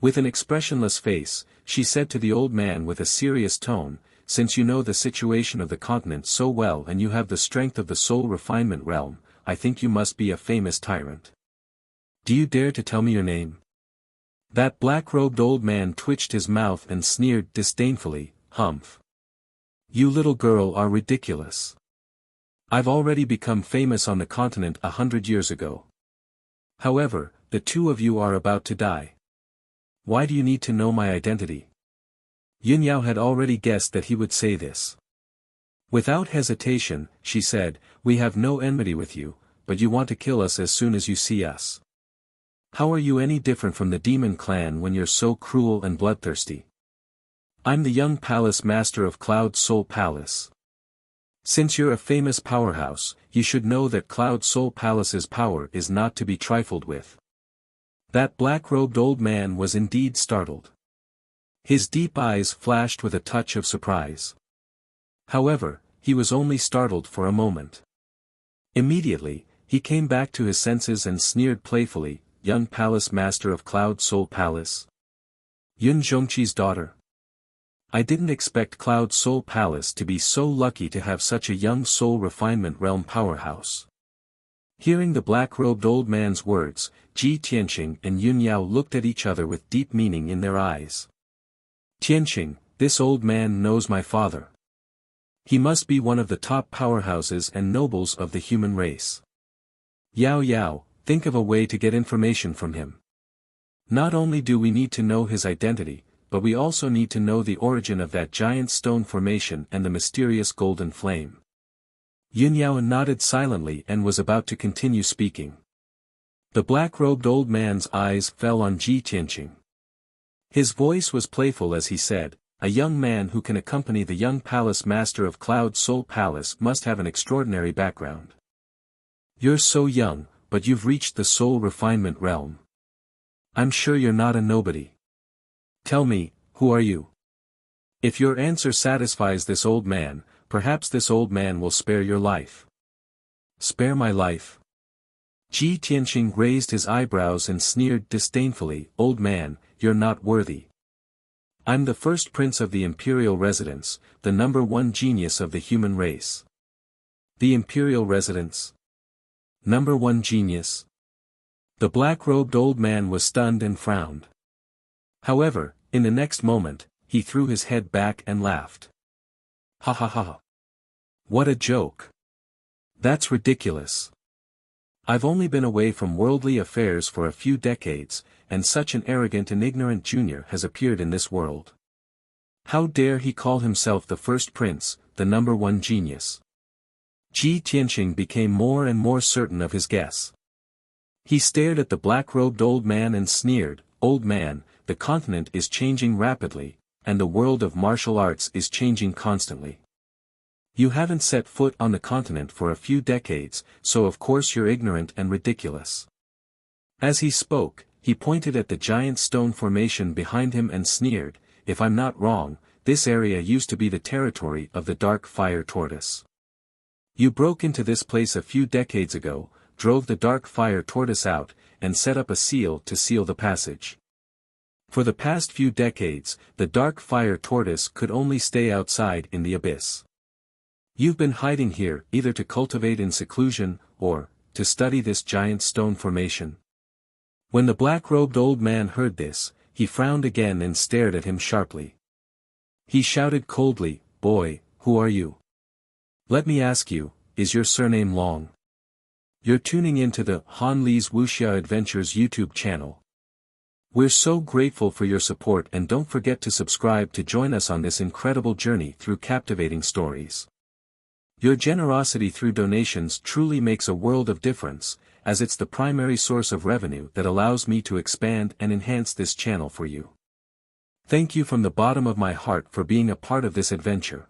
With an expressionless face, she said to the old man with a serious tone, "Since you know the situation of the continent so well and you have the strength of the soul refinement realm, I think you must be a famous tyrant. Do you dare to tell me your name?" That black-robed old man twitched his mouth and sneered disdainfully, "Humph. You little girl are ridiculous. I've already become famous on the continent 100 years ago. However, the two of you are about to die. Why do you need to know my identity?" Yun Yao had already guessed that he would say this. Without hesitation, she said, "We have no enmity with you, but you want to kill us as soon as you see us. How are you any different from the demon clan when you're so cruel and bloodthirsty? I'm the young palace master of Cloud Soul Palace. Since you're a famous powerhouse, you should know that Cloud Soul Palace's power is not to be trifled with." That black-robed old man was indeed startled. His deep eyes flashed with a touch of surprise. However, he was only startled for a moment. Immediately, he came back to his senses and sneered playfully, "Young palace master of Cloud Soul Palace? Yun Zhongqi's daughter? I didn't expect Cloud Soul Palace to be so lucky to have such a young soul refinement realm powerhouse." Hearing the black-robed old man's words, Ji Tianqing and Yun Yao looked at each other with deep meaning in their eyes. "Tianqing, this old man knows my father. He must be one of the top powerhouses and nobles of the human race. Yao Yao, think of a way to get information from him. Not only do we need to know his identity, but we also need to know the origin of that giant stone formation and the mysterious golden flame." Yun Yao nodded silently and was about to continue speaking. The black-robed old man's eyes fell on Ji Tianqing. His voice was playful as he said, "A young man who can accompany the young palace master of Cloud Soul Palace must have an extraordinary background. You're so young, but you've reached the soul refinement realm. I'm sure you're not a nobody. Tell me, who are you? If your answer satisfies this old man, perhaps this old man will spare your life." "Spare my life?" Ji Tianqing raised his eyebrows and sneered disdainfully, "Old man, you're not worthy. I'm the first prince of the imperial residence, the #1 genius of the human race." "The imperial residence? #1 genius?" The black-robed old man was stunned and frowned. However, in the next moment, he threw his head back and laughed. "Ha ha ha. What a joke. That's ridiculous. I've only been away from worldly affairs for a few decades, and such an arrogant and ignorant junior has appeared in this world. How dare he call himself the first prince, the #1 genius? Ji Tianqing became more and more certain of his guess. He stared at the black-robed old man and sneered, "Old man, the continent is changing rapidly, and the world of martial arts is changing constantly. You haven't set foot on the continent for a few decades, so of course you're ignorant and ridiculous." As he spoke, he pointed at the giant stone formation behind him and sneered, "If I'm not wrong, this area used to be the territory of the dark fire tortoise. You broke into this place a few decades ago, drove the dark fire tortoise out, and set up a seal to seal the passage. For the past few decades, the dark fire tortoise could only stay outside in the abyss. You've been hiding here either to cultivate in seclusion, or to study this giant stone formation." When the black-robed old man heard this, he frowned again and stared at him sharply. He shouted coldly, "Boy, who are you? Let me ask you, is your surname Long? You're tuning into the Han Li's Wuxia Adventures YouTube channel. We're so grateful for your support, and don't forget to subscribe to join us on this incredible journey through captivating stories. Your generosity through donations truly makes a world of difference, as it's the primary source of revenue that allows me to expand and enhance this channel for you. Thank you from the bottom of my heart for being a part of this adventure.